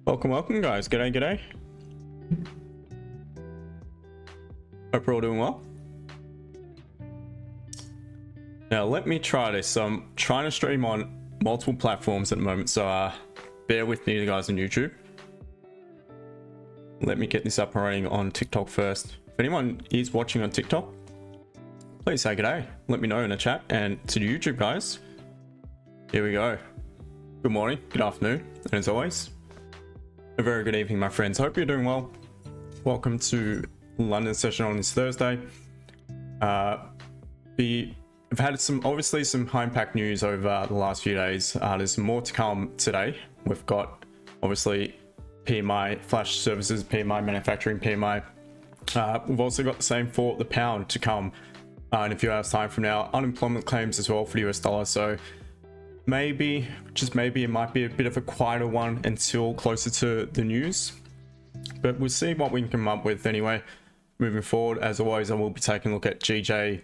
Welcome guys. G'day. Hope you're all doing well. Now let me try this. So I'm trying to stream on multiple platforms at the moment, so bear with me guys on YouTube. Let me get this up and running on TikTok first. If anyone is watching on TikTok, please say g'day. Let me know in the chat. And to the YouTube guys, here we go. Good morning, good afternoon, and as always, a very good evening, my friends. Hope you're doing well. Welcome to London session on this Thursday. I've had obviously some high impact news over the last few days. There's more to come today. We've got obviously PMI, flash services, PMI, manufacturing PMI. We've also got the same for the pound to come in a few hours time from now. Unemployment claims as well for the US dollar. So maybe, just maybe, it might be a bit of a quieter one until closer to the news, but we'll see what we can come up with anyway. Moving forward, as always, I will be taking a look at GJ,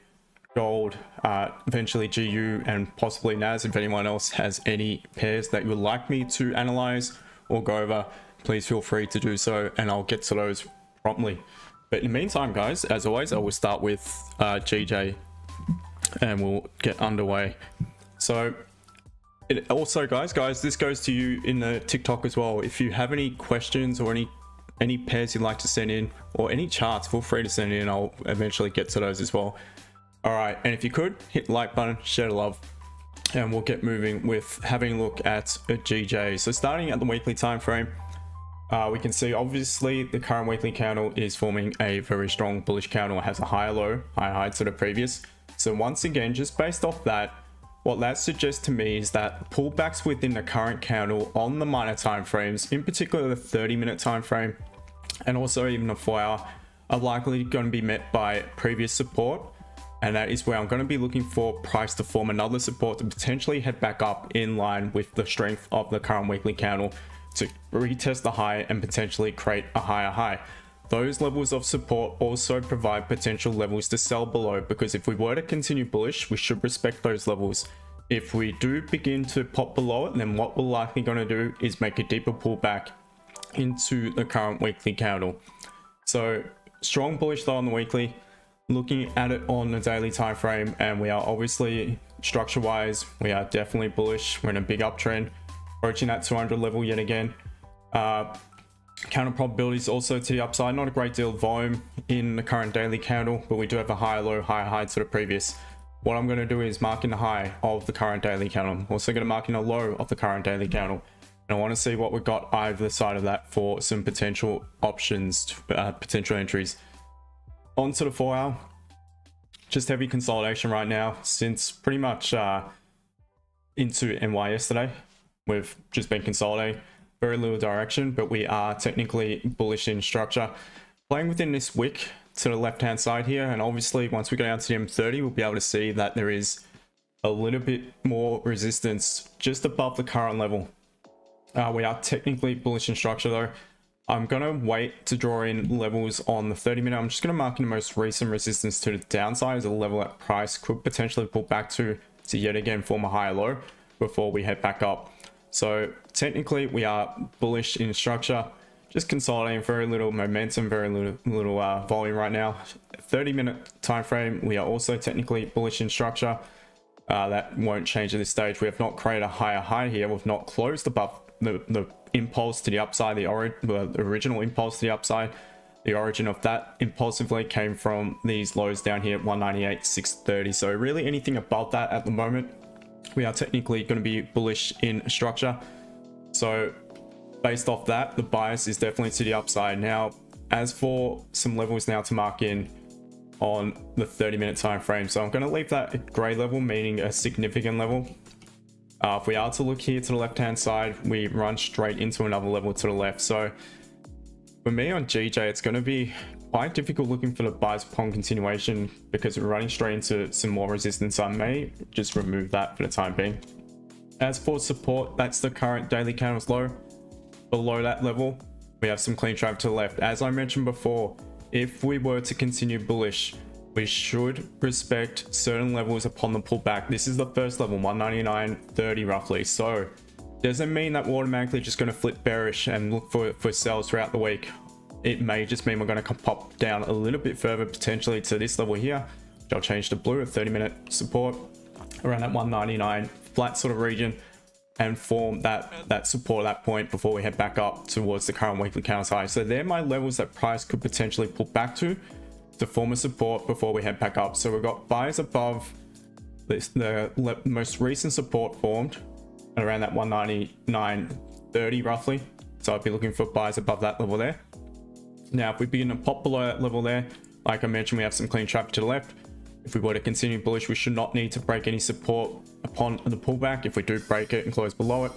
gold, eventually GU, and possibly NAS. If anyone else has any pairs that you would like me to analyze or go over, please feel free to do so, and I'll get to those promptly. But in the meantime, guys, as always, I will start with GJ and we'll get underway. So also guys, this goes to you in the TikTok as well. If you have any questions or any pairs you'd like to send in, or any charts, feel free to send in. I'll eventually get to those as well. All right, and if you could hit the like button, share the love, and we'll get moving with having a look at a GJ. So starting at the weekly time frame, we can see obviously the current weekly candle is forming a very strong bullish candle. It has a higher low, higher high to the previous. So once again, just based off that, what that suggests to me is that pullbacks within the current candle on the minor time frames, in particular the 30-minute time frame, and also even the 4-hour, are likely going to be met by previous support. And that is where I'm going to be looking for price to form another support to potentially head back up in line with the strength of the current weekly candle to retest the high and potentially create a higher high. Those levels of support also provide potential levels to sell below, because if we were to continue bullish, we should respect those levels. If we do begin to pop below it, then what we're likely going to do is make a deeper pullback into the current weekly candle. So strong bullish though on the weekly. Looking at it on the daily time frame, and we are obviously structure wise, we are definitely bullish. We're in a big uptrend, approaching that 200 level yet again. Counter probabilities also to the upside. Not a great deal of volume in the current daily candle, but we do have a higher low, higher high to the previous. What I'm going to do is mark in the high of the current daily candle. I'm also going to mark in a low of the current daily candle, and I want to see what we've got either side of that for some potential options, potential entries. On to the 4-hour, just heavy consolidation right now since pretty much into NY yesterday. We've just been consolidating, very little direction, but we are technically bullish in structure, playing within this wick to the left hand side here. And obviously once we go down to the M30, we'll be able to see that there is a little bit more resistance just above the current level. We are technically bullish in structure though. I'm going to wait to draw in levels on the 30-minute. I'm just going to mark in the most recent resistance to the downside as a level that price could potentially pull back to yet again form a higher low before we head back up. So technically we are bullish in structure, just consolidating, very little momentum, very little volume right now. 30-minute time frame, we are also technically bullish in structure. That won't change at this stage. We have not created a higher high here. We've not closed above the impulse to the upside, the original impulse to the upside. The origin of that impulsively came from these lows down here at 198.630. So really anything above that at the moment, we are technically going to be bullish in structure. So based off that, the bias is definitely to the upside. Now, as for some levels now to mark in on the 30-minute time frame, so I'm going to leave that gray level, meaning a significant level. If we are to look here to the left hand side, we run straight into another level to the left. So for me on GJ, it's going to be quite difficult looking for the buys upon continuation, because we're running straight into some more resistance. I may just remove that for the time being. As for support, that's the current daily candles low. Below that level, we have some clean traffic to the left. As I mentioned before, if we were to continue bullish, we should respect certain levels upon the pullback. This is the first level, 199.30 roughly. So Doesn't mean that we're automatically just going to flip bearish and look for sells throughout the week. It may just mean we're going to pop down a little bit further, potentially to this level here, which I'll change to blue, a 30-minute support around that 199 flat sort of region, and form that support at that point before we head back up towards the current weekly candles high. So they're my levels that price could potentially pull back to form a support before we head back up. So we've got buys above this, the most recent support formed at around that 199.30 roughly. So I'd be looking for buys above that level there. Now, if we begin to pop below that level there, like I mentioned, we have some clean traffic to the left. If we were to continue bullish, we should not need to break any support upon the pullback. If we do break it and close below it,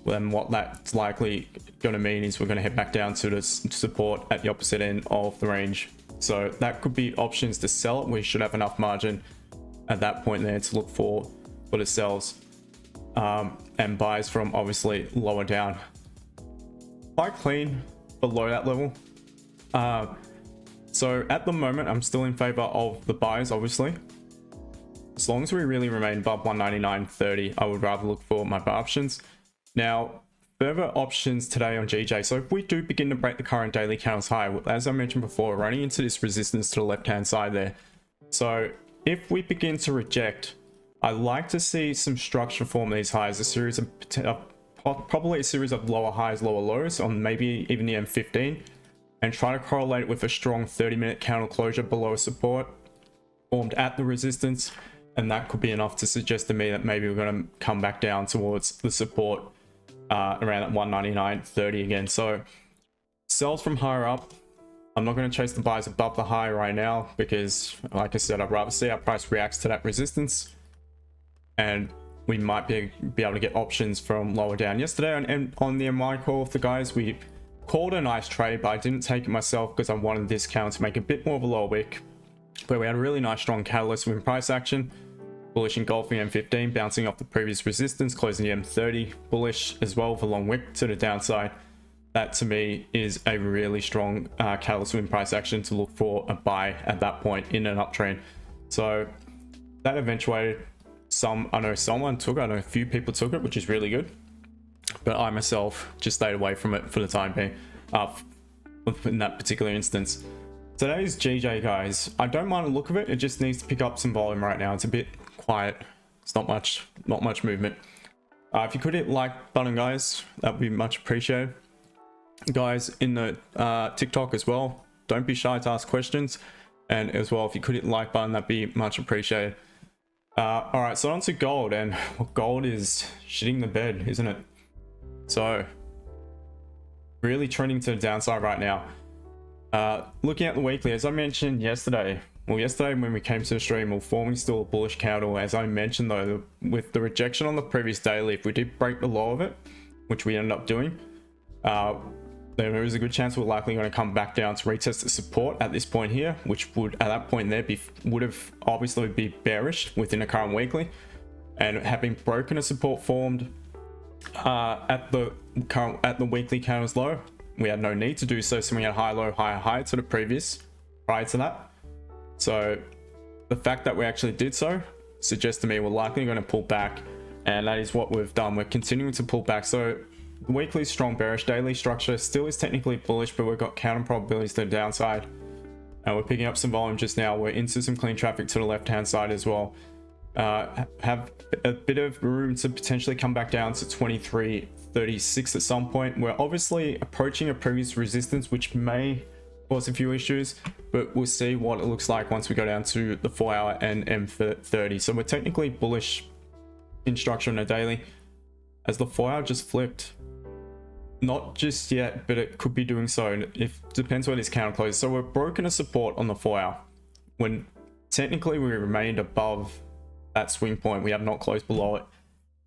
then what that's likely going to mean is we're going to head back down to the support at the opposite end of the range. So that could be options to sell it. We should have enough margin at that point there to look for the sells, and buys from obviously lower down. Quite clean below that level. So at the moment, I'm still in favor of the buys, obviously. As long as we really remain above 199.30, I would rather look for my buy options. Now, further options today on GJ. So if we do begin to break the current daily candles high, as I mentioned before, we're running into this resistance to the left-hand side there. So if we begin to reject, I like to see some structure form these highs, a series of probably a series of lower highs, lower lows on maybe even the M15. And try to correlate it with a strong 30-minute candle closure below support formed at the resistance, and that could be enough to suggest to me that maybe we're going to come back down towards the support around at 199.30 again. So sells from higher up. I'm not going to chase the buys above the high right now because, like I said, I'd rather see our price reacts to that resistance, and we might be able to get options from lower down. Yesterday on the MY call with the guys, we called a nice trade, but I didn't take it myself because I wanted this count to make a bit more of a lower wick. But we had a really nice strong catalyst within price action, bullish engulfing M15, bouncing off the previous resistance, closing the M30, bullish as well with a long wick to the downside. That to me is a really strong catalyst within price action to look for a buy at that point in an uptrend. So that eventuated. I know someone took it, I know a few people took it, which is really good. But I myself just stayed away from it for the time being, in that particular instance. Today's GJ, guys, I don't mind the look of it. It just needs to pick up some volume right now. It's a bit quiet. It's not much movement. If you could hit like button, guys, that would be much appreciated. Guys in the TikTok as well, don't be shy to ask questions. And as well, if you could hit like button, that'd be much appreciated. All right, so on to gold, and gold is shitting the bed, isn't it? So really trending to the downside right now. Looking at the weekly, as I mentioned yesterday when we came to the stream, we're forming still a bullish candle. As I mentioned though, with the rejection on the previous daily, if we did break the low of it, which we ended up doing, there is a good chance we're likely going to come back down to retest the support at this point here, which would at that point there would have obviously be bearish within the current weekly. And having broken a support formed at the weekly candles low, we had no need to do so, so we had high low high high to the previous prior to that. So the fact that we actually did so suggests to me we're likely going to pull back, and that is what we've done. We're continuing to pull back. So the weekly strong bearish, daily structure still is technically bullish, but we've got counter probabilities to the downside, and we're picking up some volume just now. We're into some clean traffic to the left hand side as well. Have a bit of room to potentially come back down to 23.36 at some point. We're obviously approaching a previous resistance, which may cause a few issues, but we'll see what it looks like once we go down to the 4-hour and M30. So we're technically bullish in structure on a daily, as the 4-hour just flipped. Not just yet, but it could be doing so. If depends where this counter closes. So we've broken a support on the 4-hour when technically we remained above that swing point. We have not closed below it.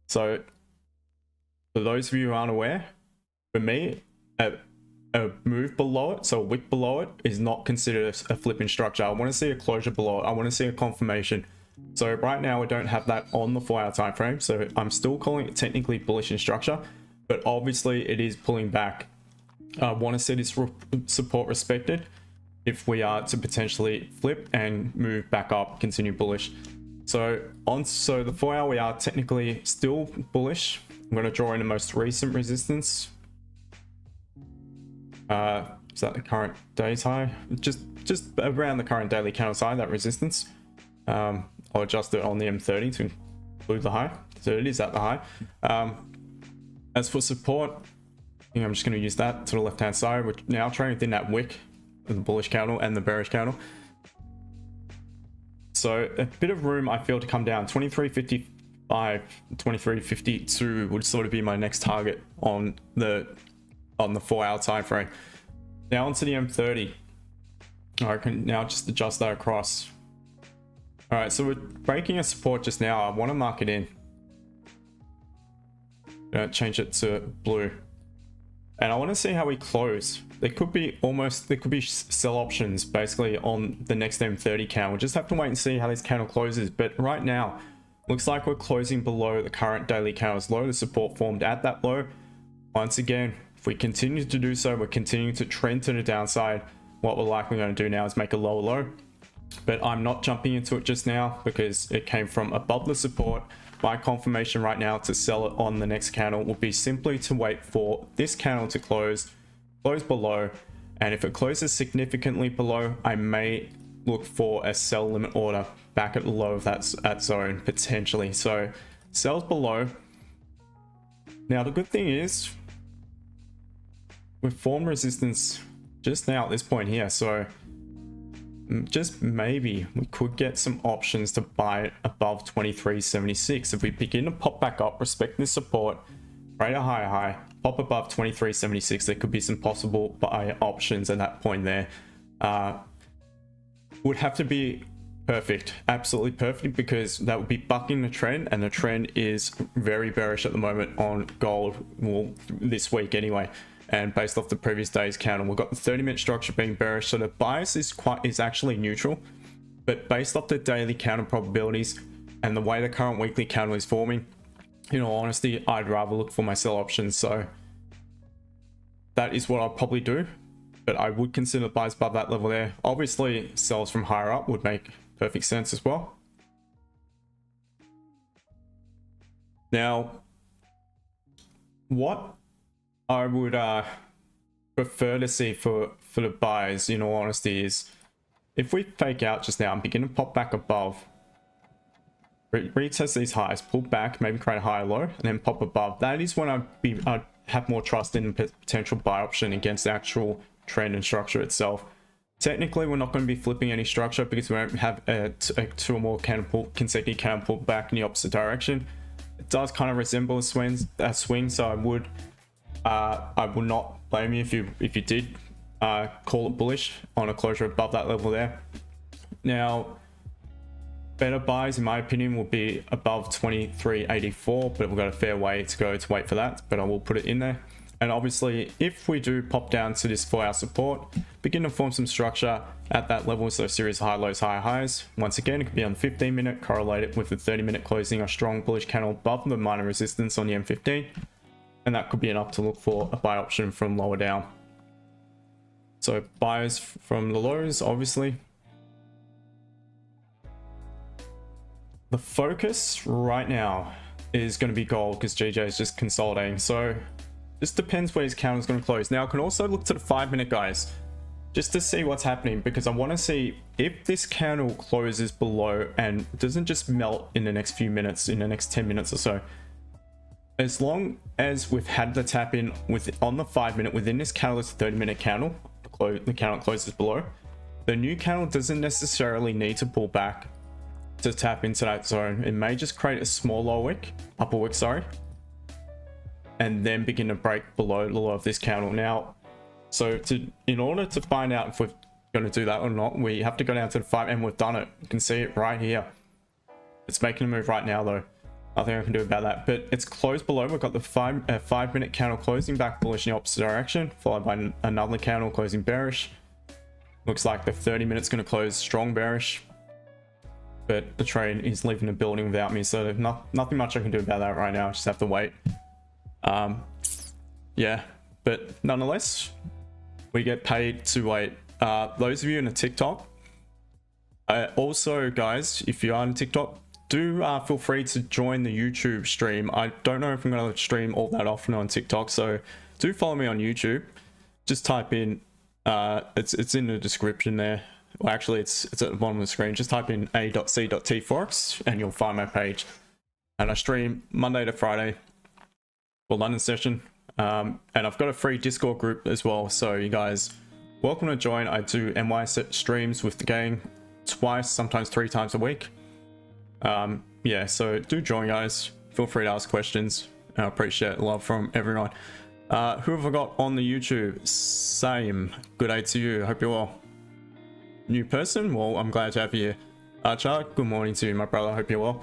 So for those of you who aren't aware, for me, a move below it, so a wick below it, is not considered a flipping structure. I want to see a closure below it. I want to see a confirmation. So right now we don't have that on the 4-hour time frame, so I'm still calling it technically bullish in structure, but obviously it is pulling back. I want to see this support respected if we are to potentially flip and move back up, continue bullish. So the 4-hour we are technically still bullish I'm going to draw in the most recent resistance. Is that the current day's high? Just around the current daily candle high, that resistance. I'll adjust it on the M30 to include the high. So it is at the high. As for support, I think I'm just going to use that to the left hand side. We're now trading within that wick of the bullish candle and the bearish candle. So a bit of room I feel to come down. 23.55, 23.52 would sort of be my next target on the 4-hour time frame. Now onto the M30. I can now just adjust that across. All right, so we're breaking a support just now. I want to mark it in. Change it to blue, and I want to see how we close. There could be sell options basically on the next M30 candle. We'll just have to wait and see how this candle closes. But right now, looks like we're closing below the current daily candle's low. The support formed at that low. Once again, if we continue to do so, we're continuing to trend to the downside. What we're likely going to do now is make a lower low, but I'm not jumping into it just now because it came from above the support. My confirmation right now to sell it on the next candle will be simply to wait for this candle to close below, and if it closes significantly below, I may look for a sell limit order back at the low of that zone potentially. So sells below. Now the good thing is we've formed resistance just now at this point here, so just maybe we could get some options to buy it above 23.76. If we begin to pop back up, respect this support, trade a high, pop above 23.76, there could be some possible buy options at that point there. Would have to be perfect, absolutely perfect, because that would be bucking the trend, and the trend is very bearish at the moment on gold, well, this week anyway. And based off the previous day's candle, we've got the 30-minute structure being bearish, so the bias is actually neutral. But based off the daily candle probabilities and the way the current weekly candle is forming, in all honesty, I'd rather look for my sell options. So that is what I'll probably do, but I would consider buys above that level there. Obviously, sells from higher up would make perfect sense as well. Now, what I would prefer to see for the buys, in all honesty, is if we fake out just now and begin to pop back above, retest these highs, pull back, maybe create a higher low, and then pop above. That is when I'd have more trust in the potential buy option against the actual trend and structure itself. Technically, we're not going to be flipping any structure because we don't have a 2 or more consecutive candle pull back in the opposite direction. It does kind of resemble a swing, so I would not blame you if you did call it bullish on a closure above that level there. Now, better buys in my opinion will be above 23.84, but we've got a fair way to go to wait for that, but I will put it in there. And obviously, if we do pop down to this 4-hour support, begin to form some structure at that level, so a series of high lows, high highs. Once again, it could be on the 15-minute, correlate it with the 30-minute closing, a strong bullish candle above the minor resistance on the M15. And that could be enough to look for a buy option from lower down. So buyers from the lows, obviously. The focus right now is going to be gold because GJ is just consolidating. So this depends where his candle is going to close. Now I can also look to the 5-minute, guys, just to see what's happening, because I want to see if this candle closes below and doesn't just melt in the next few minutes, in the next 10 minutes or so. As long as we've had the tap in on the 5-minute within this candle, it's a 30-minute candle, the candle closes below, the new candle doesn't necessarily need to pull back to tap into that zone. It may just create a small upper wick, and then begin to break below the low of this candle. Now, so in order to find out if we're going to do that or not, we have to go down to the 5, and we've done it. You can see it right here. It's making a move right now though. Nothing I can do about that, but it's closed below. We've got the 5-minute candle closing back bullish in the opposite direction, followed by another candle closing bearish. Looks like the 30-minute's going to close strong bearish, but the trade is leaving the building without me, so there's nothing much I can do about that right now. I just have to wait. Yeah, but nonetheless, we get paid to wait. Those of you in a TikTok, also guys, if you are on TikTok, do feel free to join the YouTube stream. I don't know if I'm going to stream all that often on TikTok, so do follow me on YouTube. Just type in, it's in the description there. Well, actually, it's at the bottom of the screen. Just type in A.C.T Forex and you'll find my page. And I stream Monday to Friday for London session. And I've got a free Discord group as well, so you guys welcome to join. I do NY streams with the gang twice, sometimes 3 times a week. Yeah, so do join, guys. Feel free to ask questions. I appreciate love from everyone. Who have I got on the YouTube? Same. Good day to you. Hope you're well. New person? Well, I'm glad to have you here. Archer, good morning to you, my brother. Hope you're well.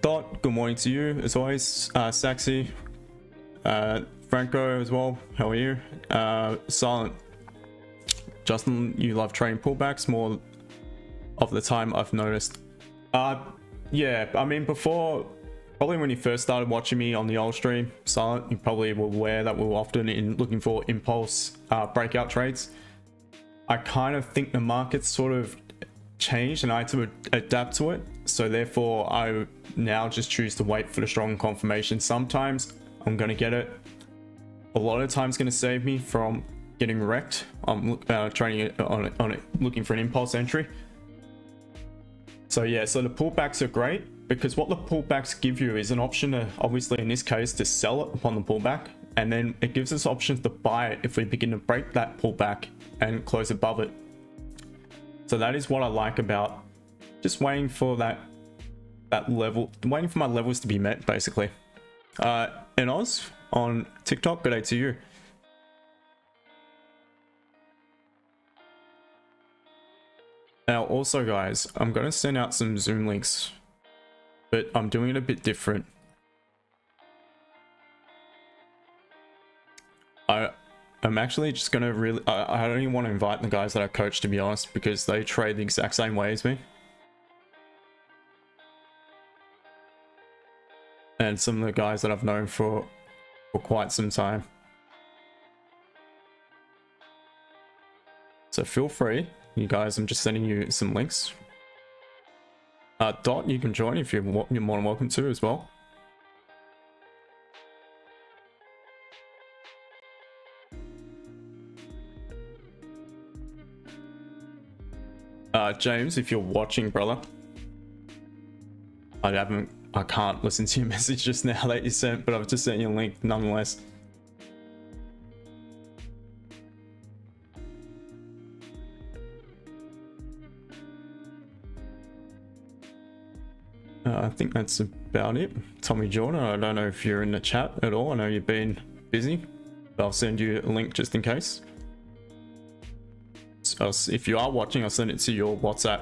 Dot, good morning to you as always. Saxy, Franco as well. How are you? Silent. Justin, you love trading pullbacks more of the time, I've noticed. Yeah, I mean, before, probably when you first started watching me on the old stream, Silent, you probably were aware that we were often looking for impulse breakout trades. I kind of think the market's sort of changed and I had to adapt to it. So therefore, I now just choose to wait for the strong confirmation. Sometimes I'm going to get it. A lot of the time it's going to save me from getting wrecked. I'm trading on it, looking for an impulse entry. So yeah, so the pullbacks are great because what the pullbacks give you is an option to, obviously in this case, to sell it upon the pullback. And then it gives us options to buy it if we begin to break that pullback and close above it. So that is what I like about just waiting for that level, waiting for my levels to be met, basically. And Oz on TikTok, good day to you. Now also guys, I'm going to send out some Zoom links, but I'm doing it a bit different. I'm actually just going to really, I don't even want to invite the guys that I coach, to be honest, because they trade the exact same way as me. And some of the guys that I've known for quite some time. So feel free, you guys, I'm just sending you some links. Dot, you can join if you're more than welcome to as well. James, if you're watching, brother, I can't listen to your message just now that you sent, but I've just sent you a link nonetheless. I think that's about it. Tommy Jordan, I don't know if you're in the chat at all. I know you've been busy, but I'll send you a link just in case. So if you are watching, I'll send it to your WhatsApp.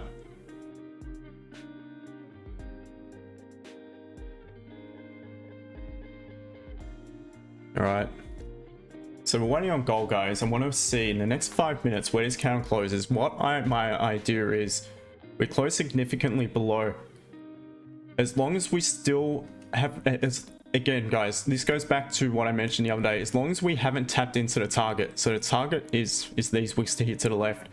All right. So we're waiting on gold, guys. I want to see in the next 5 minutes where this candle closes. My idea is we close significantly below. As long as we still have, again, guys, this goes back to what I mentioned the other day. As long as we haven't tapped into the target, so the target is these wicks to hit to the left.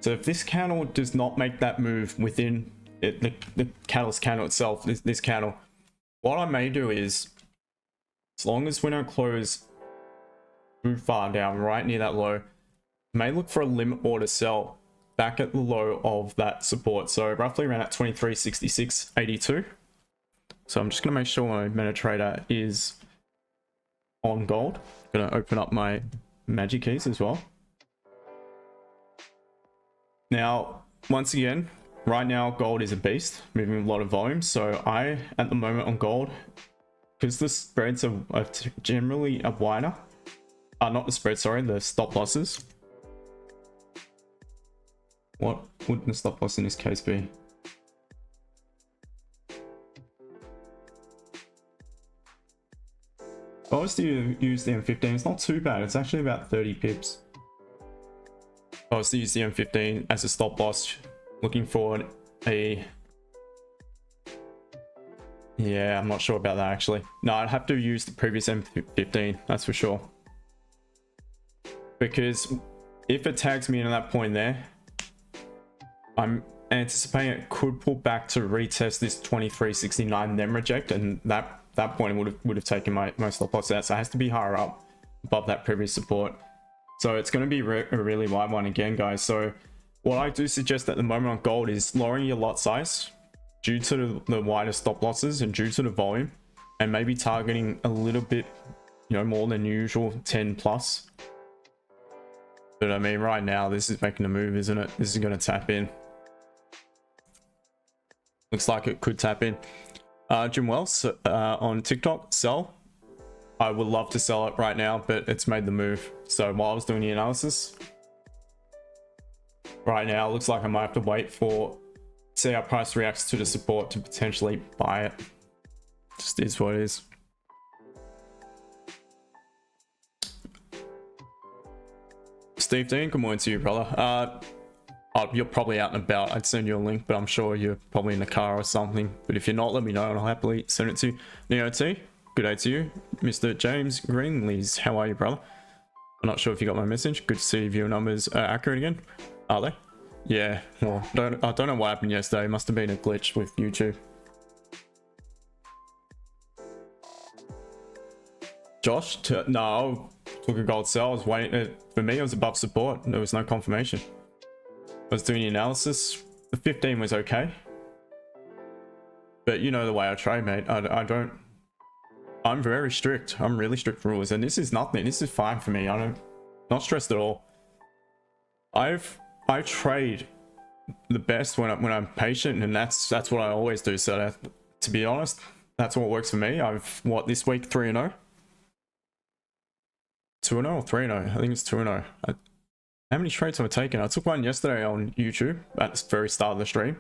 So if this candle does not make that move within the catalyst candle itself, this candle, what I may do is, as long as we don't close too far down, right near that low, may look for a limit order sell back at the low of that support. So roughly around at 23.6682. So I'm just going to make sure my MetaTrader is on gold. I'm going to open up my magic keys as well. Now, once again, right now gold is a beast, moving a lot of volume. So I, at the moment on gold, because the spreads are generally wider, not the spread, sorry, the stop losses. What would the stop loss in this case be? If I was to use the M15, it's not too bad. It's actually about 30 pips. If I was to use the M15 as a stop loss, looking for a... Yeah, I'm not sure about that actually. No, I'd have to use the previous M15, that's for sure. Because if it tags me in at that point there, I'm anticipating it could pull back to retest this 23.69, then reject, and that point would have taken my stop loss out. So it has to be higher up above that previous support. So it's going to be a really wide one again, guys. So what I do suggest at the moment on gold is lowering your lot size due to the wider stop losses and due to the volume, and maybe targeting a little bit, you know, more than usual, 10 plus. But I mean, right now this is making a move, isn't it? This is going to tap in. Looks like it could tap in. Jim Wells on TikTok, sell. I would love to sell it right now, but it's made the move. So while I was doing the analysis, right now it looks like I might have to wait for, see how price reacts to the support to potentially buy it. Just is what it is. Steve Dean, good morning to you, brother. Oh, you're probably out and about. I'd send you a link, but I'm sure you're probably in the car or something. But if you're not, let me know and I'll happily send it to you. Neo T, good day to you. Mr. James Greenlees, how are you, brother? I'm not sure if you got my message. Good to see viewer numbers are accurate again. Are they? Yeah, well, I don't know what happened yesterday. It must have been a glitch with YouTube. Josh, no, took a gold sell. I was waiting. For me, it was above support. There was no confirmation. I was doing the analysis. The 15 was okay. But you know the way I trade, mate. I'm very strict. I'm really strict rules. And this is nothing. This is fine for me. Not stressed at all. I trade the best when I'm patient, and that's what I always do. So to be honest, that's what works for me. What, this week 3-0? 2-0 or 3-0? I think it's 2-0. How many trades have I taken? I took one yesterday on YouTube at the very start of the stream.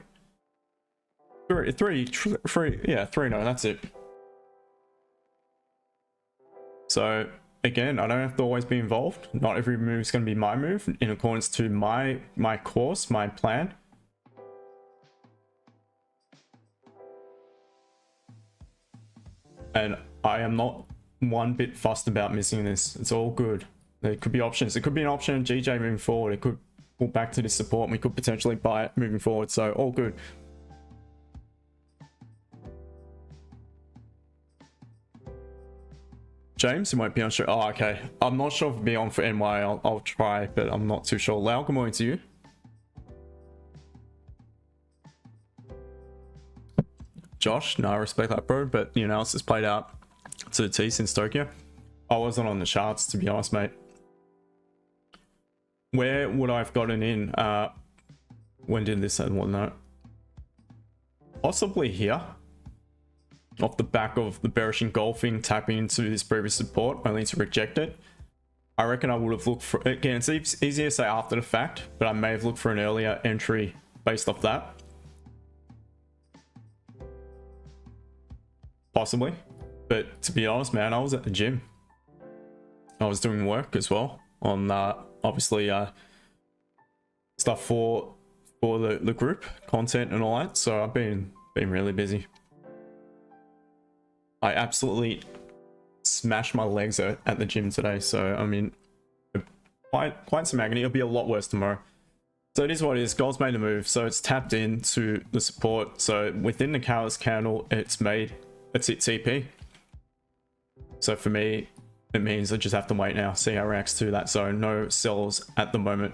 Yeah, 3-0, that's it. So again, I don't have to always be involved. Not every move is going to be my move in accordance to my course, my plan. And I am not one bit fussed about missing this. It's all good. There could be options. It could be an option in GJ moving forward. It could pull back to this support and we could potentially buy it moving forward. So all good. James, it won't be on show. Oh, okay. I'm not sure if it'll be on for NY. I'll try, but I'm not too sure. Lau, good morning to you. Josh, no, I respect that, bro, but the analysis played out to the T since Tokyo. I wasn't on the charts, to be honest, mate. Where would I have gotten in? When did this and whatnot? Possibly here. Off the back of the bearish engulfing, tapping into this previous support, only to reject it. I reckon I would have looked for, again, it's easier to say after the fact, but I may have looked for an earlier entry based off that. Possibly. But to be honest, man, I was at the gym. I was doing work as well on obviously stuff for the group, content and all that. So I've been really busy. I absolutely smashed my legs at the gym today. So I mean, quite some agony. It'll be a lot worse tomorrow. So it is what it is. Gold's made a move. So it's tapped into the support. So within the Xauusd candle, it's hit TP. So for me, it means I just have to wait now, see how it reacts to that zone. No sells at the moment.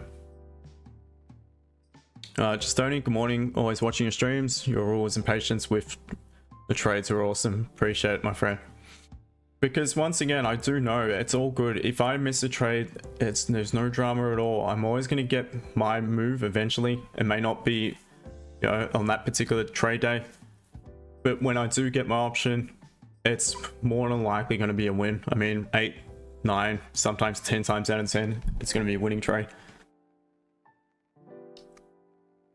Just Tony, good morning. Always watching your streams. Your always in patience with the trades are awesome. Appreciate it, my friend. Because once again, I do know it's all good. If I miss a trade, there's no drama at all. I'm always going to get my move eventually. It may not be, you know, on that particular trade day, but when I do get my option, it's more than likely going to be a win. I mean, 8, 9, sometimes 10 times out of 10, it's going to be a winning trade.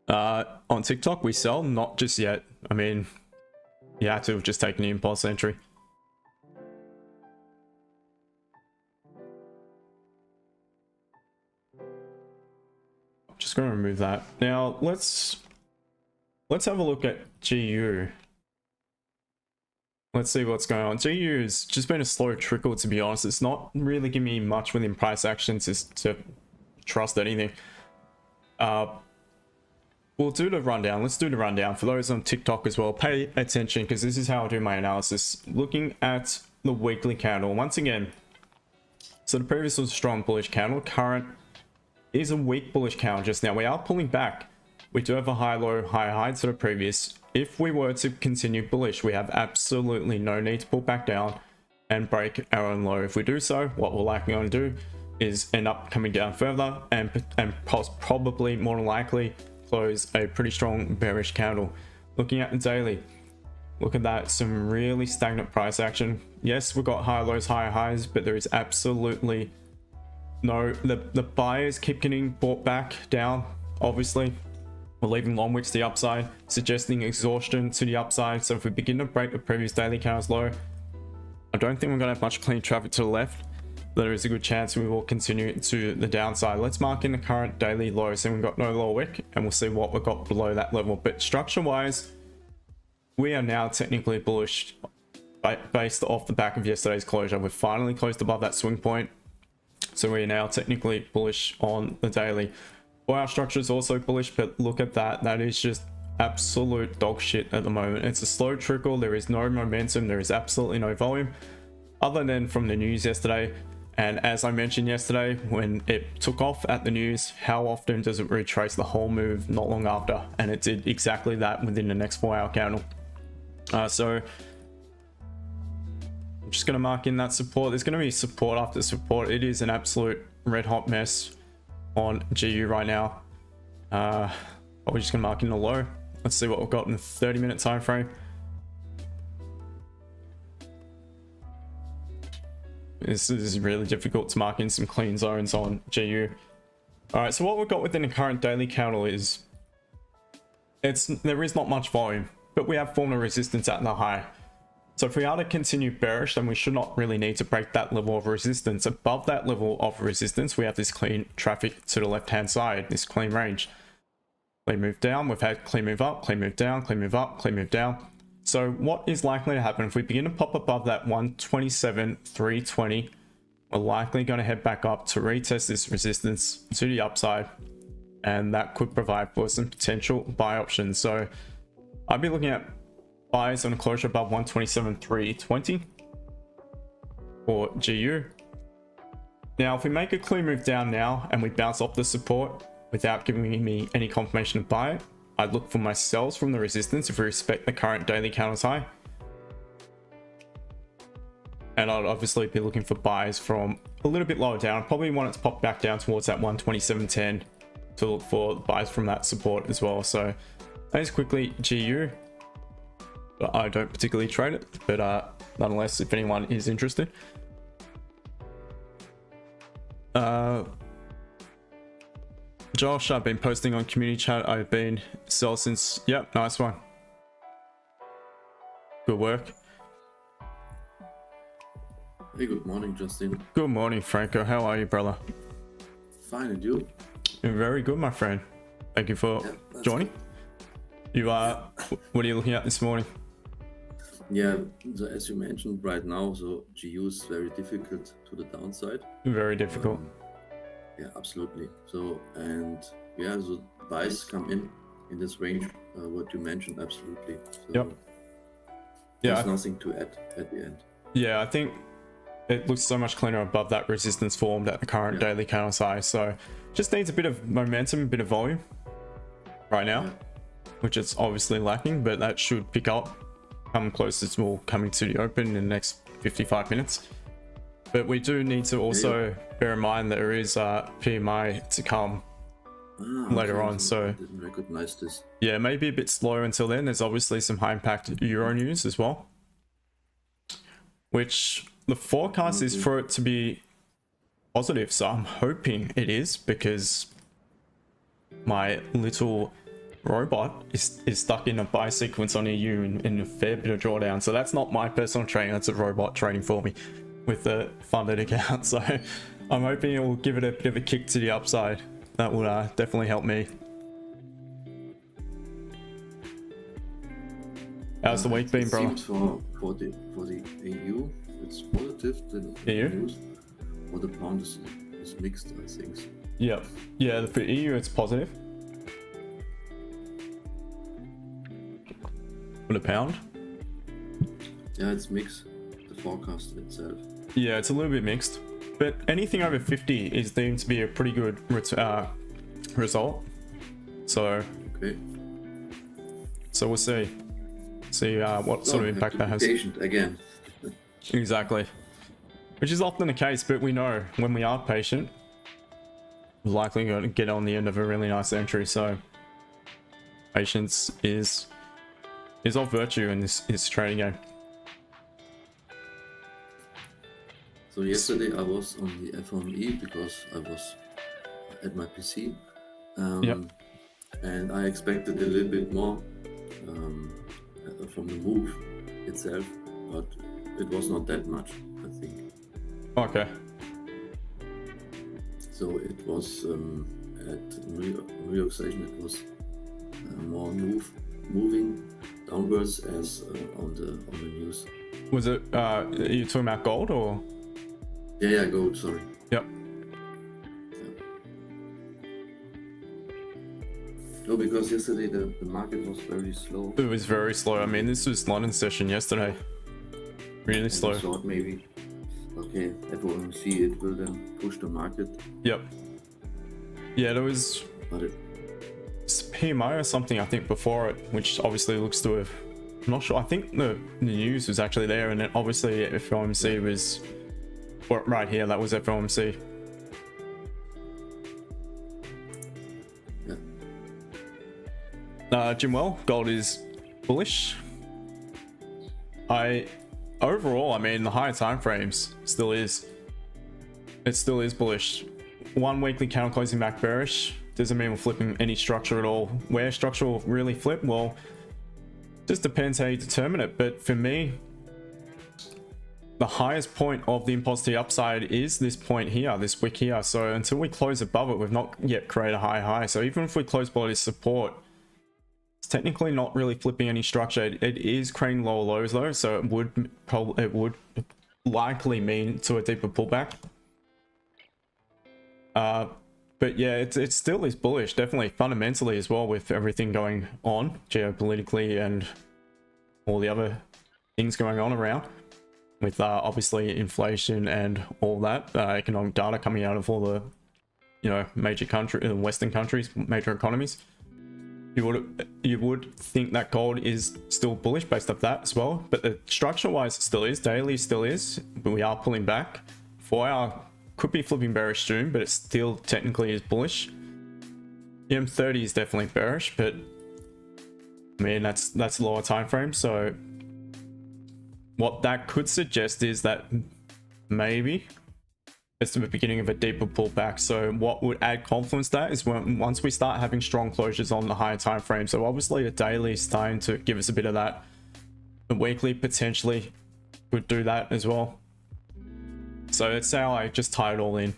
On TikTok, we sell, not just yet. I mean, you have to have just taken the impulse entry. I'm just going to remove that. Now, let's have a look at GU. Let's see what's going on. GU has just been a slow trickle, to be honest. It's not really giving me much within price actions to trust anything. we'll do the rundown. Let's do the rundown for those on TikTok as well. Pay attention because this is how I do my analysis. Looking at the weekly candle once again. So the previous was a strong bullish candle. Current is a weak bullish candle just now. We are pulling back. We do have a high low, high high to the previous. If we were to continue bullish, we have absolutely no need to pull back down and break our own low. If we do so, what we're likely going to do is end up coming down further and probably more than likely close a pretty strong bearish candle. Looking at the daily, look at that, some really stagnant price action. Yes, we've got high lows, high highs, but there is absolutely no, the buyers keep getting bought back down. Obviously we're leaving long wicks to the upside, suggesting exhaustion to the upside. So if we begin to break the previous daily candles low, I don't think we're going to have much clean traffic to the left. There is a good chance we will continue to the downside. Let's mark in the current daily low. So we've got no lower wick and we'll see what we've got below that level. But structure wise, we are now technically bullish based off the back of yesterday's closure. We've finally closed above that swing point. So we are now technically bullish on the daily. Well, our structure is also bullish, but look at that. That is just absolute dog shit at the moment. It's a slow trickle. There is no momentum. There is absolutely no volume other than from the news yesterday. And as I mentioned yesterday, when it took off at the news, how often does it retrace the whole move not long after? And it did exactly that within the next 4-hour candle. So I'm just going to mark in that support. There's going to be support after support. It is an absolute red hot mess on GU right now. We're just going to mark in the low. Let's see what we've got in the 30-minute time frame. This is really difficult to mark in some clean zones on GU. All right, so what we've got within the current daily candle is there is not much volume, but we have formed a resistance at the high. So if we are to continue bearish, then we should not really need to break that level of resistance. Above that level of resistance, we have this clean traffic to the left-hand side, this clean range. Clean move down, we've had clean move up, clean move down, clean move up, clean move down. So what is likely to happen if we begin to pop above that 127,320, we're likely going to head back up to retest this resistance to the upside, and that could provide for some potential buy options. So I'd be looking at buys on a closure above 127,320 for GU. Now, if we make a clean move down now and we bounce off the support without giving me any confirmation of buy, I'd look for my sells from the resistance if we respect the current daily candles high. And I'd obviously be looking for buys from a little bit lower down. Probably want it to pop back down towards that 127.10 to look for buys from that support as well. So that is quickly GU. I don't particularly trade it, but nonetheless, if anyone is interested. Josh, I've been posting on community chat. I've been sell since, yep, nice one. Good work. Hey, good morning, Justin. Good morning, Franco. How are you, brother? Fine, and you? Very good, my friend. Thank you for joining. You are, what are you looking at this morning? Yeah, so as you mentioned right now, so GU is very difficult to the downside. Very difficult. Yeah, absolutely. So, and yeah, so buys come in this range, what you mentioned, absolutely. So yep. There's nothing to add at the end. Yeah, I think it looks so much cleaner above that resistance formed at the current daily candle size. So just needs a bit of momentum, a bit of volume right now, which it's obviously lacking, but that should pick up, come closer to coming to the open in the next 55 minutes. But we do need to also bear in mind that there is PMI to come later on. So I didn't recognize this. Yeah, maybe a bit slow until then. There's obviously some high impact Euro news as well, which the forecast is for it to be positive. So I'm hoping it is, because my little robot is stuck in a buy sequence on EU in a fair bit of drawdown. So that's not my personal trading, that's a robot trading for me with the funded account. So I'm hoping it will give it a bit of a kick to the upside. That would definitely help me. How's the week been, brother? For the EU, it's positive. The EU? news. For the pound is mixed, I think. Yeah, for EU it's positive. for the pound. Yeah, it's mixed. The forecast itself. Yeah, it's a little bit mixed, but anything over 50 is deemed to be a pretty good result. So Okay. we'll see what sort of impact that has. Patient again. Exactly, which is often the case, but we know when we are patient, we're likely going to get on the end of a really nice entry. So patience is of virtue in this trading game. So yesterday I was on the FOME because I was at my PC. Yep. And I expected a little bit more from the move itself, but it was not that much, I think. Okay. So it was at New York session. It was more moving downwards as on the news. Was it? Are you talking about gold or? Yeah, gold. Sorry. Yep. No, because yesterday the market was very slow. It was very slow. I mean, this was London session yesterday. Really slow. I thought maybe, okay, FOMC, it will then push the market. Yep. Yeah, there was But it, PMI or something, I think, before it, which obviously looks to have. I'm not sure. I think the news was actually there, and then obviously FOMC was right here. That was FOMC. Jimwell, gold is bullish. Overall, I mean, the higher time frames it still is bullish. 1 weekly candle closing back bearish doesn't mean we're flipping any structure at all. Where structure will really flip, well, just depends how you determine it. But for me, the highest point of the impulse upside is this point here, this wick here. So until we close above it, we've not yet created a high. So even if we close below this support, it's technically not really flipping any structure. It is creating lower lows though, so it would likely mean to a deeper pullback. But yeah, it still is bullish, definitely fundamentally as well, with everything going on geopolitically and all the other things going on around, with obviously inflation and all that economic data coming out of all the major Western countries, major economies. You would think that gold is still bullish based off that as well, but the structure wise it still is, daily still is, but we are pulling back. 4 hour could be flipping bearish soon, but it still technically is bullish. M30 is definitely bearish, but I mean that's lower time frame. So what that could suggest is that maybe it's the beginning of a deeper pullback. So what would add confidence to that is once we start having strong closures on the higher time frame. So obviously a daily is starting to give us a bit of that. The weekly potentially would do that as well. So that's how I just tie it all in.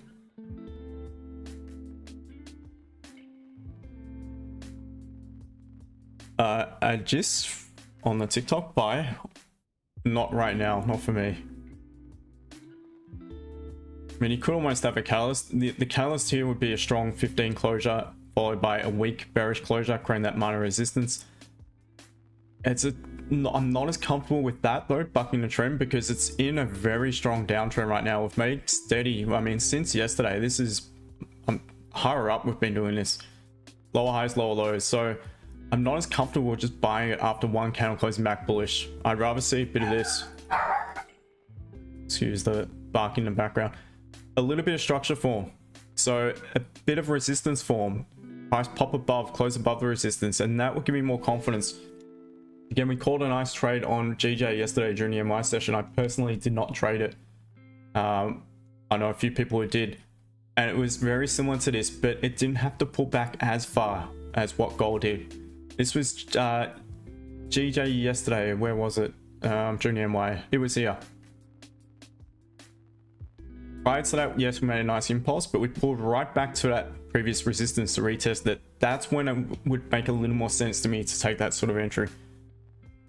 Just on the TikTok buy, not right now, not for me. I mean, you could almost have a catalyst. The catalyst here would be a strong 15 closure followed by a weak bearish closure, creating that minor resistance. I'm not as comfortable with that though, bucking the trend, because it's in a very strong downtrend right now. We've made steady, I mean, since yesterday, this is higher up. We've been doing this lower highs, lower lows. So I'm not as comfortable just buying it after one candle closing back bullish. I'd rather see a bit of this. Excuse the barking in the background. A little bit of structure form, so a bit of resistance form, price pop above, close above the resistance, and that will give me more confidence. Again, we called a nice trade on GJ yesterday during the MI session. I personally did not trade it. I know a few people who did, and it was very similar to this, but it didn't have to pull back as far as what gold did. This was GJ yesterday. Where was it? During the MI, it was here. Prior to that, yes, we made a nice impulse, but we pulled right back to that previous resistance to retest that. That's when it would make a little more sense to me to take that sort of entry.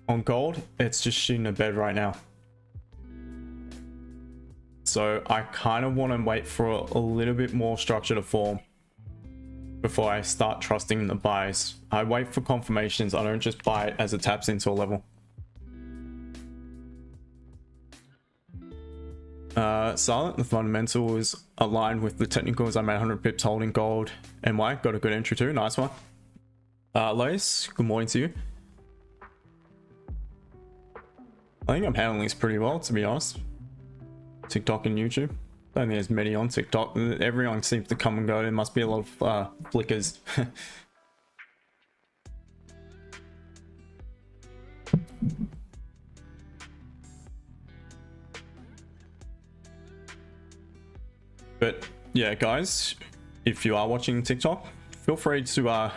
On gold, it's just shitting the bed right now. So I kind of want to wait for a little bit more structure to form before I start trusting the buys. I wait for confirmations. I don't just buy it as it taps into a level. Silent, the fundamental is aligned with the technicals. I made 100 pips holding gold. NY, got a good entry too. Nice one. Lace, good morning to you. I think I'm handling this pretty well, to be honest. TikTok and YouTube. Don't think there's many on TikTok. Everyone seems to come and go. There must be a lot of flickers. But yeah, guys, if you are watching TikTok, feel free to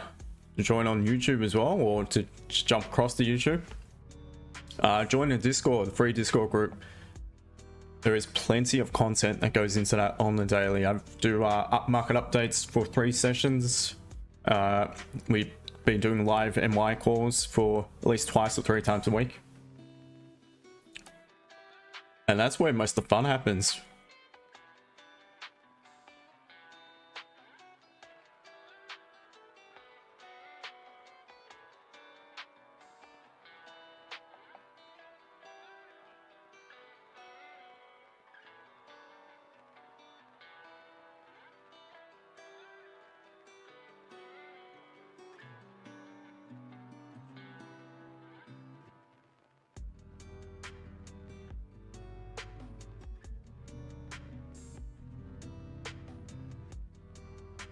join on YouTube as well, or to jump across to YouTube. Join the Discord, the free Discord group. There is plenty of content that goes into that on the daily. I do market updates for 3 sessions. We've been doing live MY calls for at least twice or 3 times a week. And that's where most of the fun happens.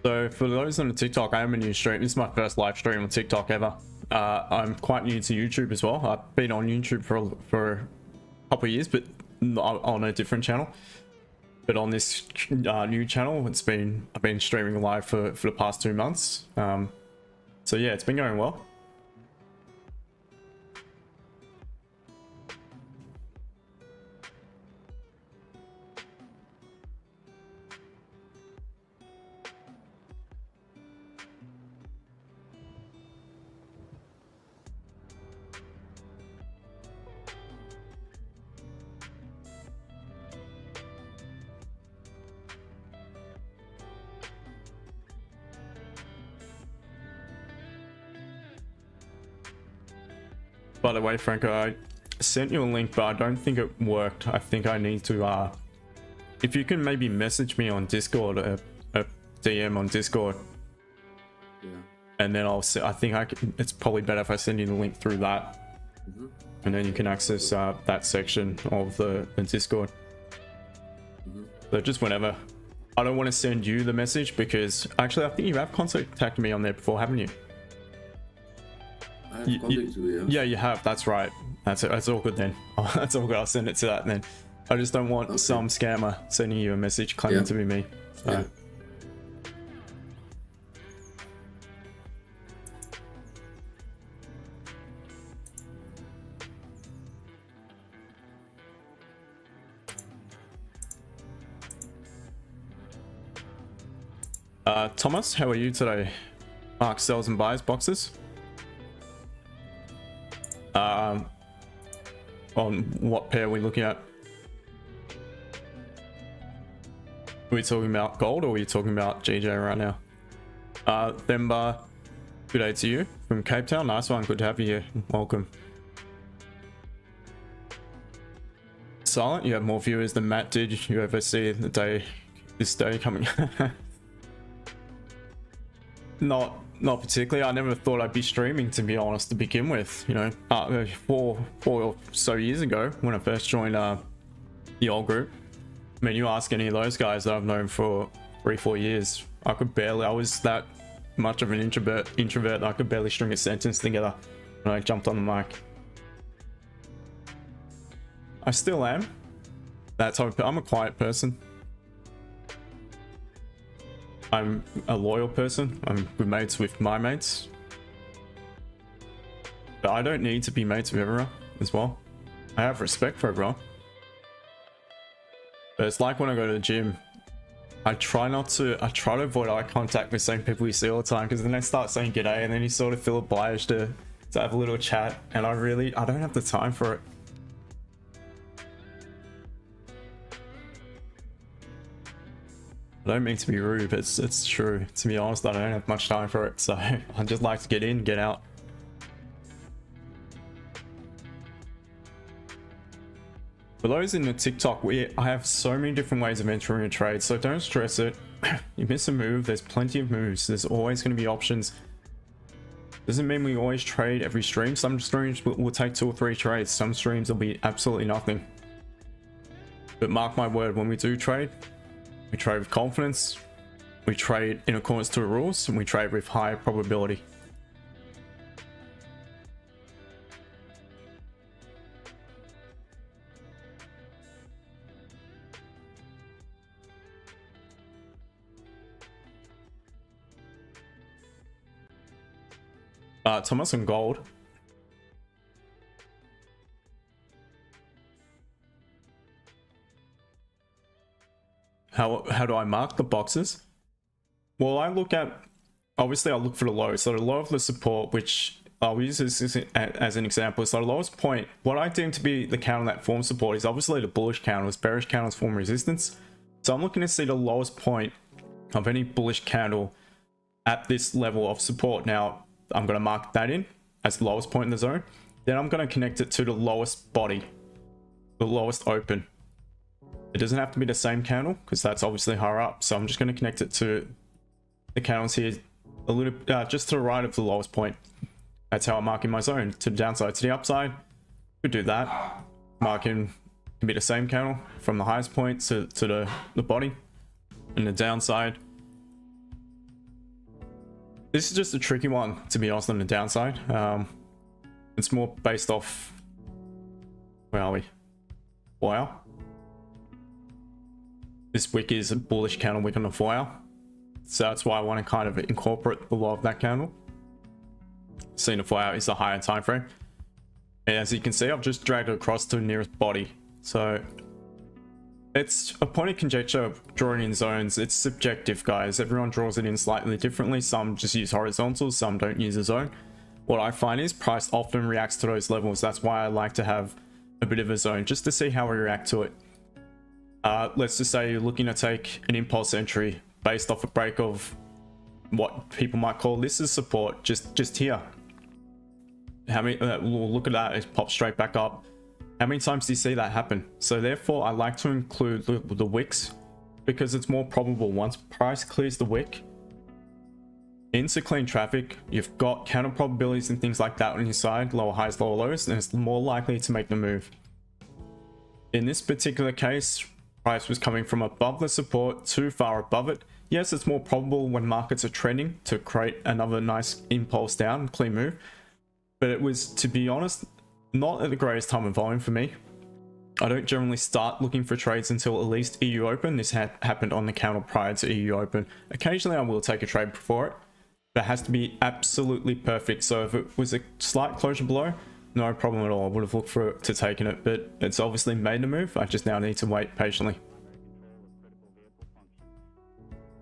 So for those on the TikTok, I am a new stream. This is my first live stream on TikTok ever. I'm quite new to YouTube as well. I've been on YouTube for a couple of years, but on a different channel. But on this new channel, I've been streaming live for the past 2 months. So yeah, it's been going well. By the way, Franco, I sent you a link, but I don't think it worked. I think I need to, if you can maybe message me on Discord, a DM on Discord. Yeah. And then I think it's probably better if I send you the link through that. Mm-hmm. And then you can access that section of the Discord. Mm-hmm. So just whenever. I don't want to send you the message because actually I think you have contacted me on there before, haven't you? I have contacted you, yeah. Yeah, you have. That's right. That's all good then. That's all good. I'll send it to that then. I just don't want some scammer sending you a message claiming to be me. So. Thomas, how are you today? Mark sells and buys boxes. On what pair are we looking at? Are we talking about gold or are we talking about GJ right now? Themba, good day to you from Cape Town. Nice one. Good to have you here. Welcome. Silent, you have more viewers than Matt did. You ever see this day coming? Not particularly. I never thought I'd be streaming, to be honest, to begin with. You know, 4 or so years ago when I first joined the old group. I mean, you ask any of those guys that I've known for 3-4 years, I was that much of an introvert that I could barely string a sentence together when I jumped on the mic. I still am. I'm a quiet person. I'm a loyal person. I'm good mates with my mates. But I don't need to be mates with everyone as well. I have respect for everyone. But it's like when I go to the gym. I try to avoid eye contact with the same people you see all the time, because then they start saying g'day and then you sort of feel obliged to have a little chat, and I don't have the time for it. I don't mean to be rude, but it's true. To be honest, I don't have much time for it, so I just like to get in, get out. For those in the TikTok, I have so many different ways of entering a trade, so don't stress it. You miss a move, there's plenty of moves. There's always going to be options. Doesn't mean we always trade every stream. Some streams will take 2 or 3 trades. Some streams will be absolutely nothing. But mark my word, when we do trade, we trade with confidence, we trade in accordance to the rules, and we trade with high probability. Thomas on gold. How do I mark the boxes? Well, I look at, obviously I look for the low. So the low of the support, which I'll use this as an example. So the lowest point, what I deem to be the candle that forms support is obviously the bullish candles. Bearish candles form resistance. So I'm looking to see the lowest point of any bullish candle at this level of support. Now, I'm going to mark that in as the lowest point in the zone. Then I'm going to connect it to the lowest body, the lowest open. It doesn't have to be the same candle because that's obviously higher up. So I'm just going to connect it to the candles here a little just to the right of the lowest point. That's how I'm marking my zone. To the downside, to the upside, could do that. Marking can be the same candle from the highest point to the body. And the downside, this is just a tricky one, to be honest, on the downside. It's more based off, where are we? Wow. This wick is a bullish candle wick on the 4 hour. So that's why I want to kind of incorporate the low of that candle. Seeing the 4 hour is the higher time frame. And as you can see, I've just dragged it across to the nearest body. So it's a point of conjecture of drawing in zones. It's subjective, guys. Everyone draws it in slightly differently. Some just use horizontals, some don't use a zone. What I find is price often reacts to those levels. That's why I like to have a bit of a zone, just to see how we react to it. Let's just say you're looking to take an impulse entry based off a break of what people might call this is support, just here. How many, we'll look at that, it pops straight back up. How many times do you see that happen? So therefore, I like to include the wicks because it's more probable once price clears the wick into clean traffic, you've got counter probabilities and things like that on your side, lower highs, lower lows, and it's more likely to make the move. In this particular case, price was coming from above the support, too far above it. Yes, it's more probable when markets are trending to create another nice impulse down, clean move. But it was, to be honest, not at the greatest time of volume for me. I don't generally start looking for trades until at least EU Open. This happened on the candle prior to EU Open. Occasionally I will take a trade before it, but it has to be absolutely perfect. So if it was a slight closure below, no problem at all. I would have looked for it to taking it, but it's obviously made a move. I just now need to wait patiently.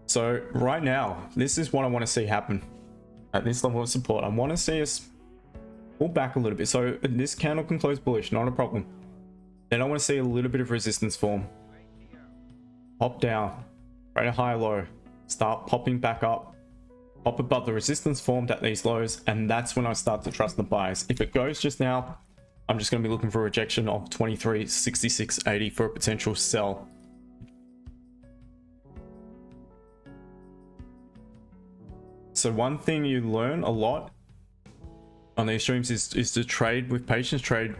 So right now, this is what I want to see happen at this level of support. I want to see us pull back a little bit. So this candle can close bullish, not a problem. Then I want to see a little bit of resistance form. Pop down, right a high low, start popping back up, pop above the resistance formed at these lows, and that's when I start to trust the buys. If it goes just now, I'm just going to be looking for a rejection of 23.6680 for a potential sell. So one thing you learn a lot on these streams is to trade with patience, trade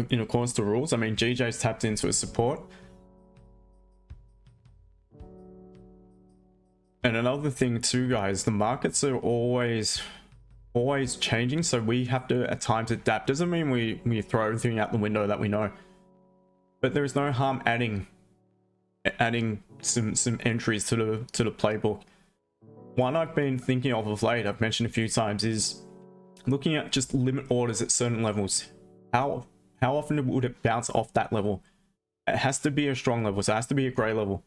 in accordance to rules. I mean, GJ's tapped into a support. And another thing too, guys, the markets are always changing, so we have to at times adapt. Doesn't mean we throw everything out the window that we know, but there is no harm adding some entries to the playbook. One I've been thinking of late, I've mentioned a few times, is looking at just limit orders at certain levels. How often would it bounce off that level? It has to be a strong level, so it has to be a gray level.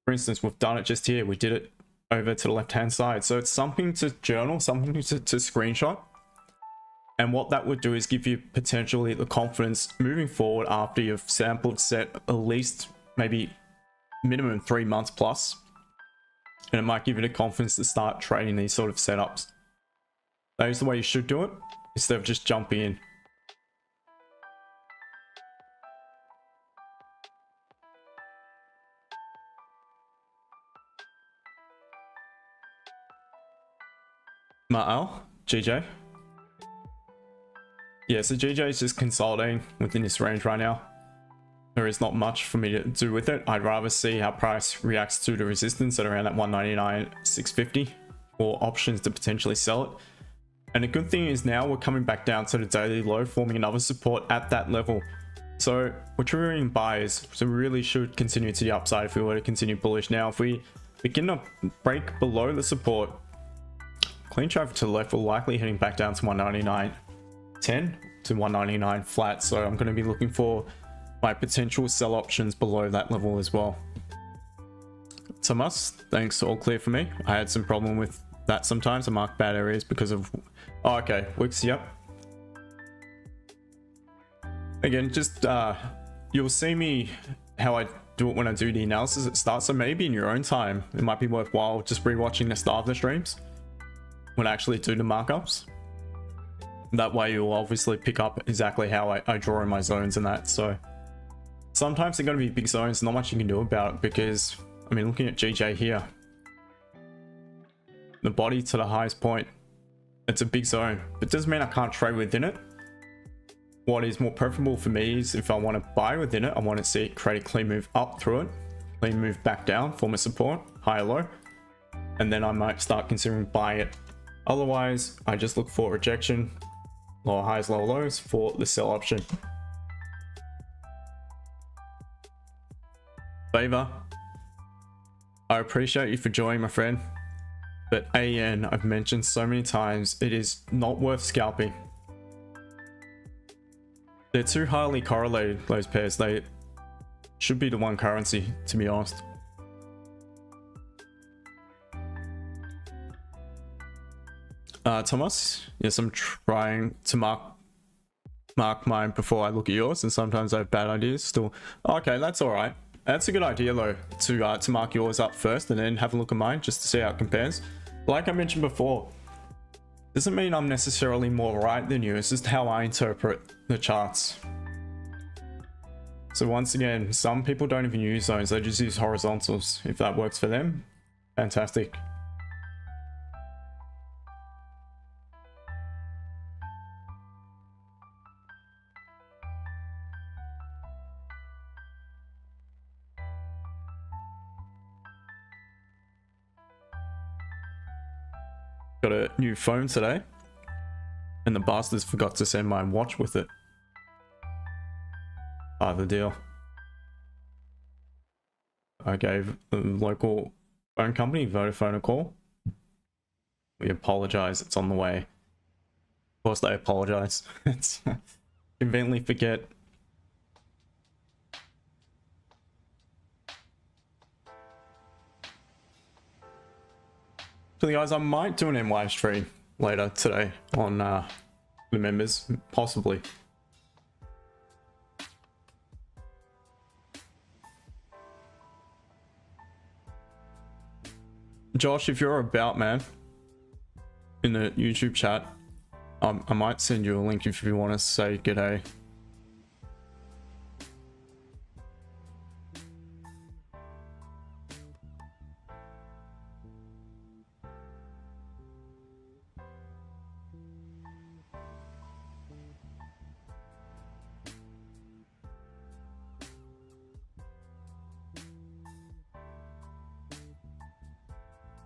For instance, we've done it just here. We did it over to the left hand side. So it's something to journal, something to screenshot. And what that would do is give you potentially the confidence moving forward after you've sampled set at least maybe minimum 3 months plus. And it might give you the confidence to start trading these sort of setups. That is the way you should do it, instead of just jumping in. Ma'al, GJ. Yeah, so GJ is just consolidating within this range right now. There is not much for me to do with it. I'd rather see how price reacts to the resistance at around that 199.650 or options to potentially sell it. And the good thing is now we're coming back down to the daily low, forming another support at that level. So we're triggering buyers, so we really should continue to the upside if we were to continue bullish. Now, if we begin to break below the support, clean traffic to the left, we're likely heading back down to 199.10 to 199 flat. So I'm going to be looking for my potential sell options below that level as well. Thomas, thanks, all clear for me. I had some problem with that sometimes. I mark bad areas because of... Oh, okay, Wix, yep. Again, just you'll see me how I do it when I do the analysis at start, so maybe in your own time it might be worthwhile just rewatching the start of the streams when I actually do the markups. That way you'll obviously pick up exactly how I draw in my zones and that. So sometimes they're going to be big zones, not much you can do about it, because I mean, looking at GJ here, the body to the highest point, it's a big zone. It doesn't mean I can't trade within it. What is more preferable for me is if I want to buy within it, I want to see it create a clean move up through it, clean move back down, form a support, high or low, and then I might start considering buying it. Otherwise, I just look for rejection, lower highs, lower lows for the sell option. Favor, I appreciate you for joining, my friend, but AN, I've mentioned so many times, it is not worth scalping. They're too highly correlated, those pairs. They should be the one currency, to be honest. Thomas, yes, I'm trying to mark mine before I look at yours, and sometimes I have bad ideas still. Okay, that's all right. That's a good idea though, to mark yours up first and then have a look at mine just to see how it compares. Like I mentioned before, doesn't mean I'm necessarily more right than you. It's just how I interpret the charts. So once again, some people don't even use zones, they just use horizontals. If that works for them, fantastic. Got a new phone today, and the bastards forgot to send my watch with it. Part of the deal. I gave the local phone company, Vodafone, a call. We apologize, it's on the way. Of course they apologize. It's conveniently forget. So guys, I might do an MY stream later today on the members, possibly. Josh, if you're about, man, in the YouTube chat, I might send you a link if you want to say g'day.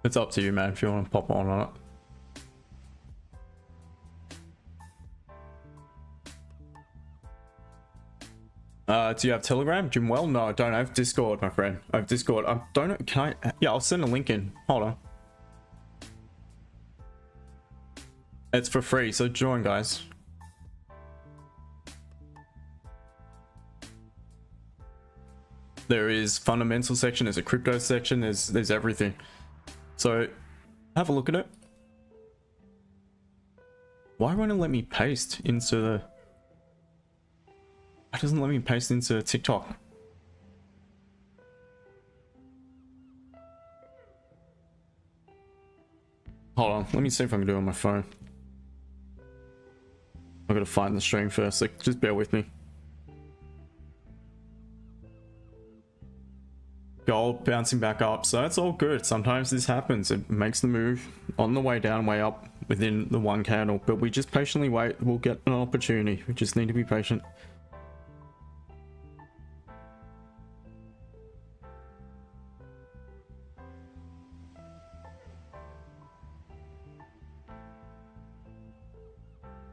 It's up to you, man, if you want to pop on it. Do you have Telegram, Jim? Well, no, I don't. I have Discord, my friend. I have Discord. I don't know. Can I? Yeah, I'll send a link in. Hold on. It's for free, so join, guys. There is fundamental section. There's a crypto section. There's everything. So have a look at it. Why won't it let me paste into the... It doesn't let me paste into TikTok. Hold on, let me see if I can do it on my phone. I've got to find the stream first, like, just bear with me. Gold bouncing back up, so that's all good. Sometimes this happens. It makes the move on the way down, way up, within the one candle, but we just patiently wait. We'll get an opportunity. We just need to be patient.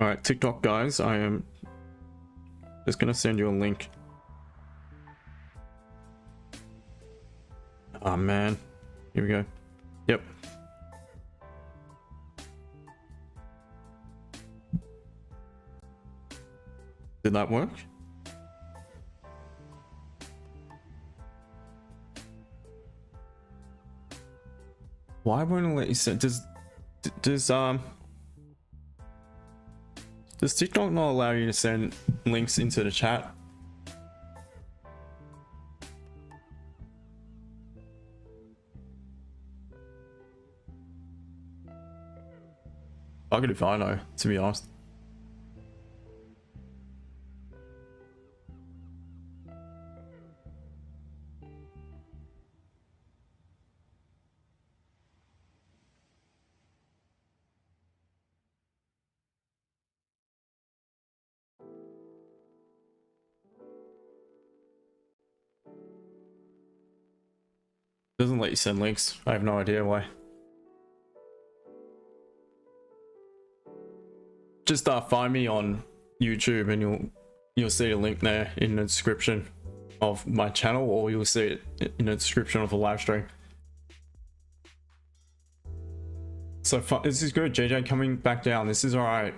All right, TikTok guys, I am just gonna send you a link. Oh man, here we go. Yep. Did that work? Why won't it let you send? Does TikTok not allow you to send links into the chat? Buggered if I know, to be honest. Doesn't let you send links. I have no idea why. Just find me on YouTube and you'll see a link there in the description of my channel, or you'll see it in the description of the live stream. So this is good. JJ coming back down. This is all right.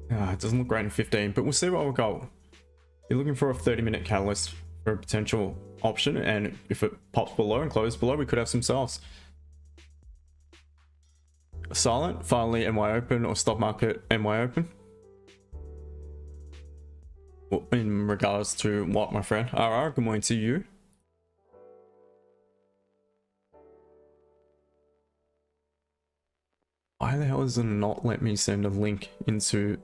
It doesn't look great in 15, but we'll see what we'll go. You're looking for a 30-minute catalyst for a potential option, and if it pops below and closes below, we could have some sells. Silent, finally NY open, or stock market NY open? In regards to what, my friend? RR, good morning to you. Why the hell does it not let me send a link into...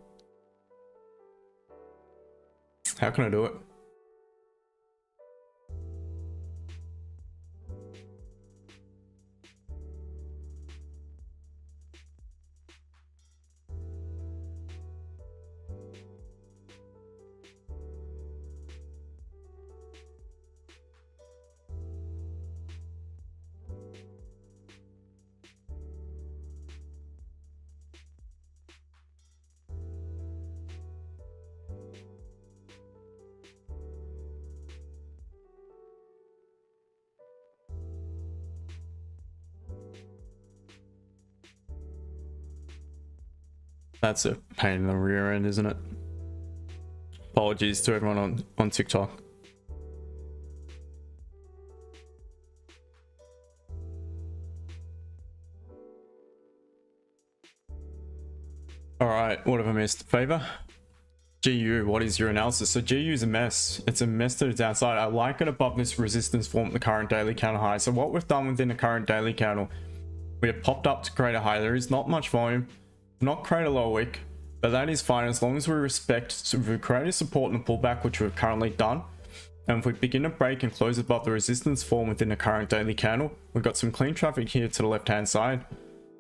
How can I do it? That's a pain in the rear end, isn't it? Apologies to everyone on TikTok. All right, what have I missed? Favor? GU, what is your analysis? So GU is a mess. It's a mess to the downside. I like it above this resistance form, the current daily candle high. So what we've done within the current daily candle, we have popped up to create a high. There is not much volume. Not create a lower wick, but that is fine as long as we respect. So if we create a support and a pullback, which we've currently done, and if we begin to break and close above the resistance form within the current daily candle, we've got some clean traffic here to the left hand side.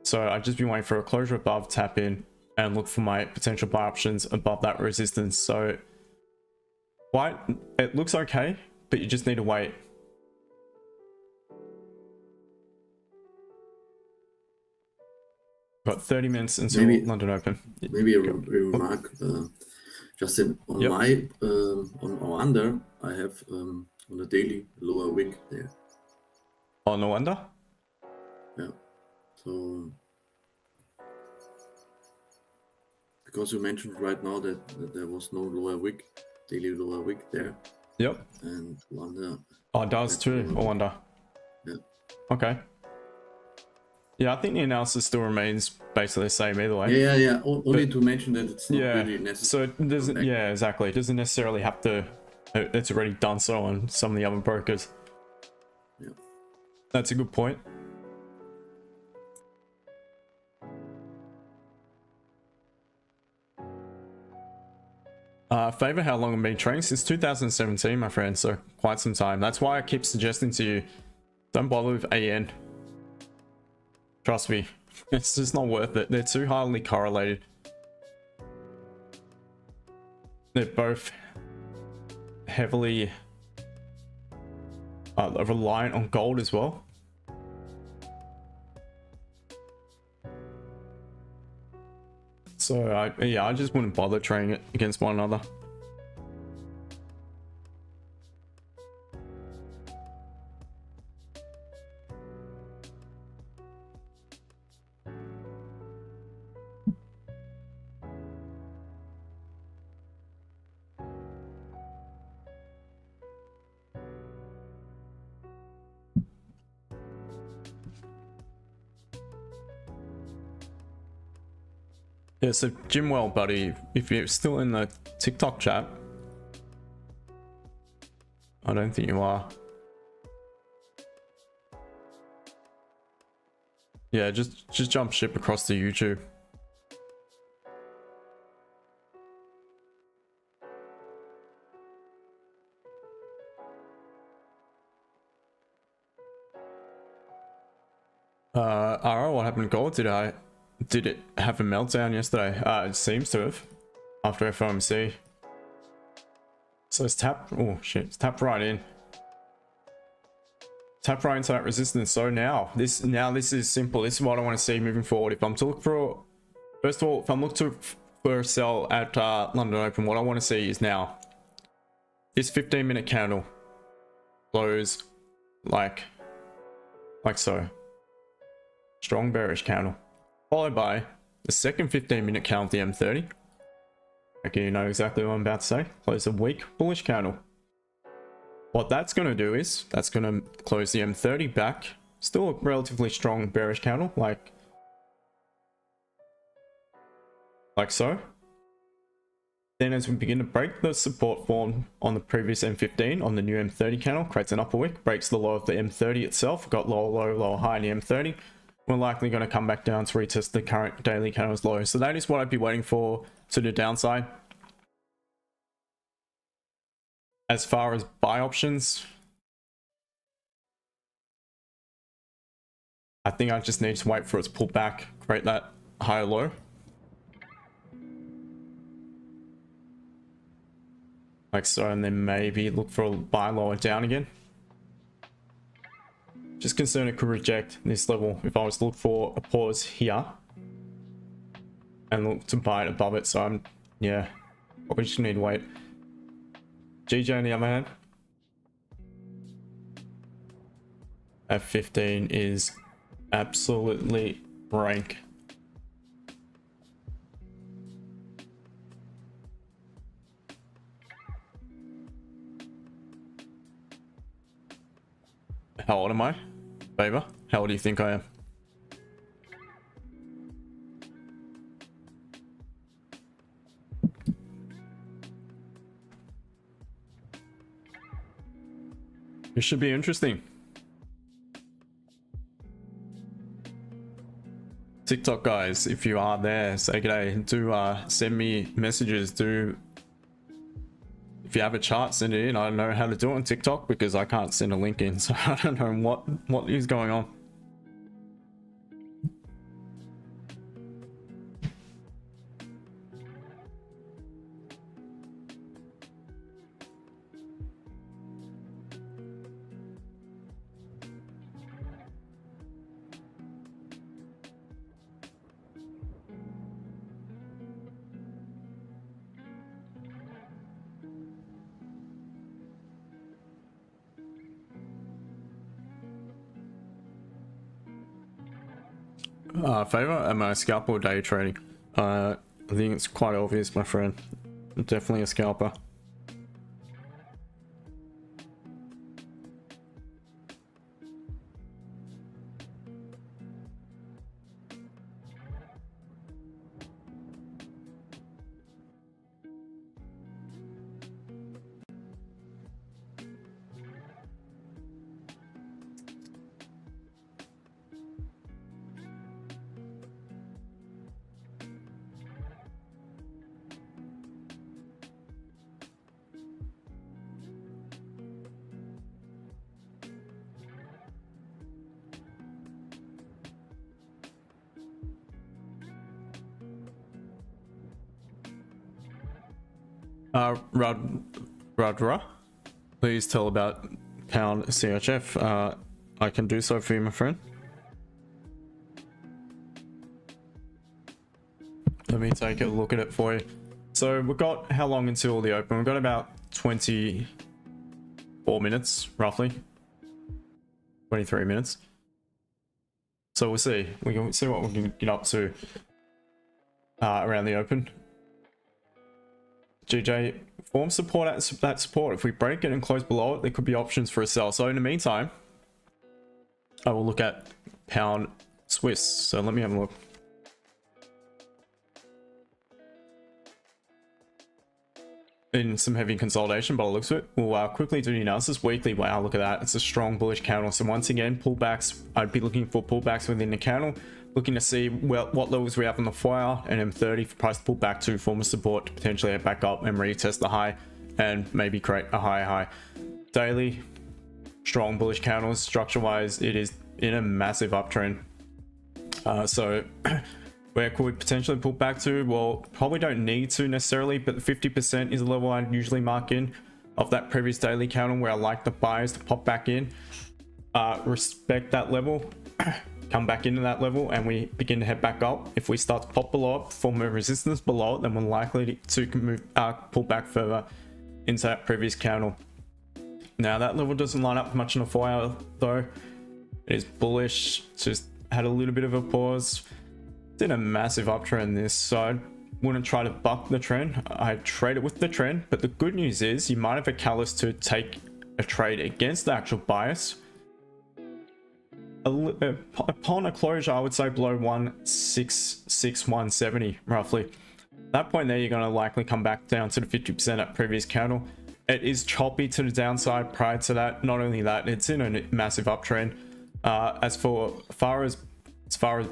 So I've just been waiting for a closure above, tap in, and look for my potential buy options above that resistance. So white, it looks okay, but you just need to wait. Got 30 minutes until London Open. Maybe a remark, Justin, on my on our under, I have on the daily lower wick there. Oh, no wonder. Yeah. So because you mentioned right now that there was no lower wick, daily lower wick there. Yep. And wonder. Oh, it does too. I wonder. Yeah. Okay. Yeah, I think the analysis still remains basically the same either way. Yeah. Only to mention that it's not really necessary. So it doesn't. Yeah, exactly. It doesn't necessarily have to. It's already done so on some of the other brokers. Yeah. That's a good point. Favor, how long I've been trading? Since 2017, my friend, so quite some time. That's why I keep suggesting to you, don't bother with AN. Trust me, It's just not worth it. They're too highly correlated. They're both heavily reliant on gold as well. So I just wouldn't bother trading it against one another. Yeah, so Jimwell, buddy, if you're still in the TikTok chat, I don't think you are. Yeah, just jump ship across to YouTube. RL, what happened to gold? Did it have a meltdown yesterday? It seems to have after FOMC. So it's tapped. Oh shit! It's tapped right in. Tap right into that resistance. So now this is simple. This is what I want to see moving forward. If I'm to look for, first of all, if I'm looking for a sell at London Open, what I want to see is now this 15-minute candle close like so. Strong bearish candle, followed by the second 15-minute candle, the M30. Okay, you know exactly what I'm about to say. Close a weak bullish candle. What that's going to do is that's going to close the M30 back. Still a relatively strong bearish candle, like so. Then as we begin to break the support form on the previous M15 on the new M30 candle, creates an upper wick, breaks the low of the M30 itself, got lower low, lower high in the M30. We're likely going to come back down to retest the current daily candle's low. So that is what I'd be waiting for to the downside. As far as buy options, I think I just need to wait for it to pull back, create that higher low. Like so, and then maybe look for a buy lower down again. Just concerned it could reject this level if I was to look for a pause here and look to buy it above it. So yeah, probably just need to wait. GJ on the other hand, F15 is absolutely rank. How old am I? Favor? How old do you think I am? It should be interesting. TikTok guys, if you are there, say g'day. Do send me messages. If you have a chart, send it in. I don't know how to do it on TikTok because I can't send a link in, so I don't know what is going on. Favor, am I a scalper or day trading? I think it's quite obvious, my friend. I'm definitely a scalper. Radra, please tell about pound CHF. I can do so for you, my friend. Let me take a look at it for you. So we've got how long until the open? We've got about 24 minutes, roughly. 23 minutes. So we'll see. We can see what we can get up to around the open. GJ, form support at that support. If we break it and close below it, there could be options for a sell. So in the meantime, I will look at pound Swiss. So let me have a look. In some heavy consolidation, but it looks it. We'll quickly do the analysis. Weekly, wow, look at that. It's a strong bullish candle. So once again, pullbacks. I'd be looking for pullbacks within the candle, looking to see what levels we have on the fire, and M30 for price to pull back to form a support to potentially head back up and retest the high and maybe create a higher high. Daily, strong bullish candles. Structure wise, it is in a massive uptrend. So where could we potentially pull back to? Well, probably don't need to necessarily, but the 50% is a level I'd usually mark in of that previous daily candle where I like the buyers to pop back in. Respect that level, come back into that level, and we begin to head back up. If we start to pop below it, form a resistance below it, then we're likely to move, pull back further into that previous candle. Now that level doesn't line up much in a 4 hour though. It is bullish, just had a little bit of a pause. Did a massive uptrend this, so I wouldn't try to buck the trend. I trade it with the trend, but the good news is you might have a catalyst to take a trade against the actual bias. Upon a closure, I would say below 166, 170 roughly. At that point there, you're going to likely come back down to the 50% at previous candle. It is choppy to the downside prior to that. Not only that, it's in a massive uptrend. As far as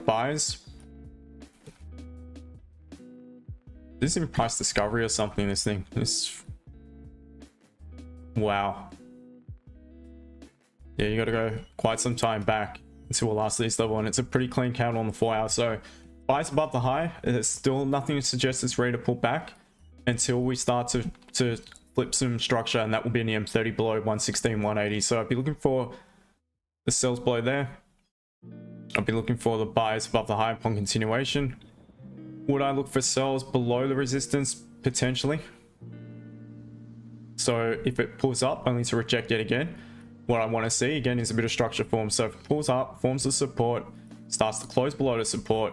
buys, this is in price discovery or something. This thing, wow. Yeah, you got to go quite some time back until we'll last this level, and it's a pretty clean candle on the 4 hour. So buys above the high. There's still nothing to suggest it's ready to pull back until we start to flip some structure, and that will be in the M30 below 116, 180. So I'd be looking for the sells below there. I'd be looking for the buys above the high upon continuation. Would I look for sells below the resistance? Potentially. So if it pulls up, only to reject yet again. What I want to see again is a bit of structure form. So if it pulls up, forms the support, starts to close below the support,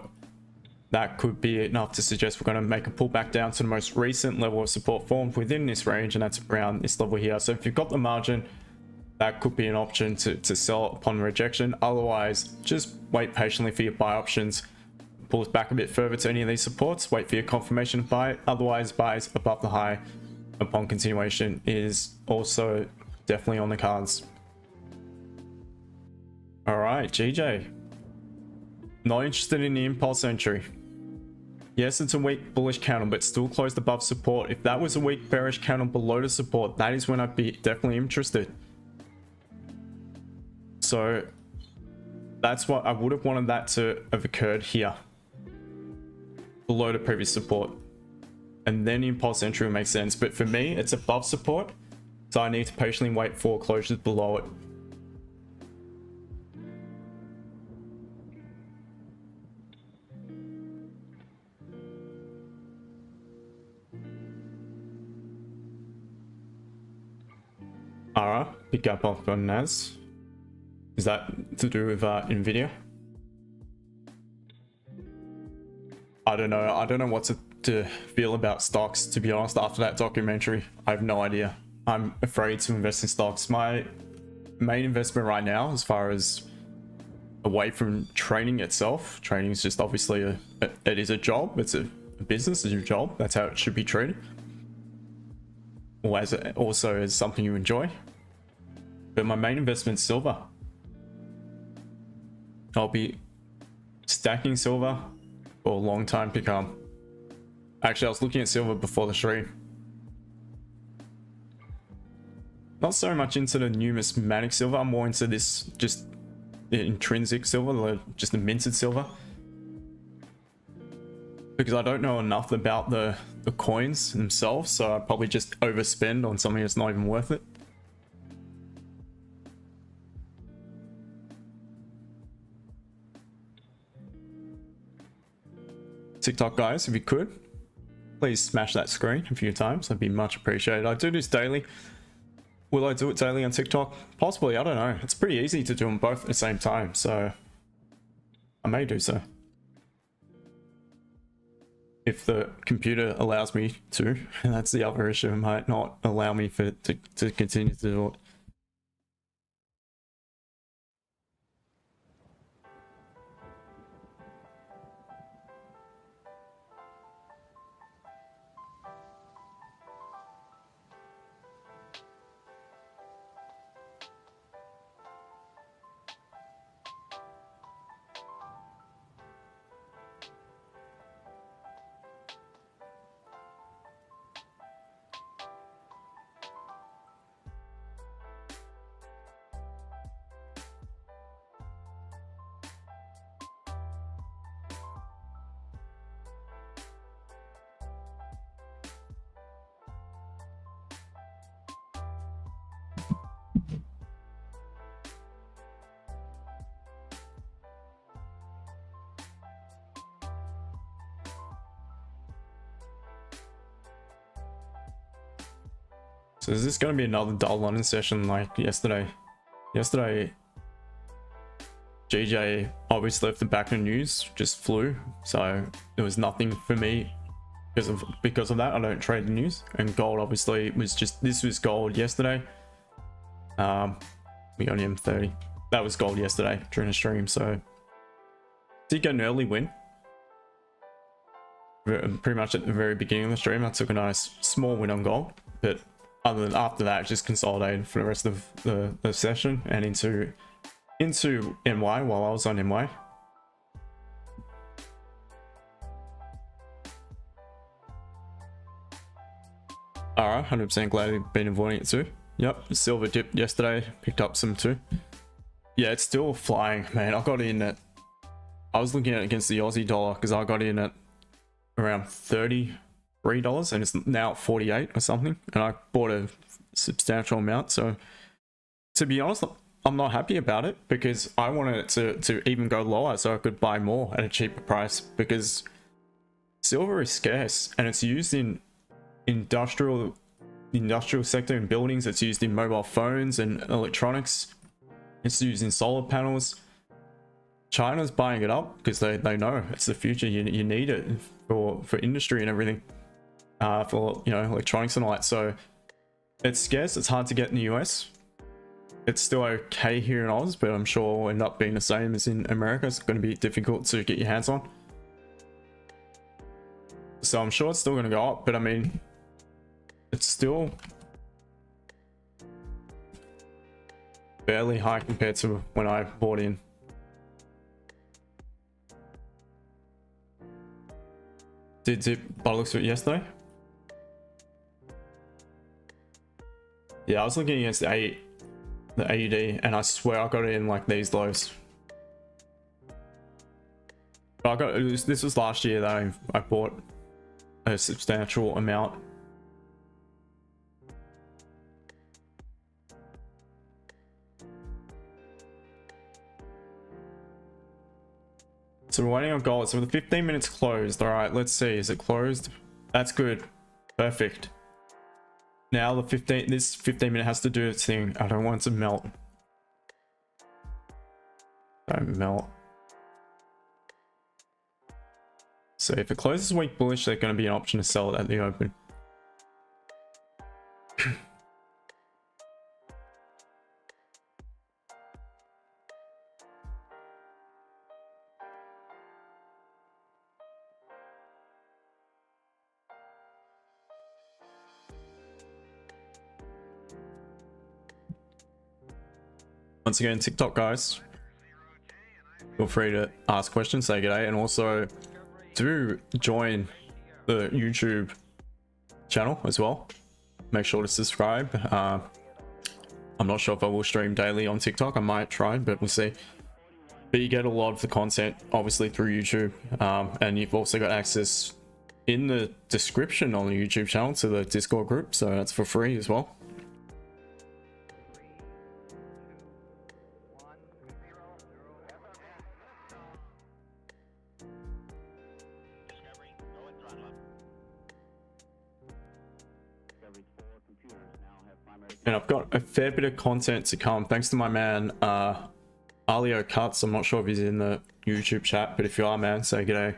that could be enough to suggest we're going to make a pullback down to the most recent level of support formed within this range, and that's around this level here. So if you've got the margin, that could be an option to sell upon rejection. Otherwise, just wait patiently for your buy options. Pull it back a bit further to any of these supports, wait for your confirmation of buy. Otherwise, buys above the high upon continuation is also definitely on the cards. All right, GJ. Not interested in the impulse entry. Yes, it's a weak bullish candle, but still closed above support. If that was a weak bearish candle below the support, that is when I'd be definitely interested. So that's what I would have wanted that to have occurred here, below the previous support, and then the impulse entry will make sense. But for me, it's above support, so I need to patiently wait for closures below it. Ara, pick up on NAS. Is that to do with Nvidia? I don't know what to feel about stocks, to be honest. After that documentary, I have no idea. I'm afraid to invest in stocks. My main investment right now, as far as away from trading itself, trading is just obviously it is a job. It's a business, it's your job. That's how it should be treated. Or also as something you enjoy. But my main investment is silver. I'll be stacking silver for a long time to come. Actually, I was looking at silver before the stream. Not so much into the numismatic silver. I'm more into this, just the intrinsic silver, just the minted silver. because I don't know enough about the coins themselves, so I probably just overspend on something that's not even worth it. TikTok guys, if you could, please smash that screen a few times. That'd be much appreciated. I do this daily. Will I do it daily on TikTok? Possibly, I don't know. It's pretty easy to do them both at the same time, so I may do so. If the computer allows me to, and that's the other issue. It might not allow me to continue to do it. So is this going to be another dull London session like yesterday? Yesterday, GJ obviously left the back in the news, just flew. So there was nothing for me because of that. I don't trade the news. And gold obviously was just, this was gold yesterday. We got an M30. That was gold yesterday during the stream. So did get an early win. Pretty much at the very beginning of the stream, I took a nice small win on gold, but other than after that, just consolidated for the rest of the session and into NY while I was on NY. Alright, 100% glad you've been avoiding it too. Yep, silver dipped yesterday, picked up some too. Yeah, it's still flying, man. I got in at, I was looking at it against the Aussie dollar because I got in at around $33 and it's now 48 or something, and I bought a substantial amount. So to be honest, I'm not happy about it because I wanted it to even go lower so I could buy more at a cheaper price, because silver is scarce and it's used in industrial sector and buildings. It's used in mobile phones and electronics. It's used in solar panels. China's buying it up because they know it's the future. You need it for industry and everything, for, you know, electronics and all that. So it's scarce. It's hard to get in the US. It's still okay here in Oz, but I'm sure it'll end up being the same as in America. It's going to be difficult to get your hands on. So I'm sure it's still going to go up, but I mean, it's still barely high compared to when I bought in. Did dip by the looks of it yesterday. Yeah, I was looking against the AUD and I swear I got it in like these lows. But this was last year that I bought a substantial amount. So we're waiting on gold. So the 15 minutes closed. All right, let's see. Is it closed? That's good. Perfect. Now this 15 minute has to do its thing. I don't want it to melt. Don't melt. So if it closes weak bullish, there's going to be an option to sell it at the open. Once again, TikTok guys, feel free to ask questions, say g'day, and also do join the YouTube channel as well. Make sure to subscribe. I'm not sure if I will stream daily on TikTok. I might try, but we'll see. but you get a lot of the content obviously through YouTube, and you've also got access in the description on the YouTube channel to the Discord group, so that's for free as well. And I've got a fair bit of content to come thanks to my man Alio Cuts. I'm not sure if he's in the YouTube chat, but if you are, man, say g'day.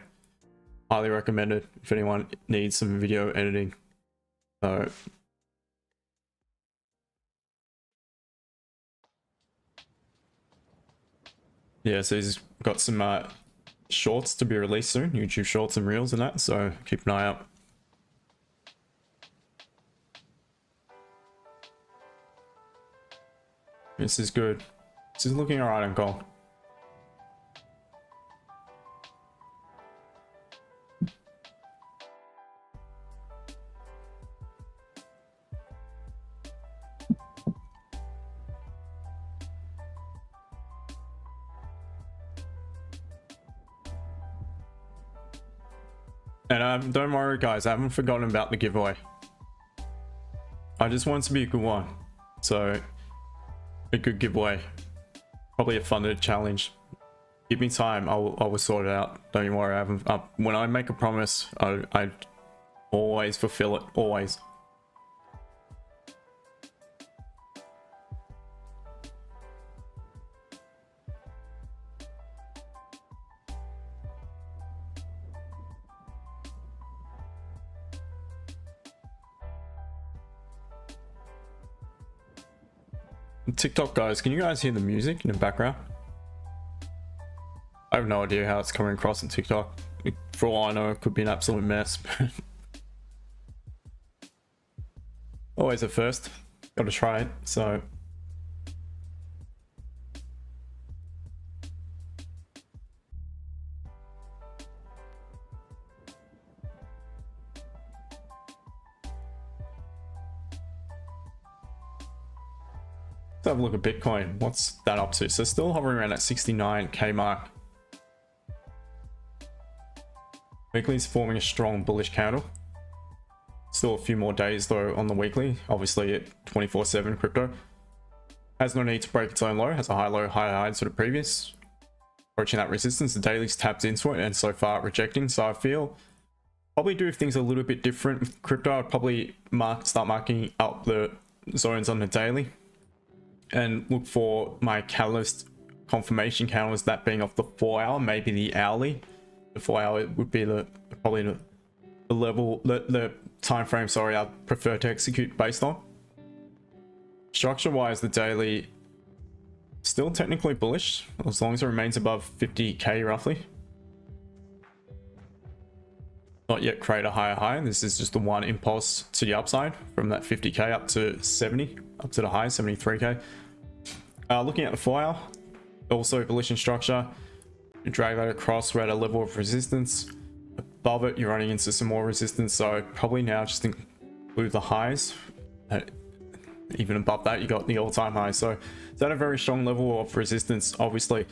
Highly recommended if anyone needs some video editing. So yeah, so he's got some shorts to be released soon, YouTube shorts and reels and that, so keep an eye out. This is good. This is looking alright on gold. And don't worry guys, I haven't forgotten about the giveaway. I just want it to be a good one. So a good giveaway, probably a funded challenge. Give me time, I will sort it out. Don't you worry. I haven't. When I make a promise, I always fulfill it. Always. TikTok guys, can you guys hear the music in the background? I have no idea how it's coming across in TikTok. For all I know, it could be an absolute mess. Always a first. Gotta try it, so. Let's have a look at Bitcoin. What's that up to? So still hovering around that 69k mark. Weekly is forming a strong bullish candle. Still a few more days though on the weekly. Obviously at 24/7 crypto. Has no need to break its own low. Has a high low, high high sort of previous. Approaching that resistance. The daily's tapped into it and so far rejecting. So I feel probably do things a little bit different with crypto. I'd probably start marking up the zones on the daily. And look for my catalyst confirmation candles, that being off the 4 hour, maybe the hourly. The 4 hour would be probably the level, the time frame, sorry, I prefer to execute based on. Structure wise, the daily still technically bullish as long as it remains above 50k roughly. Not yet create a higher high. This is just the one impulse to the upside from that 50k up to 70, up to the high 73k. Looking at the 4 hour, also bullish in structure. You drag that across, we're at a level of resistance. Above it, you're running into some more resistance. So probably now just include the highs. Even above that, you got the all-time high. So it's at a very strong level of resistance, obviously.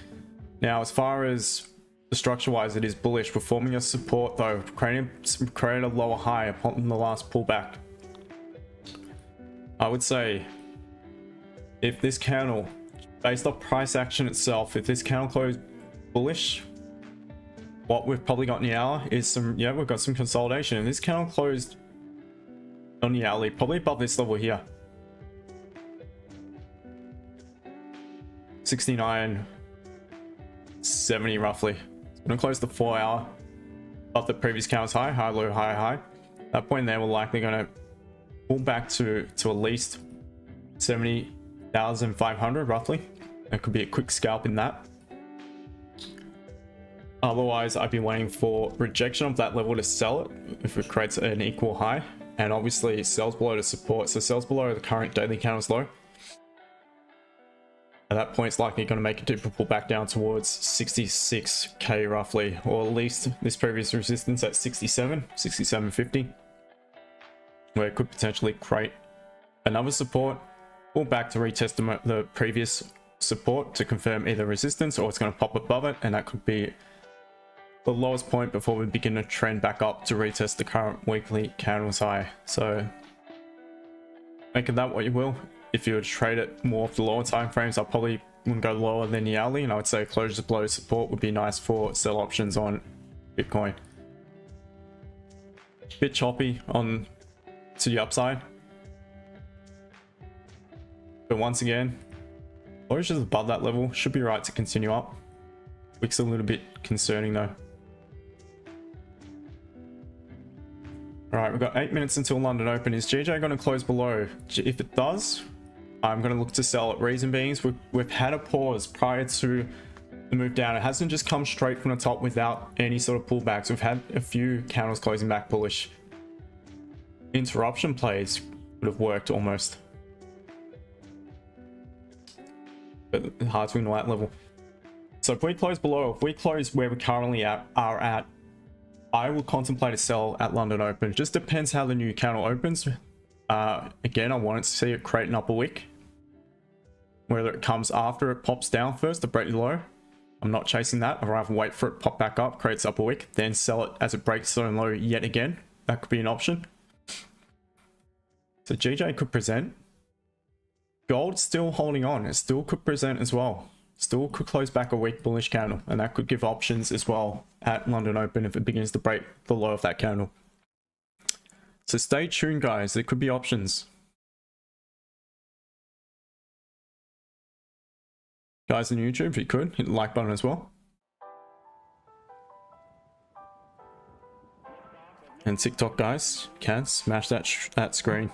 Now, as far as the structure-wise, it is bullish. We're forming a support though, created a lower high upon the last pullback. I would say if this candle, based off price action itself, if this candle closed bullish, what we've probably got in the hour is some, yeah, we've got some consolidation. And this candle closed on the hourly, probably above this level here. 69.70 roughly. It's gonna close the 4 hour above the previous candle's high, high, low, high, high. At that point there, we're likely gonna pull back to at least 70,500 roughly. That could be a quick scalp in that. Otherwise, I'd be waiting for rejection of that level to sell it if it creates an equal high, and obviously sells below to support. So sells below the current daily candle's low. At that point, it's likely going to make a deeper pull back down towards 66k roughly, or at least this previous resistance at 67.50, where it could potentially create another support, pull back to retest the previous support to confirm either resistance, or it's going to pop above it, and that could be the lowest point before we begin to trend back up to retest the current weekly candles high. So make of that what you will. If you would trade it more of the lower time frames, I probably wouldn't go lower than the hourly, and I would say closures below support would be nice for sell options on Bitcoin. Bit choppy on to the upside, but once again, closures above that level should be right to continue up. Wick's a little bit concerning though. Alright, we've got 8 minutes until London Open. Is GJ going to close below? If it does, I'm going to look to sell it. Reason being is we've had a pause prior to the move down. It hasn't just come straight from the top without any sort of pullbacks. We've had a few candles closing back bullish. Interruption plays would have worked almost, but hard to ignore that level. So if we close below, if we close where we currently are at, I will contemplate a sell at London Open. Just depends how the new candle opens. Again, I want to see it create an upper wick. Whether it comes after it pops down first to break the low, I'm not chasing that. I'd rather wait for it to pop back up, creates upper wick, then sell it as it breaks the low yet again. That could be an option. So GJ could present. Gold still holding on. It still could present as well. Still could close back a weak bullish candle, and that could give options as well at London Open if it begins to break the low of that candle. So stay tuned, guys. There could be options. Guys on YouTube, if you could, hit the like button as well. And TikTok, guys, can smash that screen.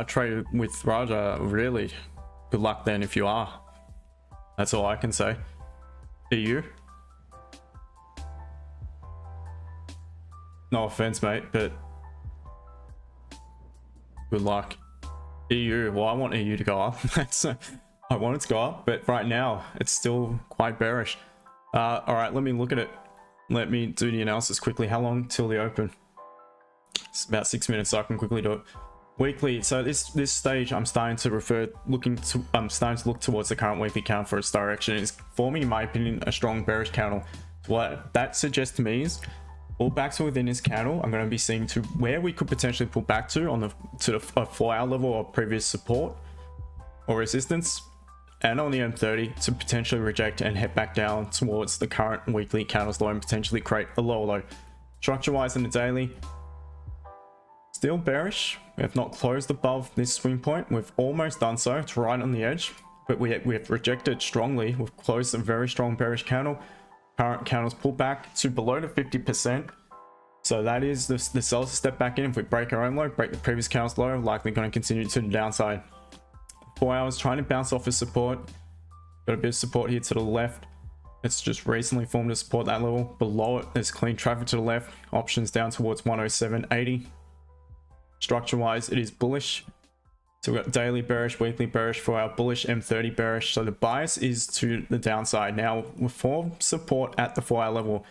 Trade with Raja, really good luck then if you are. That's all I can say. EU, no offense mate, but good luck. EU, well I want EU to go up. I want it to go up, but right now it's still quite bearish. All right, let me look at it. Let me do the analysis quickly. How long till the open? It's about 6 minutes, so I can quickly do it. Weekly, so this stage I'm starting to look towards the current weekly candle for its direction. It's forming, in my opinion, a strong bearish candle. What that suggests to me is pullbacks within this candle. I'm going to be seeing to where we could potentially pull back to on the 4-hour level or previous support or resistance, and on the M30 to potentially reject and head back down towards the current weekly candles low and potentially create a lower low. Structure wise in the daily, still bearish. We have not closed above this swing point. We've almost done so. It's right on the edge, but we have rejected strongly. We've closed a very strong bearish candle. Current candles pull back to below the 50%. So that is the sellers step back in. If we break our own low, break the previous candle's low, likely going to continue to the downside. 4 hours trying to bounce off of support. Got a bit of support here to the left. It's just recently formed to support that level. Below it, there's clean traffic to the left. Options down towards 107.80. Structure wise, it is bullish. So we've got daily bearish, weekly bearish, 4 hour bullish, M30 bearish. So the bias is to the downside. Now we form support at the 4 hour level.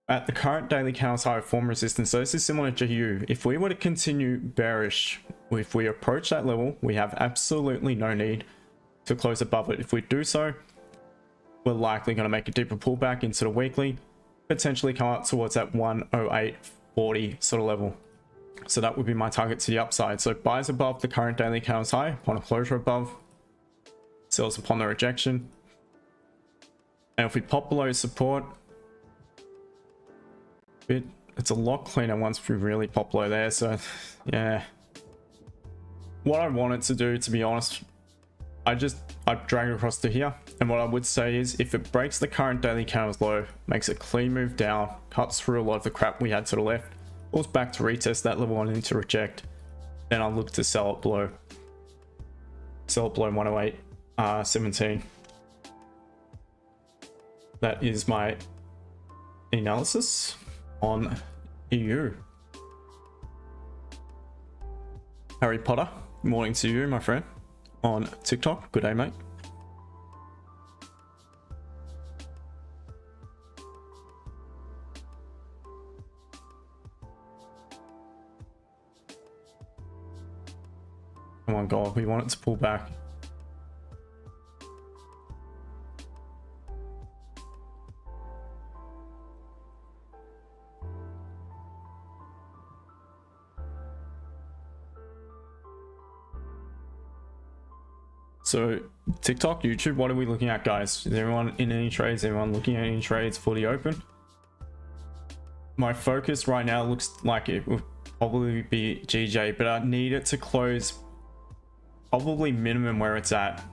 At the current daily candles high, form resistance. So this is similar to GU. If we were to continue bearish, if we approach that level, we have absolutely no need to close above it. If we do so, we're likely going to make a deeper pullback into the weekly, potentially come up towards that 108.40 sort of level. So that would be my target to the upside. So buys above the current daily candles high upon a closure above, sells upon the rejection. And if we pop below support, it's a lot cleaner once we really pop below there. So yeah, what I wanted to do, to be honest, I drag it across to here, and what I would say is if it breaks the current daily candles low, makes a clean move down, cuts through a lot of the crap we had to the left, pulls back to retest that level I need to reject, then I'll look to sell it below 108.17. That is my analysis on EU. Harry Potter, morning to you, my friend, on TikTok. Good day, mate. Oh my god, we want it to pull back. So TikTok, YouTube, what are we looking at, guys? Is everyone in any trades? Everyone looking at any trades for the open? My focus right now looks like it will probably be GJ, but I need it to close probably minimum where it's at.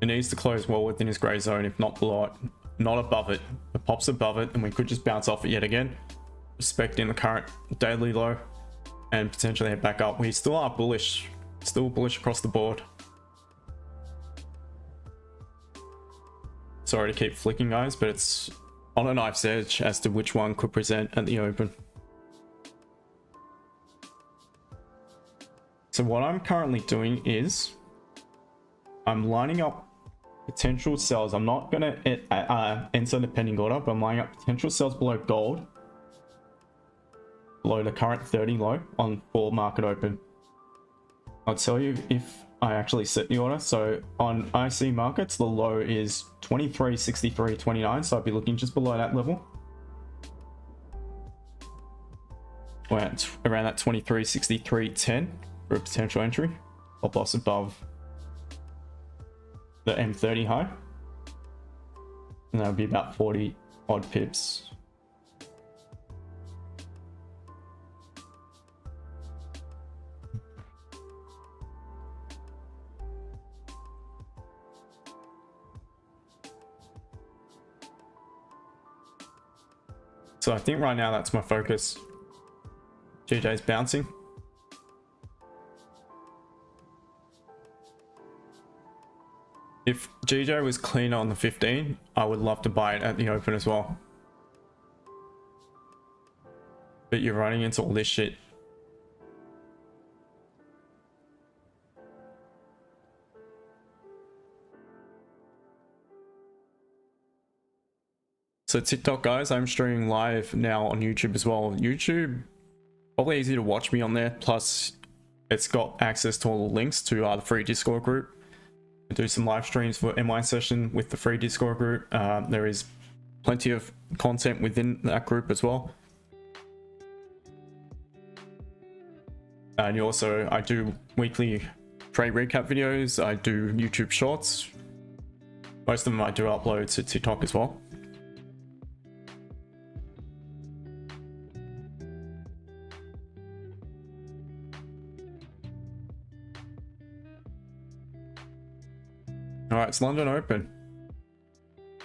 It needs to close well within his gray zone, if not below it. Not above it. It pops above it and we could just bounce off it yet again, respecting the current daily low and potentially head back up. We still are bullish, still bullish across the board. Sorry to keep flicking, guys, but it's on a knife's edge as to which one could present at the open. So what I'm currently doing is I'm lining up potential sells. I'm not going to enter the pending order, but I'm lining up potential sells below gold, below the current 30 low on full market open. I'll tell you if I actually set the order. So on IC markets, the low is 23.63.29, so I'd be looking just below that level. We're at around that 23.63.10 for a potential entry. Stop loss above the M30 high, and that would be about 40 odd pips. So I think right now that's my focus. GJ's bouncing. If GJ was cleaner on the 15, I would love to buy it at the open as well. But you're running into all this shit. So TikTok, guys, I'm streaming live now on YouTube as well. YouTube, probably easy to watch me on there. Plus, it's got access to all the links to the free Discord group. I do some live streams for MI session with the free Discord group. There is plenty of content within that group as well. And you also, I do weekly trade recap videos. I do YouTube shorts. Most of them I do upload to TikTok as well. All right, it's London Open.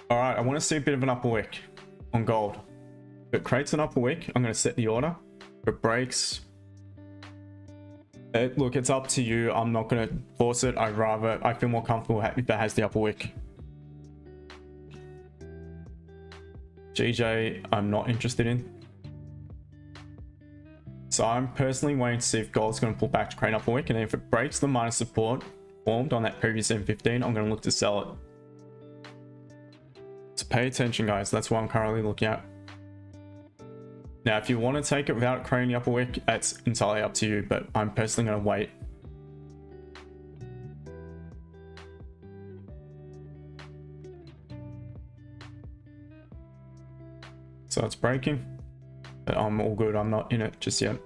All right, I want to see a bit of an upper wick on gold. If it creates an upper wick, I'm going to set the order. If it breaks, look, it's up to you. I'm not going to force it. I feel more comfortable if that has the upper wick. GJ, I'm not interested in. So I'm personally waiting to see if gold's going to pull back to create an upper wick, and then if it breaks the minor support formed on that previous M15, I'm going to look to sell it. So pay attention, guys. That's what I'm currently looking at. Now, if you want to take it without creating the upper wick, it's entirely up to you, but I'm personally going to wait. So it's breaking, but I'm all good. I'm not in it just yet.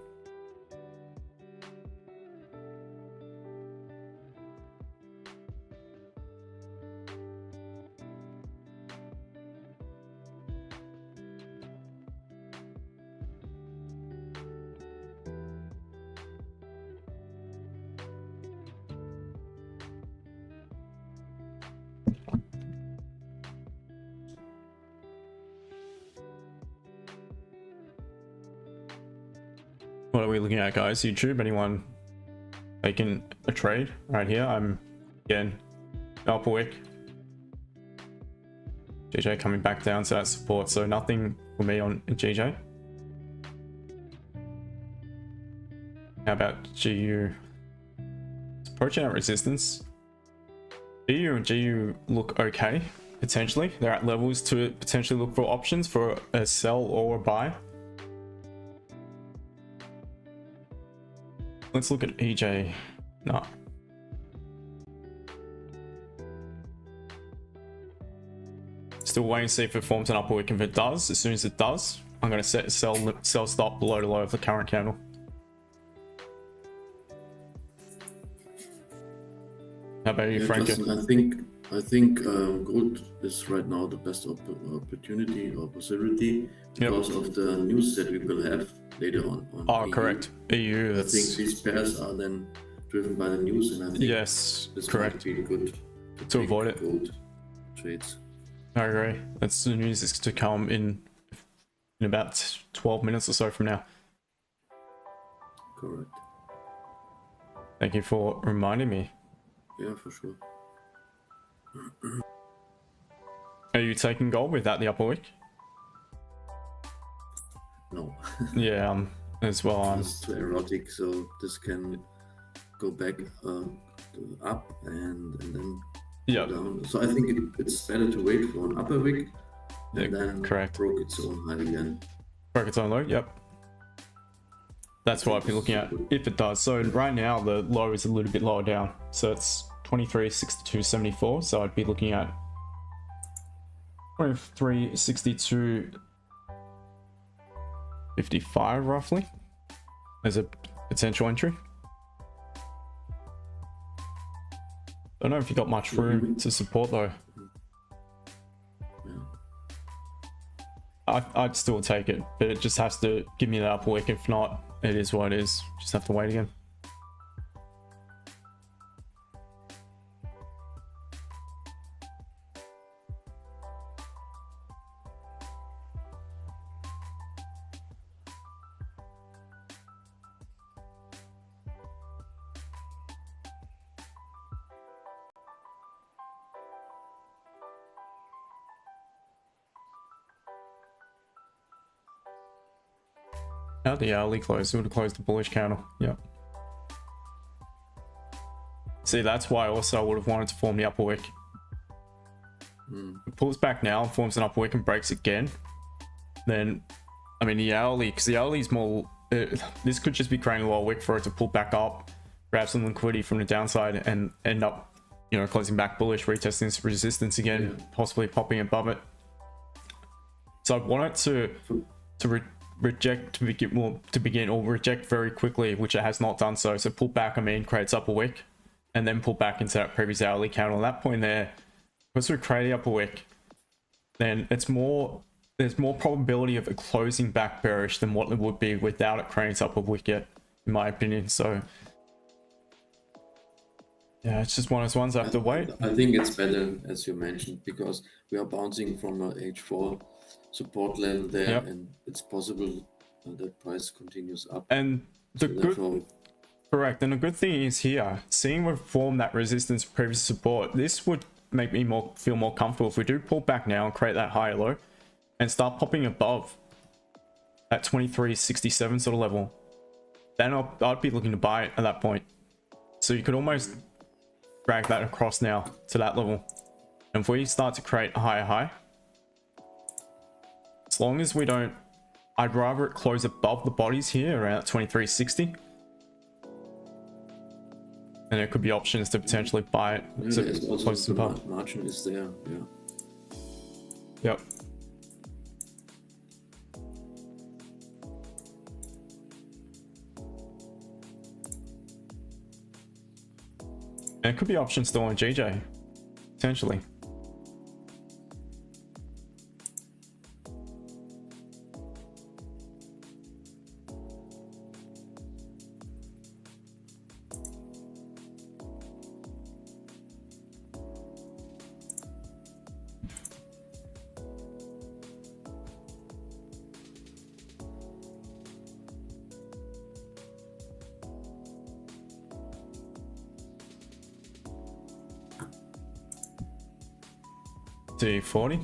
What are we looking at, guys? YouTube, anyone making a trade right here? I'm again upper wick. GJ coming back down to that support, so nothing for me on GJ. How about GU? It's approaching that resistance. GU and GU look okay, potentially. They're at levels to potentially look for options for a sell or a buy. Let's look at EJ. No. Still waiting to see if it forms an upper wick. If it does, as soon as it does, I'm going to set sell stop below the low of the current candle. How about you, Yeah, Frankie? Justin, I think gold is right now the best opportunity or possibility because of the news that we will have later on. Oh, EU. correct. EU. I That's... think these pairs are then driven by the news, and I think yes, this correct. might be good To avoid it. gold trades. I agree. That's the news is to come in about 12 minutes or so from now. Correct. Thank you for reminding me. Yeah, for sure. Are you taking gold without the upper wick? No. Yeah, as well. It's too erotic, so this can go back up and then Yeah, down. So I think it's better to wait for an upper wick and then correct. broke its own high again. Broke its own low. Yep. That's what I'd be looking at if it does. So right now the low is a little bit lower down, so it's 23.62.74. So I'd be looking at 23.62.55 roughly as a potential entry. Don't know if you got much room to support though. I'd still take it, but it just has to give me that upper wick. If not, it is what it is. Just have to wait again. How the hourly close? It would have closed the bullish candle. Yep. See, that's why also I would have wanted to form the upper wick. It pulls back now, forms an upper wick and breaks again. Then, I mean, the hourly, because the hourly is more. This could just be creating a lower wick for it to pull back up, grab some liquidity from the downside, and end up, you know, closing back bullish, retesting this resistance again, possibly popping above it. So I want it to reject to begin or reject very quickly, which it has not done so. So pull back, I mean, creates upper wick and then pull back into that previous hourly candle. At that point there, once we create the upper wick, then there's more probability of it closing back bearish than what it would be without it creating its upper wick yet, in my opinion. So yeah, it's just one of those ones I have to wait. I think it's better, as you mentioned, because we are bouncing from a H4 support level there, and it's possible that price continues up. And the correct, and the good thing is here, seeing we've formed that resistance previous support, this would make me feel more comfortable if we do pull back now and create that higher low and start popping above at 23.67 sort of level. Then I'd be looking to buy it at that point. So you could almost drag that across now to that level. And if we start to create a higher high, as long as we don't, I'd rather it close above the bodies here around 23.60. And there could be options to potentially buy it. Yeah, So also the margin is there. Yep. And there could be options still on GJ, potentially. T40.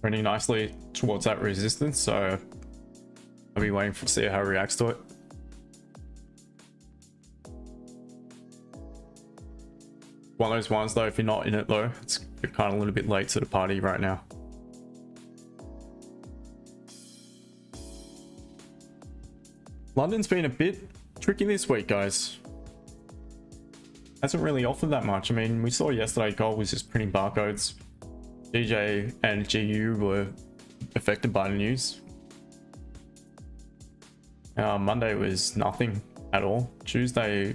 Running nicely towards that resistance, so I'll be waiting to see how it reacts to it. One of those ones though, if you're not in it though, you're kind of a little bit late to the party right now. London's been a bit tricky this week, guys. Hasn't really offered that much. I mean, we saw yesterday gold was just printing barcodes. DJ and GU were affected by the news. Monday was nothing at all. Tuesday,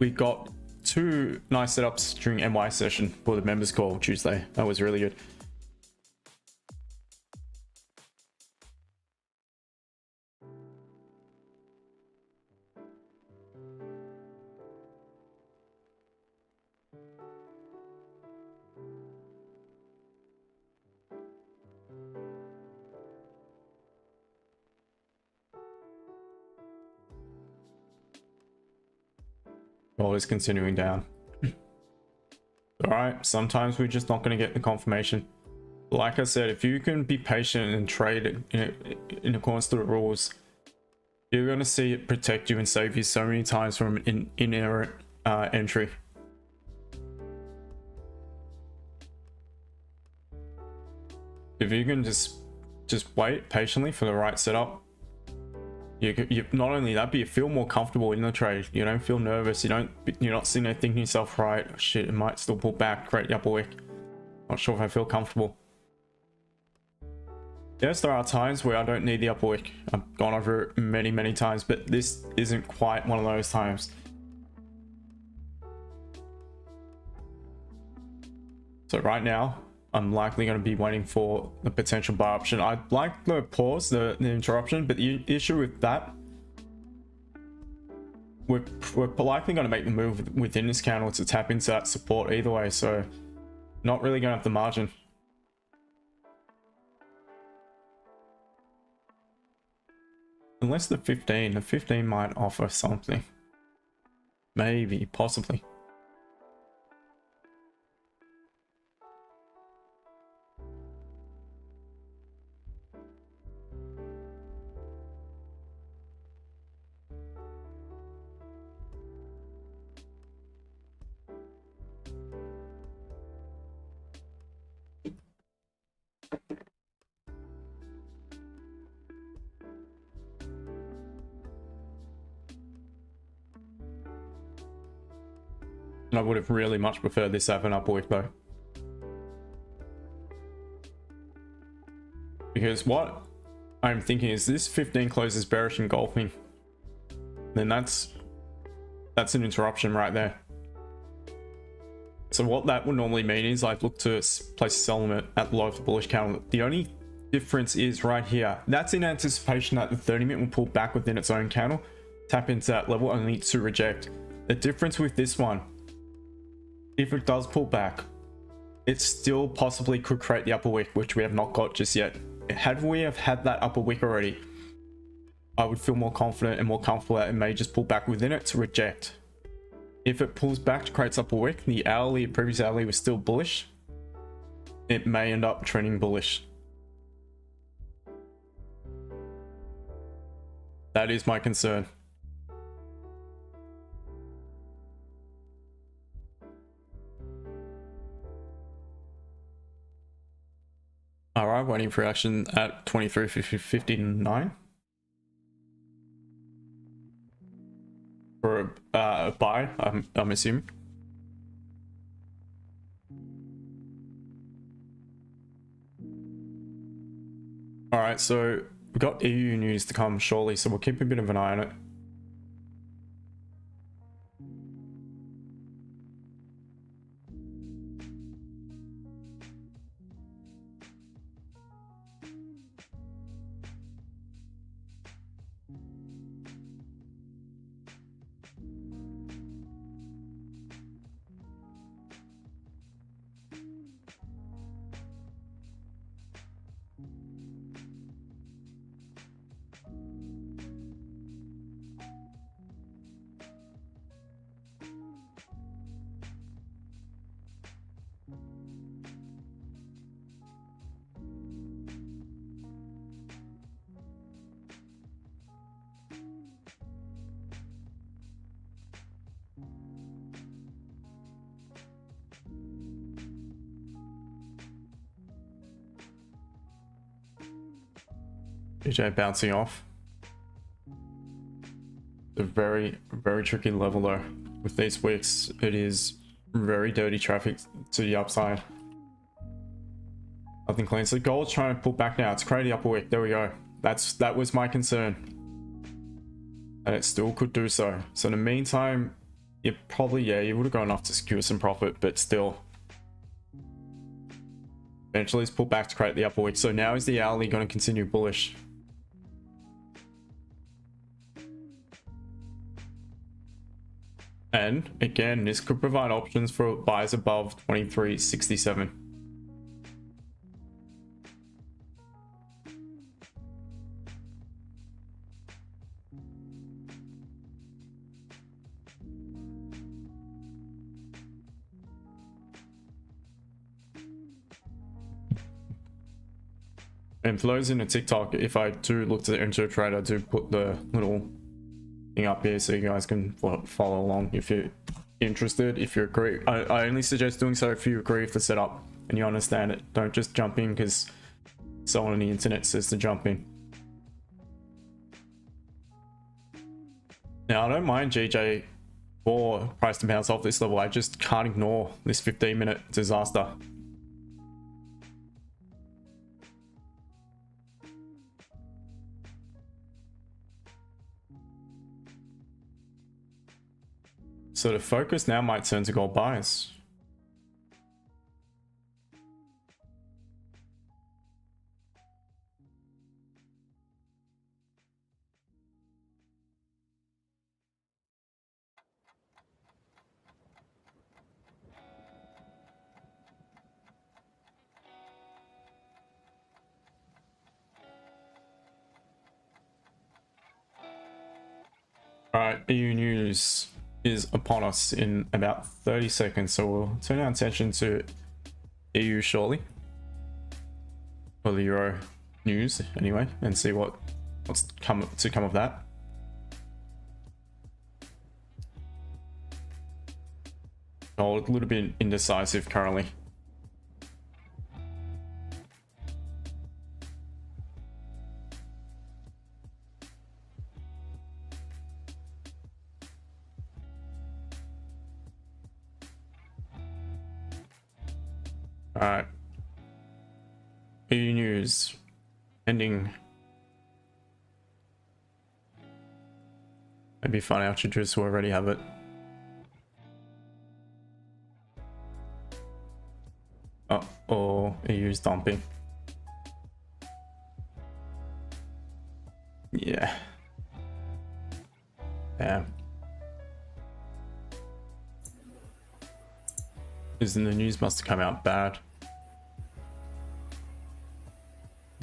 we got 2 nice setups during MY session for the members call Tuesday. That was really good. Gold is continuing down. All right, sometimes we're just not going to get the confirmation. Like I said, if you can be patient and trade in accordance to the rules, you're going to see it protect you and save you so many times from an inerrant entry. If you can just wait patiently for the right setup, you not only that, but you feel more comfortable in the trade. You don't feel nervous. You're not sitting there thinking to yourself, right, oh, shit, it might still pull back, create the upper wick. Not sure if I feel comfortable. Yes, there are times where I don't need the upper wick. I've gone over it many times, but this isn't quite one of those times. So right now, I'm likely going to be waiting for the potential buy option. I like the pause, the interruption, but the issue with that, we're likely going to make the move within this candle to tap into that support either way, so not really going to have the margin. Unless the 15 might offer something. Maybe, possibly. I would have really much preferred this to have an upper wick though. Because what I'm thinking is this 15 closes bearish engulfing, then that's an interruption right there. So what that would normally mean is I'd look to place a sell limit at the low of the bullish candle. The only difference is right here. That's in anticipation that the 30-minute will pull back within its own candle, tap into that level only to reject. The difference with this one, if it does pull back, it still possibly could create the upper wick, which we have not got just yet. Had we have had that upper wick already, I would feel more confident and more comfortable that it may just pull back within it to reject. If it pulls back to create upper wick, the hourly, previous hourly was still bullish, it may end up trending bullish. That is my concern. All right, waiting for action at 23.59 for a buy. I'm assuming. All right, so we've got EU news to come shortly, so we'll keep a bit of an eye on it. GJ bouncing off. A very, very tricky level though. With these wicks, it is very dirty traffic to the upside. Nothing clean. So gold's trying to pull back now. It's creating upper wick. There we go. That was my concern. And it still could do so. So in the meantime, you probably, yeah, you would have gone enough to secure some profit, but still. Eventually it's pulled back to create the upper wick. So now is the hourly going to continue bullish? And again, this could provide options for buys above 23.67. And for those in the TikTok, if I do look to enter a trade, I do put the little thing up here so you guys can follow along if you're interested. If you agree, I only suggest doing so if you agree with the setup and you understand it. Don't just jump in because someone on the internet says to jump in. Now I don't mind GJ for price to bounce off this level. I just can't ignore this 15-minute disaster. So the focus now might turn to gold buys. All right, EU news is upon us in about 30 seconds, so we'll turn our attention to EU shortly, or the Euro news anyway, and see what's come of that. Gold a little bit indecisive currently. Alright. EU news. Ending. Maybe financial juice will already have it. Oh, EU's dumping. Yeah. Damn. Because the news must have come out bad.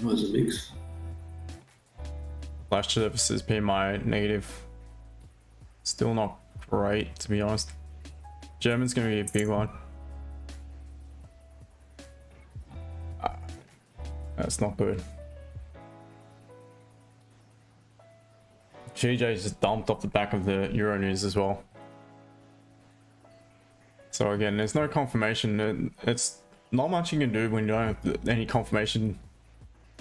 Was a mix. Flash services PMI negative. Still not great, to be honest. German's going to be a big one. That's not good. GJ's just dumped off the back of the Euro news as well. So again, there's no confirmation. It's not much you can do when you don't have any confirmation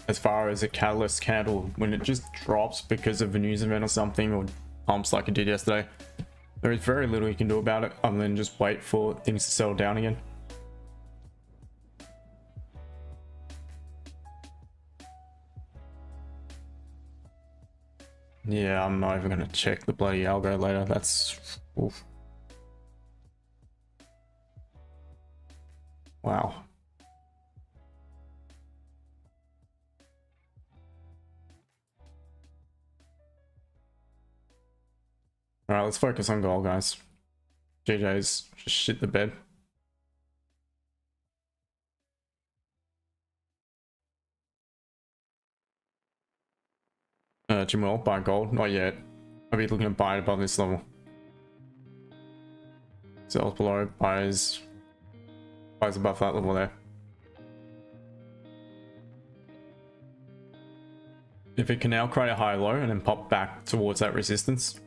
as far as a catalyst candle. When it just drops because of a news event or something, or pumps like it did yesterday, there is very little you can do about it other than just wait for things to settle down again. Yeah, I'm not even going to check the bloody algo later. That's... Oof. Wow. Alright, let's focus on gold, guys. JJ's just shit the bed. Jamal, buy gold? Not yet. I'll be looking to buy it above this level. Sells below, buys above that level there. If it can now create a high low and then pop back towards that resistance.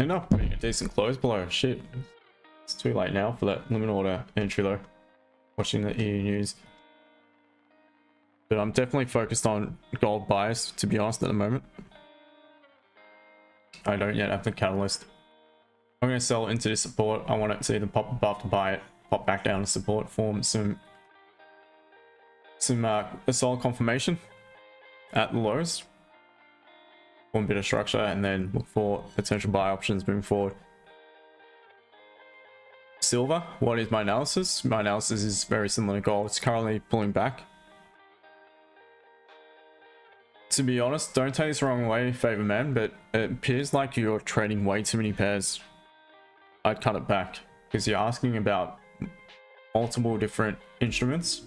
End up being a decent close below. Shit. It's too late now for that limit order entry though. Watching the EU news. But I'm definitely focused on gold buys, to be honest, at the moment. I don't yet have the catalyst. I'm going to sell into this support. I want it to either pop above to buy it, pop back down to support, form a solid confirmation at the lows. Form a bit of structure and then look for potential buy options moving forward. Silver, what is my analysis? My analysis is very similar to gold. It's currently pulling back. To be honest, don't take this the wrong way, favor man, but it appears like you're trading way too many pairs. I'd cut it back because you're asking about multiple different instruments,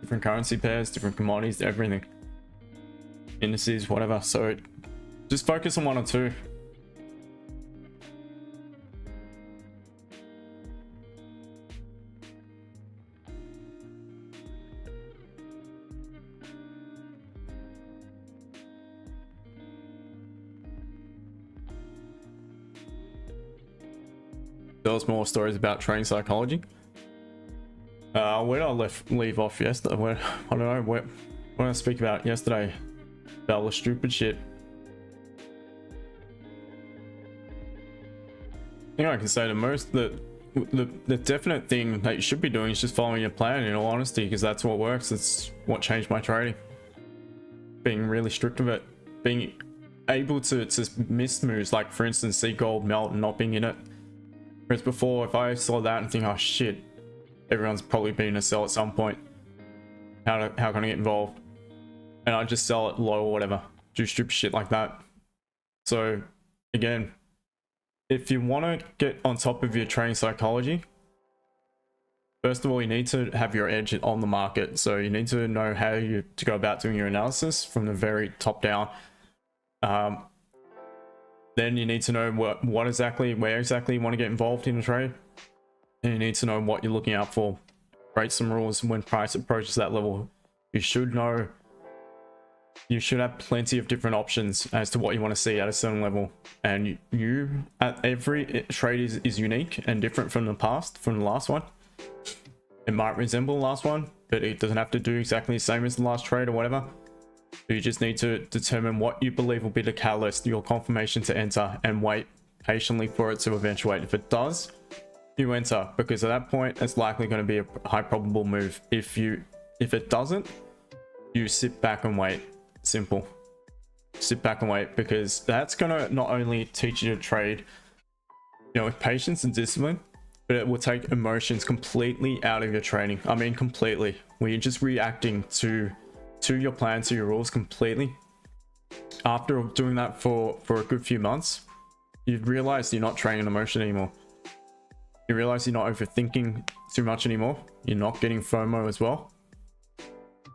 different currency pairs, different commodities, everything, indices, whatever. So just focus on one or two. There was more stories about trading psychology. Where did I leave off yesterday? I don't know. What did I speak about yesterday? About all the stupid shit. I think I can say the most, the definite thing that you should be doing is just following your plan, in all honesty, because that's what works. It's what changed my trading. Being really strict with it. Being able to miss moves, like for instance, see gold melt and not being in it. Whereas before, if I saw that and think, oh shit, everyone's probably been to sell at some point. How can I get involved? And I just sell it low or whatever. Do stupid shit like that. So again, if you want to get on top of your trading psychology, first of all, you need to have your edge on the market. So you need to know how to go about doing your analysis from the very top down. Then you need to know where exactly you want to get involved in a trade. And you need to know what you're looking out for. Create some rules when price approaches that level. You should know, you should have plenty of different options as to what you want to see at a certain level. And every trade is unique and different from the past, from the last one. It might resemble the last one, but it doesn't have to do exactly the same as the last trade or whatever. You just need to determine what you believe will be the catalyst, your confirmation to enter, and wait patiently for it to eventuate. If it does, you enter, because at that point it's likely going to be a high probable move. If it doesn't, you sit back and wait. Simple. Sit back and wait, because that's going to not only teach you to trade, you know, with patience and discipline, but it will take emotions completely out of your trading. I mean, completely. Where you're just reacting to your plan, to your rules completely. After doing that for a good few months, you realize you're not trading emotion anymore. You realize you're not overthinking too much anymore. You're not getting FOMO as well.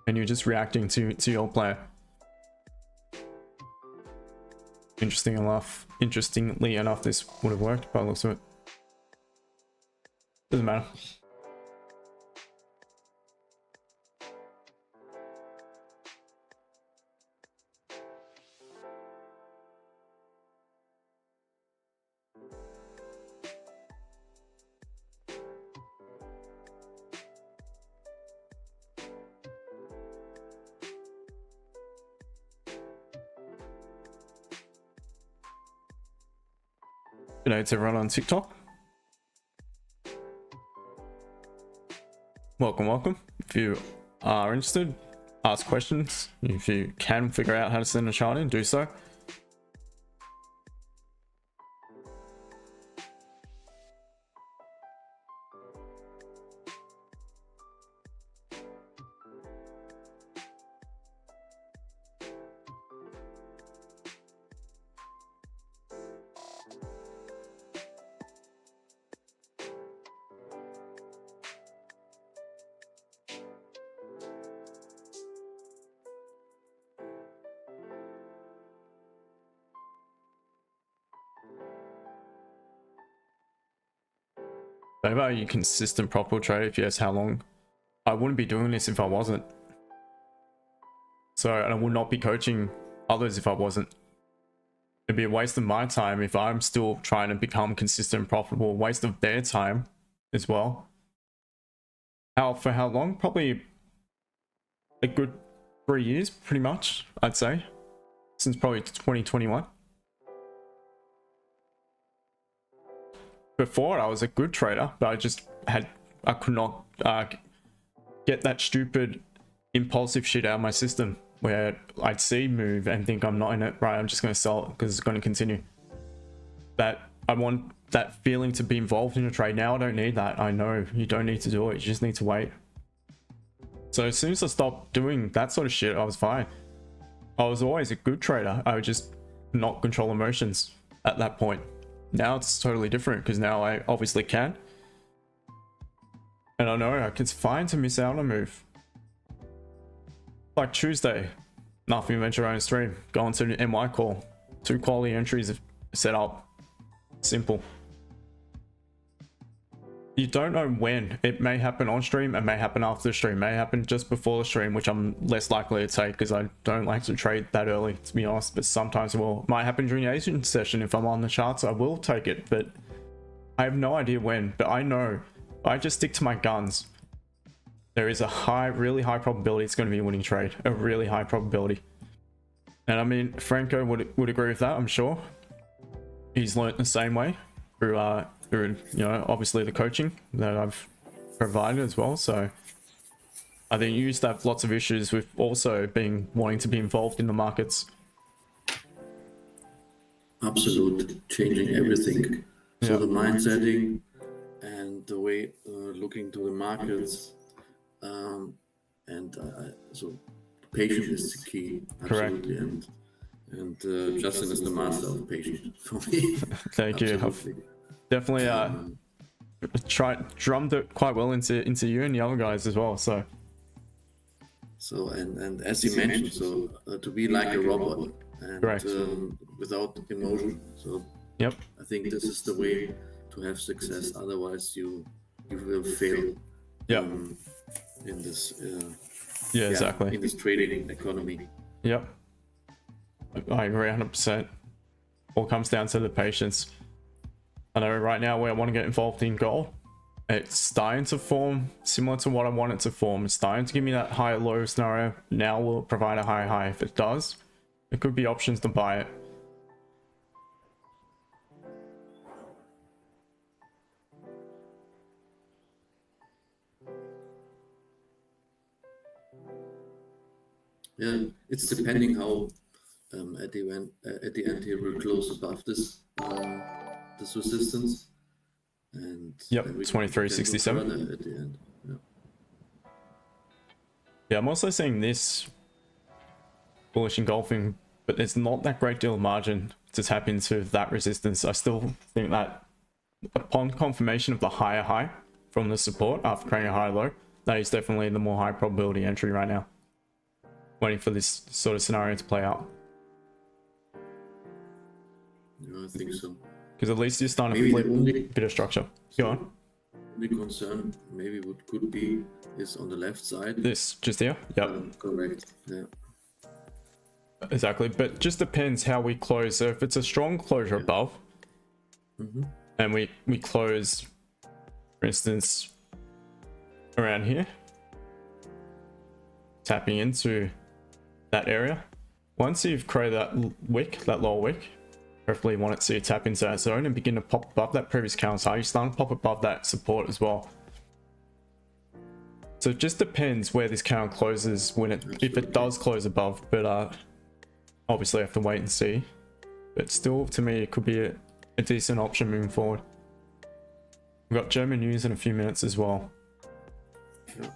And you're just reacting to your plan. Interestingly enough, this would have worked by the looks of it. Doesn't matter. Good day to everyone on TikTok. Welcome. If you are interested, ask questions. If you can figure out how to send a chart in, do so. Are you consistent profitable trader? If yes, how long? I wouldn't be doing this if I wasn't. So, and I would not be coaching others if I wasn't. it'd be a waste of my time if I'm still trying to become consistent and profitable. Waste of their time as well. For how long? Probably a good 3 years, pretty much, I'd say, since probably 2021. Before, I was a good trader, but I could not get that stupid impulsive shit out of my system where I'd see move and think I'm not in it, right, I'm just going to sell it because it's going to continue. I want that feeling to be involved in a trade. Now I don't need that. I know you don't need to do it, you just need to wait. So as soon as I stopped doing that sort of shit, I was fine. I was always a good trader. I would just not control emotions at that point. Now it's totally different because now I obviously can. And I know it's fine to miss out on a move. Like Tuesday, nothing venture own stream. Going to the NY call. 2 quality entries set up. Simple. You don't know when. It may happen on stream, it may happen after the stream, may happen just before the stream, which I'm less likely to take because I don't like to trade that early, to be honest, but sometimes it will. It might happen during the Asian session. If I'm on the charts, I will take it, but I have no idea when. But I know I just stick to my guns. There is a really high probability it's going to be a winning trade. A really high probability. And I mean, Franco would agree with that, I'm sure. He's learnt the same way through you know, obviously the coaching that I've provided as well. So I think you used to have lots of issues with also wanting to be involved in the markets. Absolutely, changing everything. So the mindsetting and the way looking to the markets, so patience is the key. Absolutely. Correct. And Justin is the master of patience for me. Thank you. I've definitely drummed it quite well into you and the other guys as well. So and as you mentioned, so to be like a robot and without emotion. So yep, I think this is the way to have success. Otherwise, you will fail. Yep. In this. Exactly. In this trading economy. Yep. I agree 100%. All comes down to the patience. I know right now where I want to get involved in gold, it's starting to form similar to what I want it to form. It's starting to give me that high low scenario. Now will it provide a high high? If it does, it could be options to buy it. Yeah, it's depending how at the end he will close above this resistance, and 2367 at the end. Yeah, I'm also seeing this bullish engulfing, but there's not that great deal of margin to tap into that resistance. I still think that upon confirmation of the higher high from the support after creating a high low, that is definitely the more high probability entry right now. Waiting for this sort of scenario to play out. Yeah, I think so. Because at least you're starting to flip a bit of structure. Go on. The concern maybe what could be is on the left side. This just here? Yep. Correct. Yeah. Exactly. But just depends how we close. So if it's a strong closure above, and we close, for instance, around here, tapping into that area. Once you've created that wick, that lower wick, hopefully you want it to tap into that zone and begin to pop above that previous counter high. You start to pop above that support as well. So it just depends where this counter closes if it does close above, but obviously I have to wait and see. But still, to me, it could be a decent option moving forward. We've got German news in a few minutes as well. Yeah.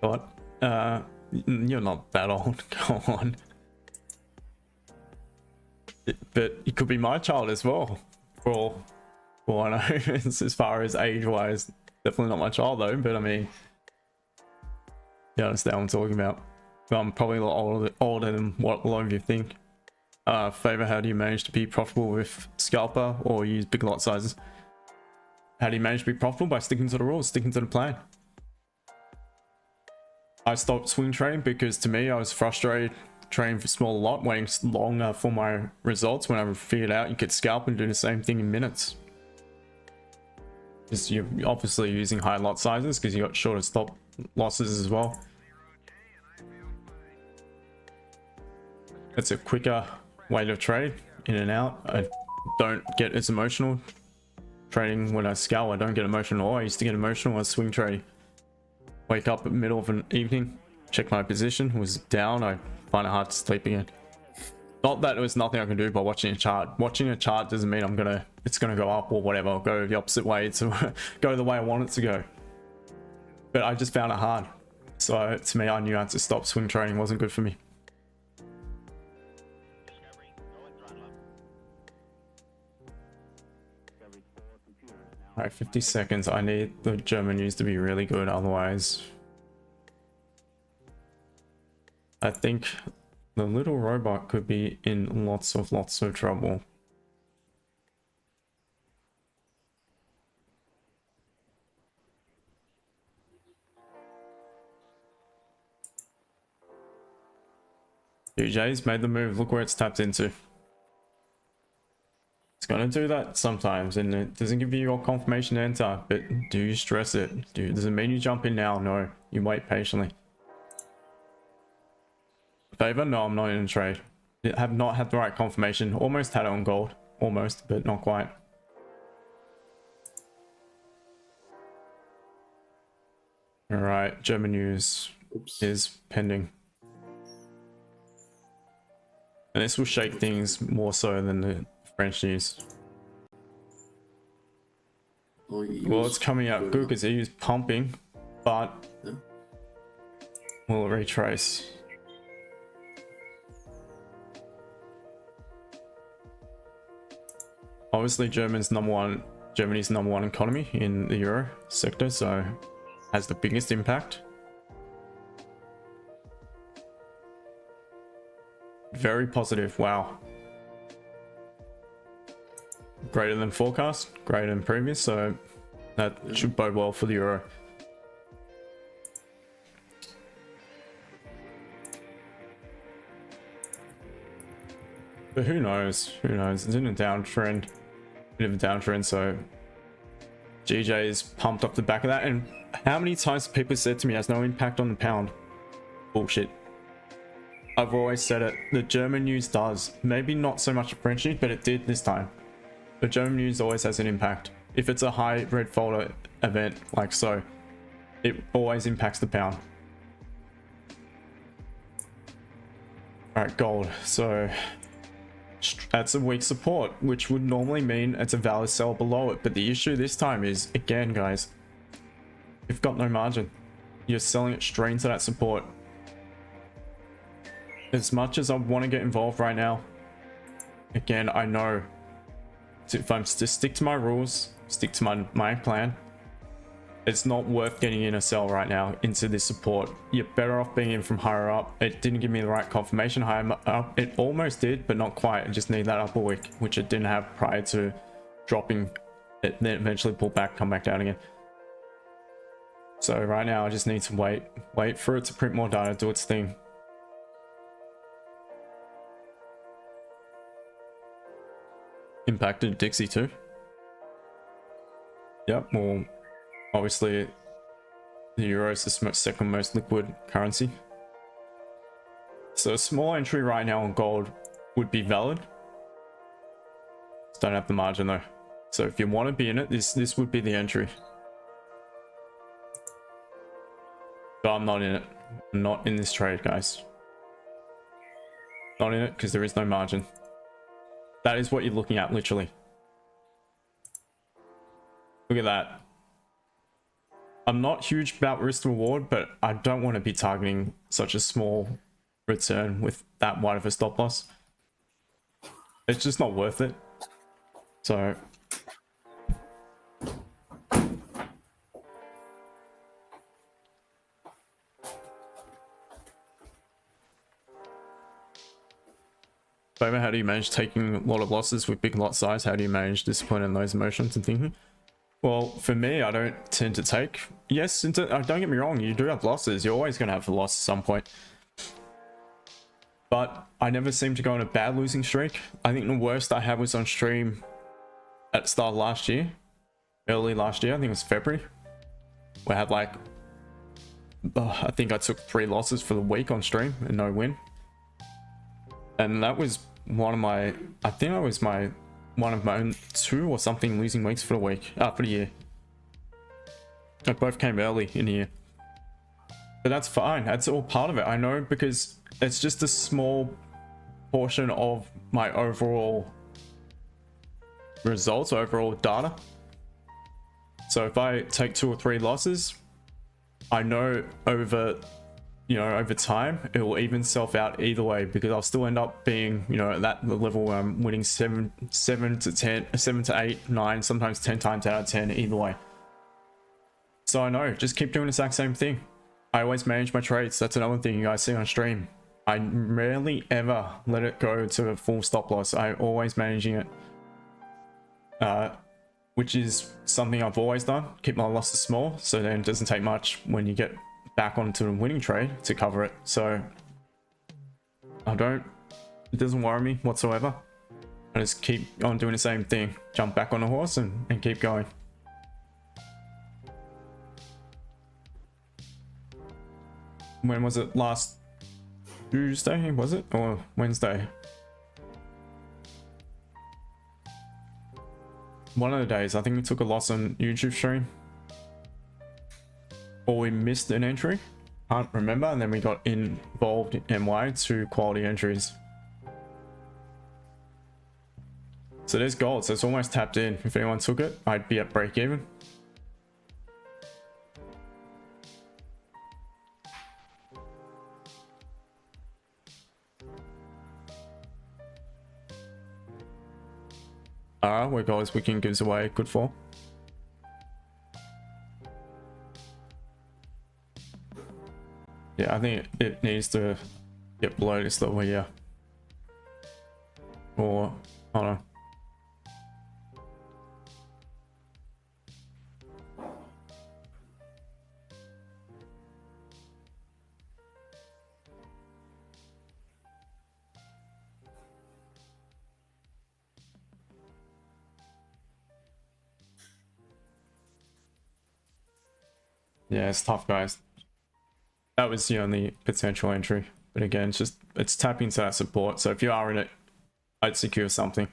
What? You're not that old. Go on. But it could be my child as well. For all I know, it's as far as age-wise, definitely not my child though. But I mean, you understand what I'm talking about. I'm probably a lot older than what a lot of you think. Favor, how do you manage to be profitable with scalper or use big lot sizes? How do you manage to be profitable? By sticking to the rules, sticking to the plan. I stopped swing trading because to me I was frustrated trading for small lot, waiting longer for my results when I figured out you could scalp and do the same thing in minutes. Just you're obviously using high lot sizes because you got shorter stop losses as well. It's a quicker way to trade in and out. I don't get as emotional trading when I scalp. I don't get emotional. I used to get emotional when I was swing trading. Wake up in the middle of an evening, check my position, was down, I find it hard to sleep again. Not that there was nothing I can do by watching a chart. Watching a chart doesn't mean it's gonna go up or whatever. I'll go the opposite way to go the way I want it to go. But I just found it hard. So to me, I knew I had to stop swing trading. It wasn't good for me. Alright, 50 seconds. I need the German news to be really good, otherwise I think the little robot could be in lots of trouble. DJ's made the move. Look where it's tapped into. It's gonna do that sometimes, and it doesn't give you your confirmation to enter, but do you stress it? Does it mean you jump in now? No, you wait patiently. Favor? No, I'm not in a trade. I have not had the right confirmation. Almost had it on gold. Almost, but not quite. Alright, German news is pending. And this will shake things more so than the French news. Well, it's coming out good because he is pumping, but will it retrace? Obviously, Germany's number one economy in the euro sector, so has the biggest impact. Very positive. Wow. Greater than forecast, greater than previous, so that should bode well for the euro. But who knows? Who knows? It's in a downtrend, bit of a downtrend, so GJ is pumped off the back of that. And how many times have people said to me, has no impact on the pound? Bullshit. I've always said it. The German news does. Maybe not so much the French news, but it did this time. The German news always has an impact. If it's a high red folder event like so, it always impacts the pound. Alright, gold. So that's a weak support, which would normally mean it's a valid sell below it. But the issue this time is, again, guys, you've got no margin. You're selling it straight into that support. As much as I want to get involved right now, again, I know if I'm to stick to my rules, stick to my plan, it's not worth getting in a sell right now into this support. You're better off being in from higher up. It didn't give me the right confirmation higher up. It almost did, but not quite. I just need that upper wick, which it didn't have prior to dropping. It then eventually pull back, come back down again. So right now I just need to wait for it to print more data, do its thing. Impacted Dixie too. Yep, well, obviously the euro is the second most liquid currency. So a small entry right now on gold would be valid. Just don't have the margin though. So if you want to be in it, this would be the entry. But I'm not in it. I'm not in this trade, guys. Not in it because there is no margin. That is what you're looking at, literally. Look at that. I'm not huge about risk to reward, but I don't want to be targeting such a small return with that wide of a stop loss. It's just not worth it. So how do you manage taking a lot of losses with big lot size? How do you manage discipline and those emotions and thinking? Well, for me, I don't tend to take. Yes, don't get me wrong, you do have losses. You're always going to have a loss at some point. But I never seem to go on a bad losing streak. I think the worst I had was on stream at the start of last year. Early last year, I think it was February. Where I had like, I think I took 3 losses for the week on stream and no win. And that was one of my, I think that was one of my own 2 or something losing weeks for the week, for the year. They both came early in the year. But that's fine, that's all part of it. I know, because it's just a small portion of my overall results, overall data. So if I take 2 or 3 losses, I know over time it will even itself out either way, because I'll still end up being, at that level where I'm winning 7 to 8, 9, sometimes 10 times out of 10 either way. So I know, just keep doing the exact same thing. I always manage my trades. That's another thing you guys see on stream. I rarely ever let it go to a full stop loss. I'm always managing it, which is something I've always done. Keep my losses small, so then it doesn't take much when you get back onto a winning trade to cover it. So it doesn't worry me whatsoever. I just keep on doing the same thing. Jump back on the horse and keep going. When was it? Last Tuesday, was it? Or Wednesday? One of the days, I think we took a loss on YouTube stream. Or we missed an entry. Can't remember. And then we got involved in MY 2 quality entries. So there's gold. So it's almost tapped in. If anyone took it, I'd be at break even. Alright, where gold is weekend gives away good for. Yeah, I think it needs to get below this level here. Or, I don't know. Yeah, it's tough, guys. That was the only potential entry. But again, it's tapping into that support. So if you are in it, I'd secure something.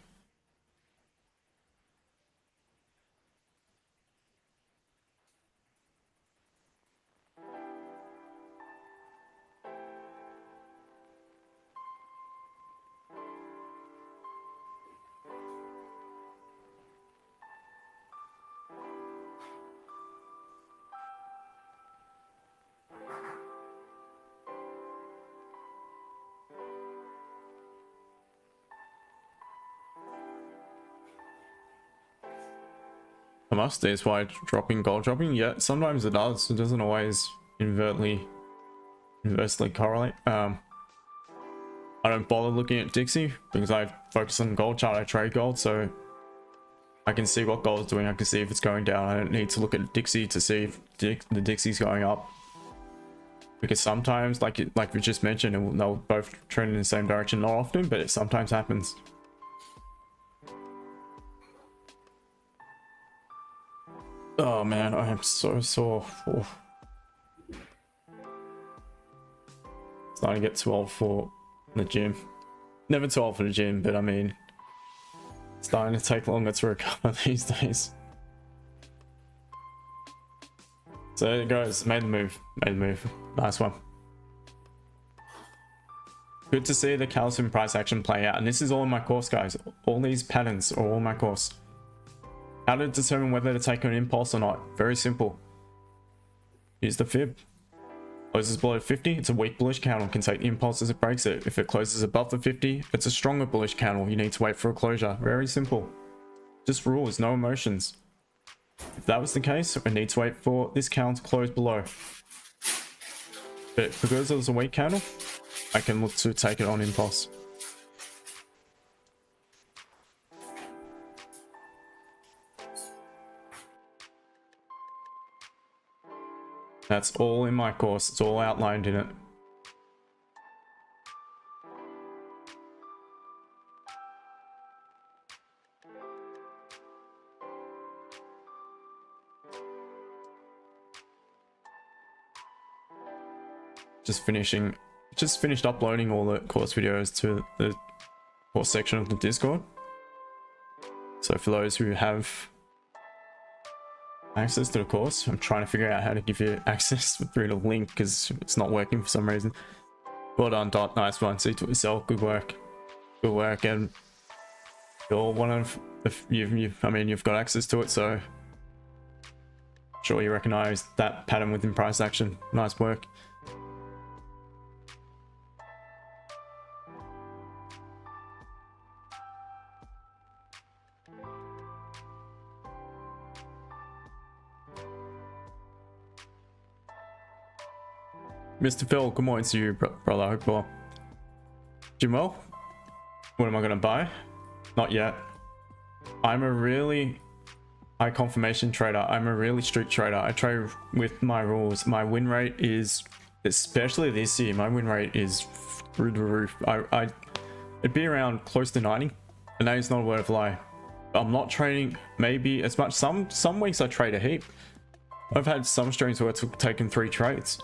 Xauusd is why dropping gold dropping. Yeah, sometimes it does. It doesn't always inversely correlate. I don't bother looking at Dixie because I focus on gold chart. I trade gold, so I can see what gold is doing. I can see if it's going down. I don't need to look at Dixie to see if the Dixie's going up, because sometimes, like we just mentioned, they'll both trend in the same direction. Not often, but it sometimes happens. Oh man, I am so sore. Oh. Starting to get too old for the gym. Never too old for the gym, but I mean, starting to take longer to recover these days. So there it goes. Made the move. Nice one. Good to see the calcium price action play out. And this is all in my course, guys. All these patterns are all in my course. How to determine whether to take an impulse or not. Very simple. Use the fib. Closes below 50, it's a weak bullish candle. Can take the impulse as it breaks it. If it closes above the 50, it's a stronger bullish candle. You need to wait for a closure. Very simple. Just rules, no emotions. If that was the case, I need to wait for this candle to close below. But because it was a weak candle, I can look to take it on impulse. That's all in my course. It's all outlined in it. Just finished uploading all the course videos to the course section of the Discord. So for those who have access to the course, I'm trying to figure out how to give you access through the link because it's not working for some reason. Well done, Dot. Nice one. See to yourself. Good work. Good work. And you're one of I mean, you've got access to it, so sure you recognize that pattern within price action. Nice work. Mr. Phil, good morning to you, brother. I hope you're doing well. What am I going to buy? Not yet. I'm a really high confirmation trader. I'm a really strict trader. I trade with my rules. My win rate is, especially this year, my win rate is through the roof. It'd be around close to 90, and that is not a word of lie. I'm not trading maybe as much. Some weeks I trade a heap. I've had some streams where it's taken 3 trades.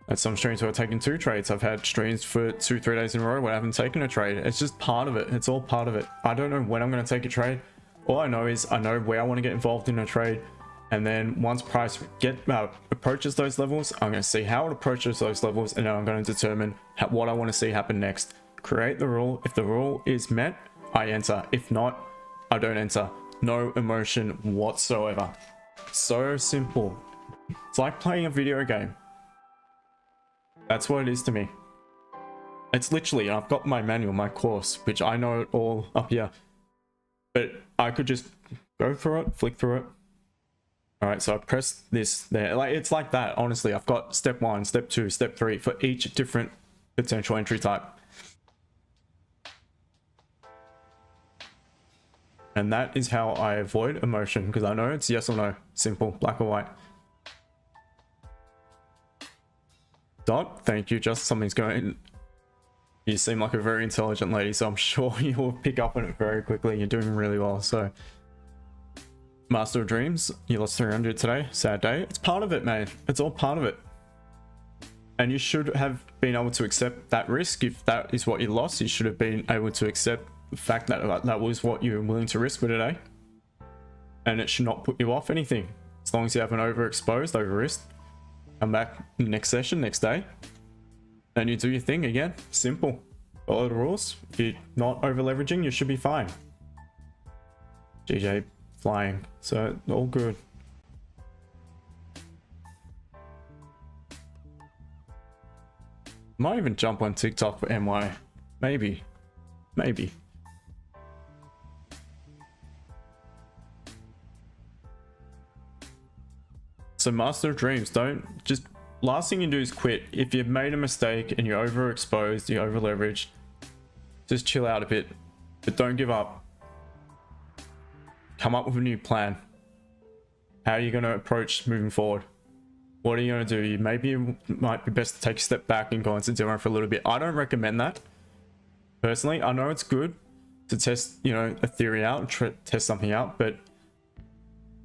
At some streams where I've taken 2 trades. I've had streams for 2-3 days in a row where I haven't taken a trade. It's just part of it. It's all part of it. I don't know when I'm going to take a trade. All I know is I know where I want to get involved in a trade. And then once price approaches those levels, I'm going to see how it approaches those levels. And then I'm going to determine what I want to see happen next. Create the rule. If the rule is met, I enter. If not, I don't enter. No emotion whatsoever. So simple. It's like playing a video game. That's what it is to me. It's literally, I've got my manual, my course, which I know it all up here. But I could just go through it, flick through it. All right, so I press this there. Like, it's like that, honestly. I've got step 1, step 2, step 3 for each different potential entry type. And that is how I avoid emotion, because I know it's yes or no. Simple, black or white. Dot, thank you. Just something's going. You seem like a very intelligent lady, so I'm sure you'll pick up on it very quickly. You're doing really well. So, Master of Dreams, you lost 300 today. Sad day. It's part of it, man. It's all part of it. And you should have been able to accept that risk. If that is what you lost, you should have been able to accept the fact that that was what you were willing to risk for today. And it should not put you off anything. As long as you haven't overexposed, over-risked. Come back next session, next day, and you do your thing again. Simple. Follow the rules. If you're not over leveraging, you should be fine. GJ flying, so all good. Might even jump on TikTok for MY. Maybe. So Master of Dreams, don't just, last thing you do is quit. If you've made a mistake and you're overexposed, you're over leveraged, just chill out a bit, but don't give up. Come up with a new plan. How are you going to approach moving forward? What are you going to do? Maybe it might be best to take a step back and go into demo for a little bit. I don't recommend that. Personally, I know it's good to test, a theory out, test something out, but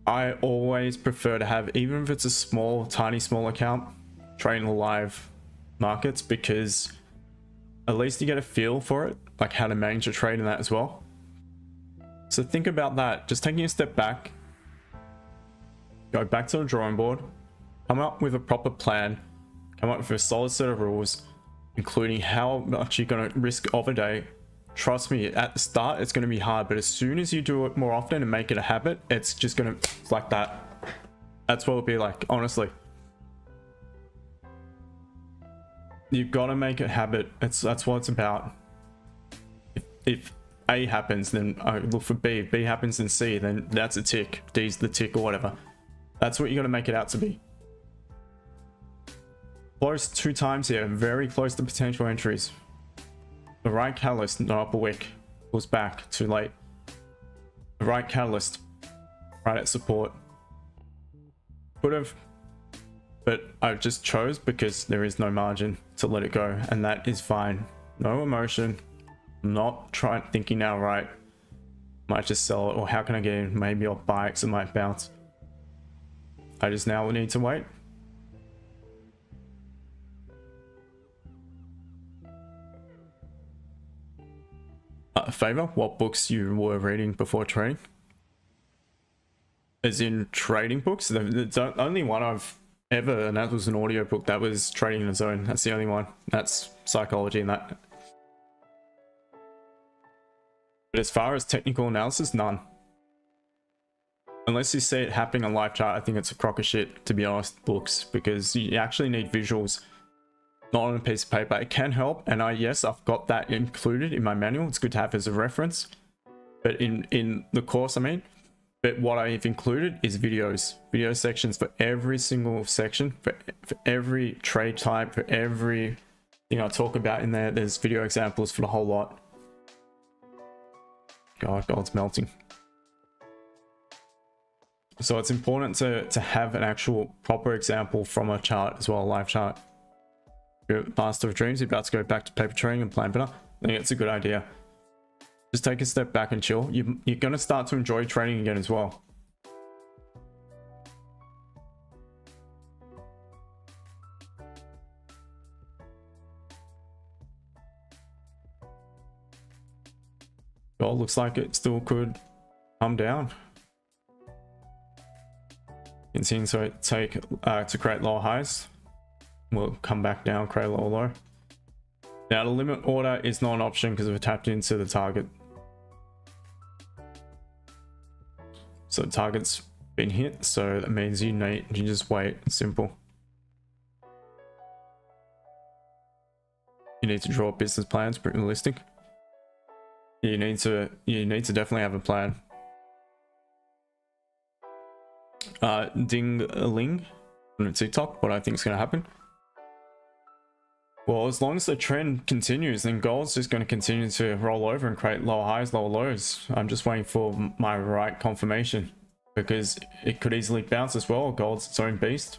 I always prefer to have, even if it's a small, tiny, small account, trading the live markets, because at least you get a feel for it, like how to manage a trade in that as well. So think about that. Just taking a step back, go back to the drawing board, come up with a proper plan, come up with a solid set of rules, including how much you're going to risk of a day. Trust me, at the start it's going to be hard, but as soon as you do it more often and make it a habit, it's just going to, it's like that. That's what it'll be like, honestly. You've got to make it a habit. That's what it's about. If A happens, then I look for B. If B happens, then C. Then that's a tick. D's the tick or whatever. That's what you got to make it out to be. Close 2 times here, very close to potential entries. The right catalyst, not upper wick, was back too late. The right catalyst, right at support. Could have but I just chose because there is no margin to let it go, and that is fine. No emotion. Not thinking now, right? Might just sell it, or how can I get in? Maybe I'll buy it because it might bounce. I just now need to wait. Favor, what books you were reading before trading? As in trading books? The only one I've ever, and that was an audio book, that was Trading in the Zone. That's the only one. That's psychology and that. But as far as technical analysis, none. Unless you see it happening on live chart, I think it's a crock of shit, to be honest, books, because you actually need visuals, not on a piece of paper. It can help, and yes, I've got that included in my manual. It's good to have as a reference, but in the course, I mean. But what I've included is videos, video sections for every single section, for every trade type, for every thing I talk about in there. There's video examples for the whole lot. God, gold's melting. So it's important to have an actual proper example from a chart as well, a live chart. You're master of dreams, you're about to go back to paper trading and plan better. I think it's a good idea. Just take a step back and chill. You're going to start to enjoy trading again as well. Gold looks like it still could come down. Continue to take to create lower highs. We'll come back down, create a lower low. Now the limit order is not an option because we've tapped into the target. So the target's been hit, so that means you just wait. Simple. You need to draw business plans, pretty realistic. You need to definitely have a plan. Ding-a-ling on TikTok, what I think is going to happen. Well, as long as the trend continues, then gold's just going to continue to roll over and create lower highs, lower lows. I'm just waiting for my right confirmation, because it could easily bounce as well. Gold's its own beast.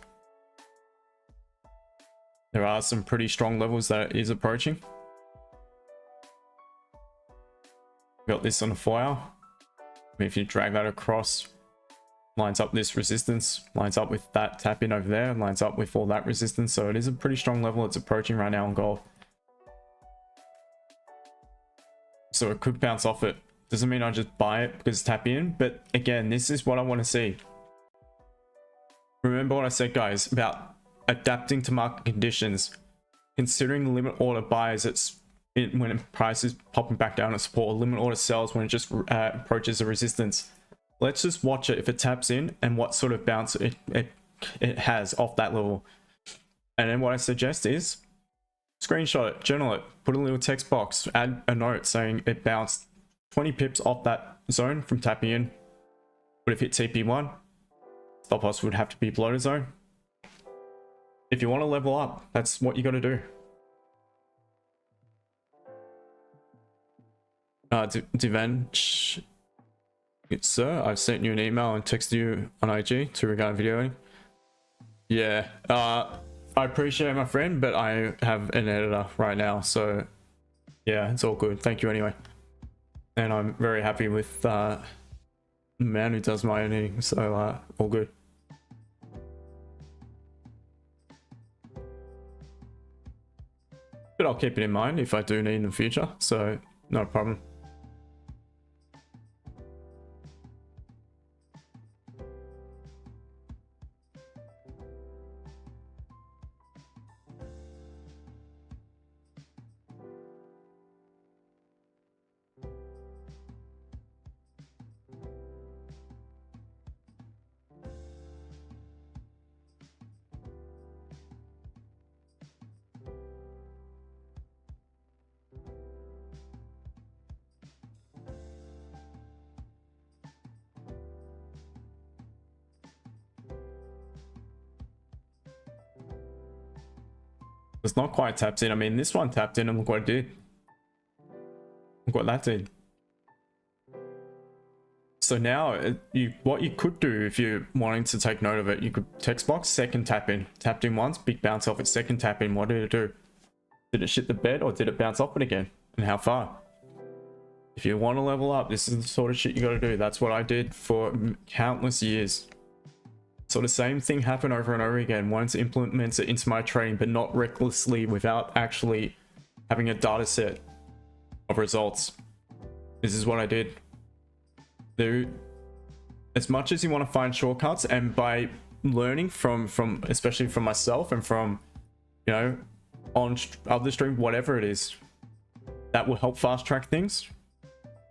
There are some pretty strong levels that it is approaching. Got this on a 4 hour. If you drag that across, lines up this resistance, lines up with that tap in over there, lines up with all that resistance. So it is a pretty strong level it's approaching right now on gold. So it could bounce off it. Doesn't mean I just buy it because tap in, but again, this is what I want to see. Remember what I said, guys, about adapting to market conditions, considering the limit order buys when price is popping back down at support, limit order sells when it just approaches a resistance. Let's just watch it if it taps in and what sort of bounce it has off that level. And then what I suggest is screenshot it, journal it, put a little text box, add a note saying it bounced 20 pips off that zone from tapping in. Would have hit TP1. Stop loss would have to be below the zone. If you want to level up, that's what you got to do. Divanch. Sir, I've sent you an email and texted you on IG to regard videoing. Yeah, I appreciate it, my friend, but I have an editor right now, so yeah, it's all good. Thank you anyway. And I'm very happy with the man who does my editing, so all good. But I'll keep it in mind if I do need in the future, so no problem. It's not quite tapped in. I mean, this one tapped in and look what it did. Look what that did. So now what you could do if you're wanting to take note of it, you could text box, second tap in, tapped in once, big bounce off it, second tap in. What did it do? Did it shit the bed or did it bounce off it again? And how far? If you want to level up, this is the sort of shit you got to do. That's what I did for countless years. So the same thing happened over and over again. Wanted to implement it into my trading, but not recklessly, without actually having a data set of results. This is what I did. As much as you want to find shortcuts, and by learning from especially from myself and from, you know, on other stream, whatever it is, that will help fast track things,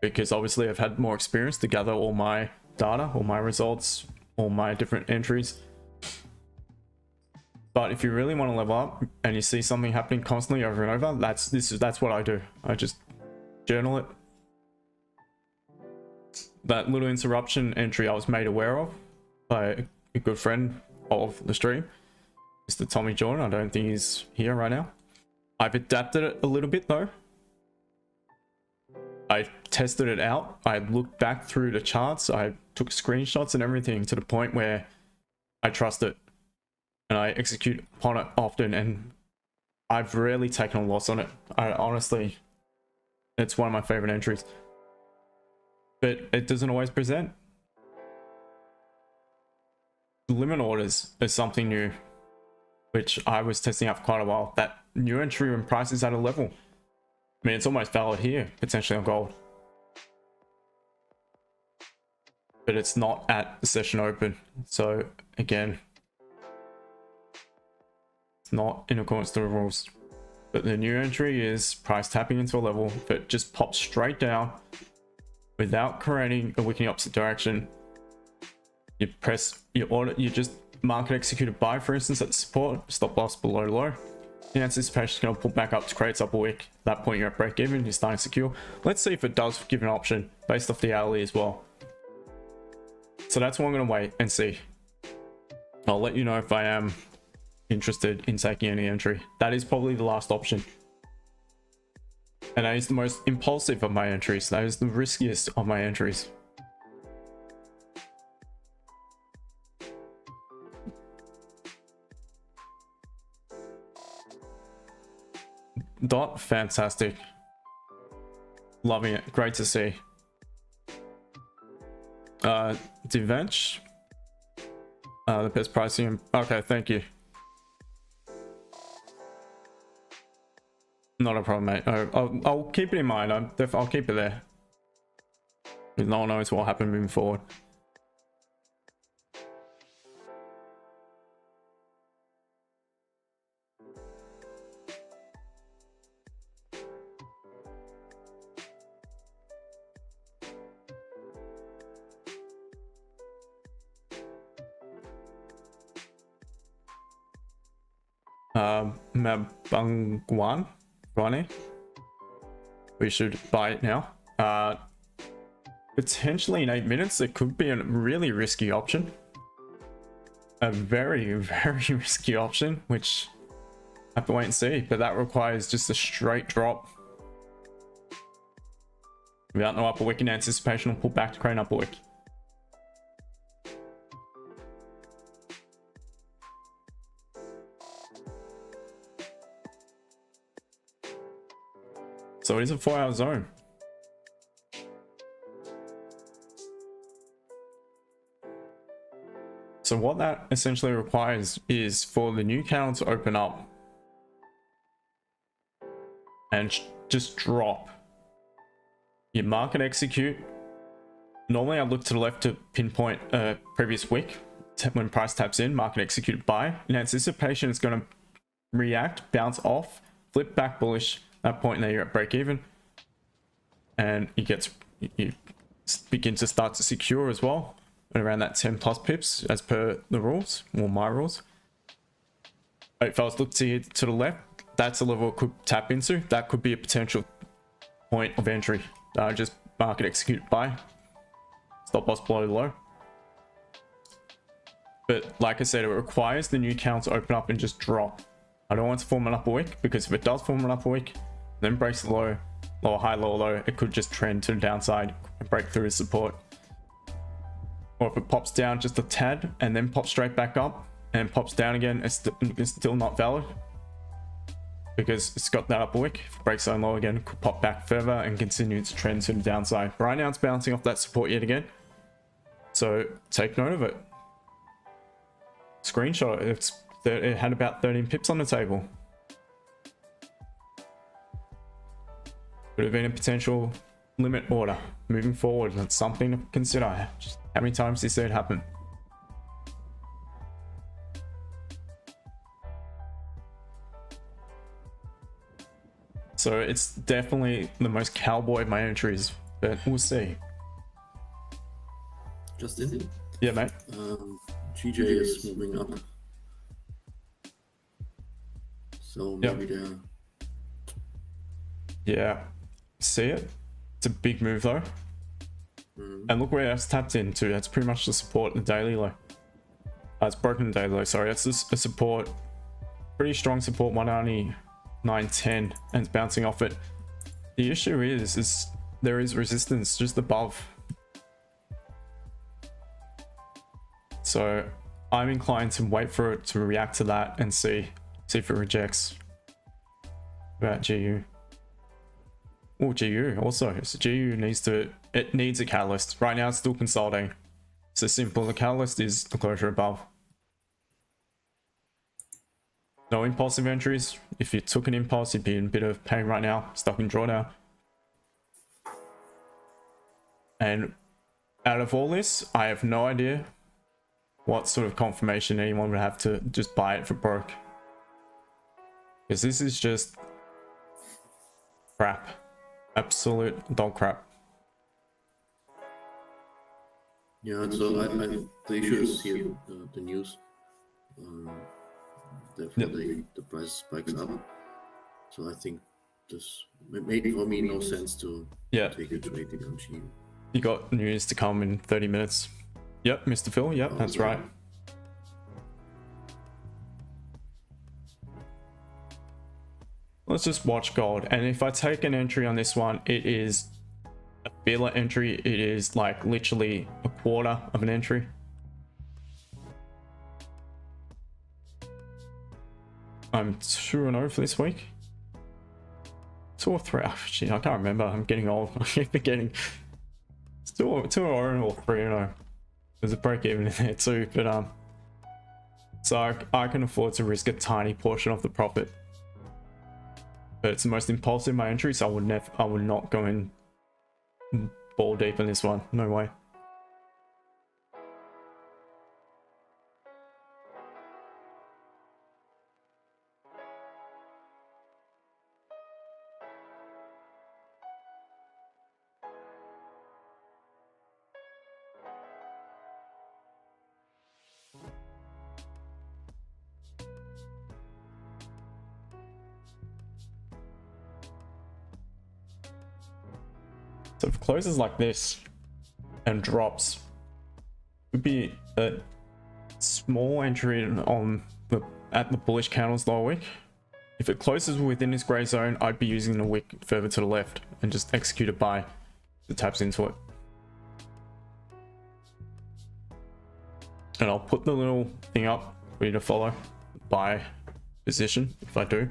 because obviously I've had more experience to gather all my data, all my results, all my different entries. But if you really want to level up and you see something happening constantly over and over, that's what I do. I just journal it. That little interruption entry I was made aware of by a good friend of the stream, Mr. Tommy Jordan. I don't think he's here right now. I've adapted it a little bit though. I tested it out. I looked back through the charts. I took screenshots and everything to the point where I trust it and I execute upon it often, and I've rarely taken a loss on it. I honestly, it's one of my favorite entries, but it doesn't always present. Limit orders is something new, which I was testing out for quite a while. That new entry when price is at a level, I mean, it's almost valid here, potentially on gold, but it's not at the session open. So again, it's not in accordance to the rules. But the new entry is price tapping into a level that just pops straight down without creating a wick in the opposite direction. You press your order, you just market executed buy, for instance, at the support, stop loss below low. The anticipation is going to pull back up to create up a wick. At that point, you're at break even, you're starting secure. Let's see if it does give an option based off the hourly as well. So that's what I'm going to wait and see. I'll let you know if I am interested in taking any entry. That is probably the last option. And that is the most impulsive of my entries. That is the riskiest of my entries. Dot, fantastic. Loving it. Great to see. Devench. The best pricing. Okay, thank you. Not a problem, mate. I'll keep it in mind. I'll keep it there. Because no one knows what will happen moving forward. Mabangwan, Ronnie. We should buy it now. Potentially in 8 minutes, it could be a really risky option. A very, very risky option, which I have to wait and see. But that requires just a straight drop without no upper wick in anticipation, or pull back to create an upper wick. So it is a 4-hour zone. So what that essentially requires is for the new candle to open up and just drop. You market execute. Normally I look to the left to pinpoint a previous wick. When price taps in, market execute buy. In anticipation, it's going to react, bounce off, flip back bullish. At that point there, you're at break even, and you begin to start to secure as well at around that 10 plus pips as per the rules, or my rules. If I was looking to the left, that's a level I could tap into. That could be a potential point of entry. Just market execute buy, stop loss below low. But like I said, it requires the new count to open up and just drop. I don't want to form an upper wick, because if it does form an upper wick, then breaks the low, lower high, lower low, it could just trend to the downside and break through the support. or if it pops down just a tad and then pops straight back up and pops down again, it's still not valid because it's got that upper wick. If it breaks zone low again, it could pop back further and continue its trend to the downside. Right now it's bouncing off that support yet again, so take note of it. Screenshot it. It had about 13 pips on the table. Could have been a potential limit order moving forward. That's something to consider. Just how many times do you see it happen? So it's definitely the most cowboy of my entries, but we'll see. Just in. Yeah, mate. GJ is moving up. So maybe they're... Yeah. See it? It's a big move though. And look where that's tapped into. That's pretty much the support, the daily low. It's broken the daily low, sorry. That's just a support. Pretty strong support, 199.10, and it's bouncing off it. The issue is there is resistance just above. So I'm inclined to wait for it to react to that and see if it rejects. About GU. Oh, GU also. So GU needs a catalyst. Right now it's still consolidating. So simple. The catalyst is the closure above. No impulsive entries. If you took an impulse, you'd be in a bit of pain right now. Stuck in drawdown. And out of all this, I have no idea what sort of confirmation anyone would have to just buy it for broke. Because this is just crap. Absolute dog crap. Yeah, so the issue is here, the news. Therefore, the price spikes up. So I think this made for me no sense to take a trade on GU. You got news to come in 30 minutes. Yep, Mr. Phil. Yep, that's right. Let's just watch gold. And if I take an entry on this one, it is a filler entry. It is like literally a quarter of an entry. I'm 2-0 for this week. 2 or 3. Oh, shit, I can't remember. I'm getting old. I keep forgetting. It's 2-0 or 3-0. There's a break even in there too, but so I can afford to risk a tiny portion of the profit. But it's the most impulsive my entry, so I would not go in ball deep in this one. No way. So if it closes like this and drops, it would be a small entry on at the bullish candles lower wick. If it closes within this gray zone, I'd be using the wick further to the left and just execute a buy that taps into it. And I'll put the little thing up for you to follow buy position if I do.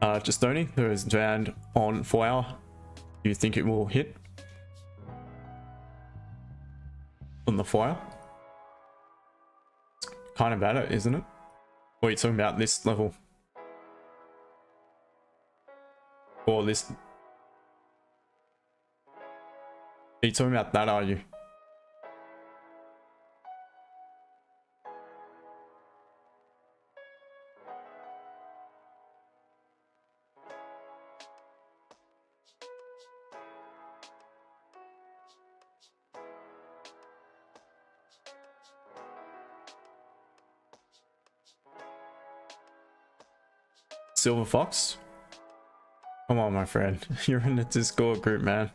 Justoni, there is demand on 4 hour. Do you think it will hit on the 4 hour? It's kind of at it, isn't it? Or are you talking about this level? Or this? Are you talking about that, are you? Silver Fox? Come on, my friend. You're in the Discord group, man.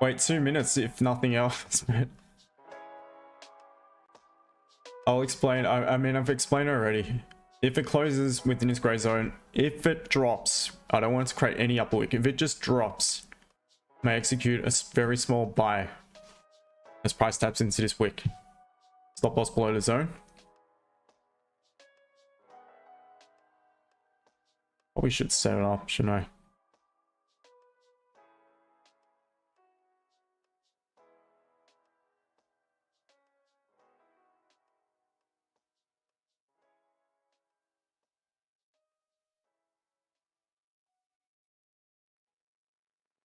Wait 2 minutes if nothing else, man. I'll explain. I mean, I've explained already. If it closes within this gray zone, if it drops, I don't want it to create any upper wick. If it just drops may execute a very small buy as price taps into this wick. Stop loss below the zone. Probably should set it up, shouldn't I?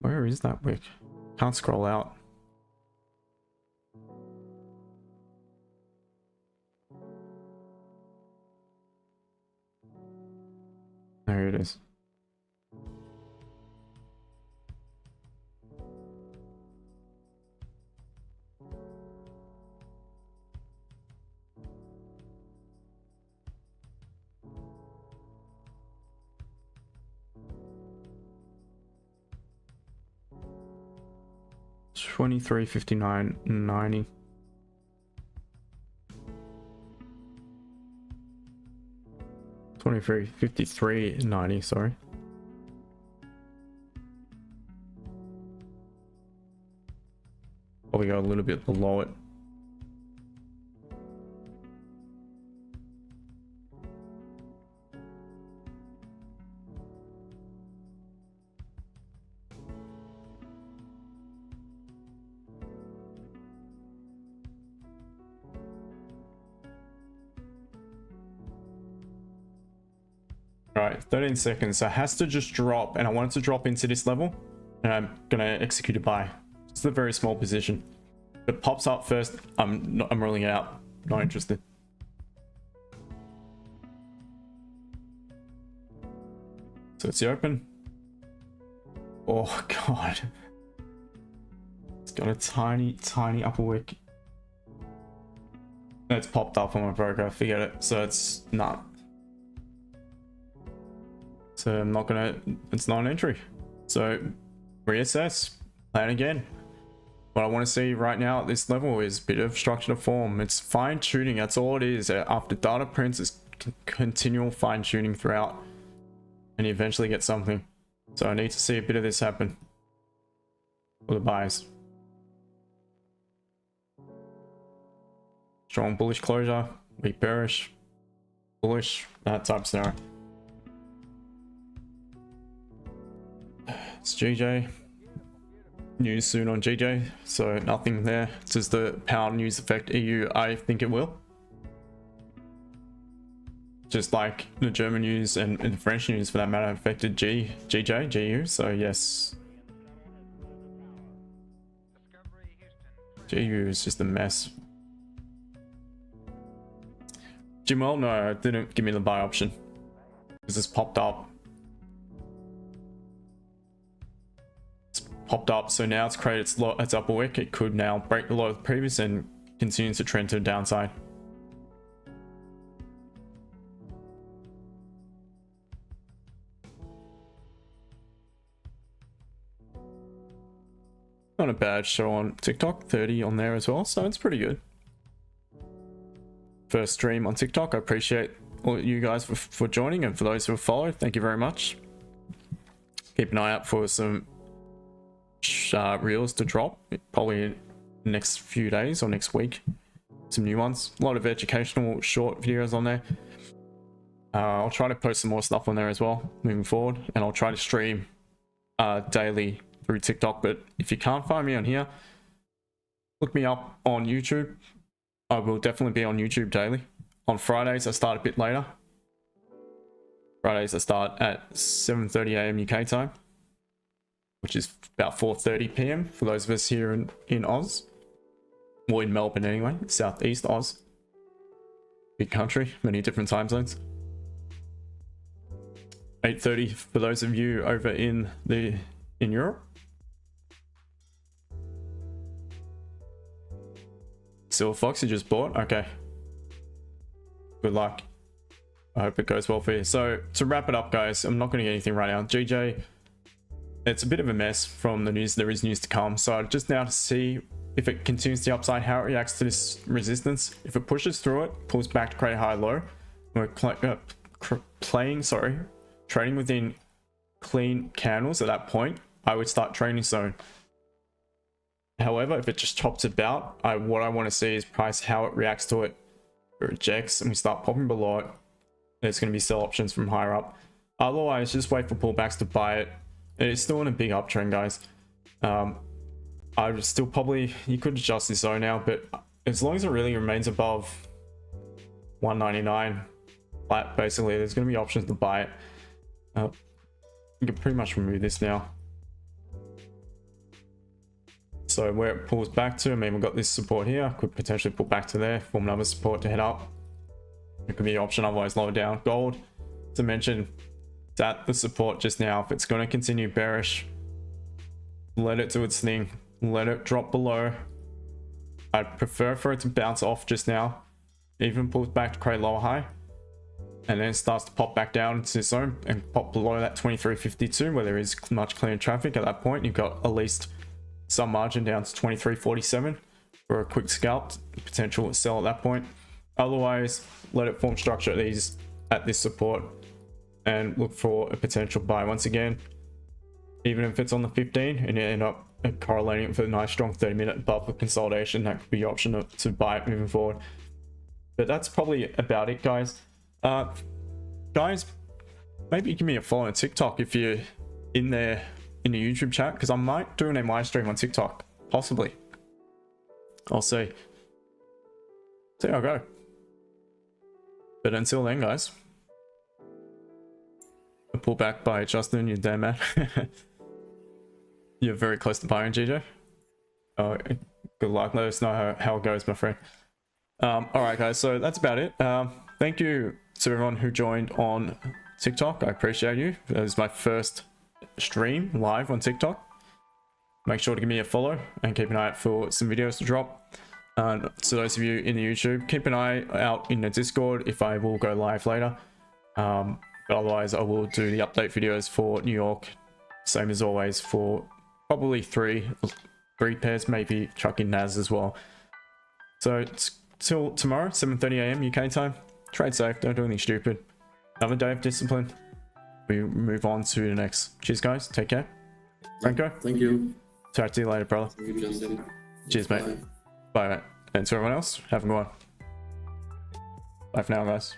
Where is that wick? Can't scroll out. There it is. $23.59.90. $23.53.90, sorry. Probably go a little bit below it. Alright, 13 seconds. So it has to just drop, and I want it to drop into this level, and I'm gonna execute a buy. It's a very small position. If it pops up first, I'm ruling it out. Not interested. So it's the open. Oh god. It's got a tiny upper wick. It's popped up on my broker, forget it. So it's not. So I'm not gonna, it's not an entry. So reassess, plan again. What I want to see right now at this level is a bit of structure to form. It's fine tuning, that's all it is. After data prints, it's continual fine tuning throughout, and you eventually get something. So I need to see a bit of this happen for the buys. Strong bullish closure, weak bearish, bullish, that type of scenario. It's GJ. News soon on GJ, so nothing there. Does the pound news affect EU? I think it will. Just like the German news and the French news for that matter affected GJ, GU, so yes. GU is just a mess. Jimwell, no, it didn't give me the buy option. Because it's popped up. Popped up, so now it's created its upper wick. It could now break the low of the previous and continues to trend to the downside. Not a bad show on TikTok, 30 on there as well, so it's pretty good. First stream on TikTok. I appreciate all you guys for joining, and for those who have followed, thank you very much. Keep an eye out for some reels to drop probably in the next few days or next week. Some new ones, a lot of educational short videos on there. I'll try to post some more stuff on there as well moving forward, and I'll try to stream daily through TikTok. But if you can't find me on here, look me up on YouTube. I will definitely be on YouTube daily. On Fridays I start a bit later. Fridays I start at 7:30 AM UK time, which is about 4:30 PM for those of us here in Oz. Well, in Melbourne anyway, Southeast Oz. Big country, many different time zones. 8:30 for those of you over in Europe. Silver Fox you just bought? Okay. Good luck. I hope it goes well for you. So to wrap it up, guys, I'm not going to get anything right now. GJ, it's a bit of a mess from the news. There is news to come. So just now to see if it continues the upside, how it reacts to this resistance. If it pushes through it, pulls back to create a high low. We're trading within clean candles at that point. I would start trading zone. However, if it just chops about, what I want to see is price, how it reacts to it. If it rejects and we start popping below it, there's going to be sell options from higher up. Otherwise, just wait for pullbacks to buy it. It's still in a big uptrend, guys. I would still probably, you could adjust this zone now, but as long as it really remains above 199 flat, basically, there's going to be options to buy it. You can pretty much remove this now. So where it pulls back to, I mean, we've got this support here, could potentially pull back to there, form another support to head up. It could be an option, otherwise lower down. Gold, to mention, it's at the support just now. If it's going to continue bearish, let it do its thing, let it drop below. I'd prefer for it to bounce off just now, even pulls back to create lower high, and then it starts to pop back down into this zone and pop below that 23.52 where there is much clear traffic. At that point, you've got at least some margin down to 23.47 for a quick scalp, potential sell at that point. Otherwise, let it form structure at this support and look for a potential buy. Once again, even if it's on the 15 and you end up correlating it with a nice strong 30-minute above the consolidation, that could be your option to buy it moving forward. But that's probably about it, guys. Guys, maybe give me a follow on TikTok if you're in there in the YouTube chat, because I might do an MI stream on TikTok, possibly. I'll see how I go. But until then, guys, a pullback by Justin, you damn man. You're very close to buying, GJ. Oh, good luck. Let us know how it goes, my friend. All right, guys. So that's about it. Thank you to everyone who joined on TikTok. I appreciate you. That was my first stream live on TikTok. Make sure to give me a follow and keep an eye out for some videos to drop. To those of you in the YouTube, keep an eye out in the Discord if I will go live later. But otherwise, I will do the update videos for New York, same as always, for probably three pairs, maybe chuck in NAS as well. So till tomorrow, 7:30 AM UK time. Trade safe, don't do anything stupid. Another day of discipline. We move on to the next. Cheers, guys. Take care. Franco. Thank you. Talk to you later, brother. Thank you, Justin. Cheers, mate. Bye, mate. And to everyone else, have a good one. Bye for now, guys.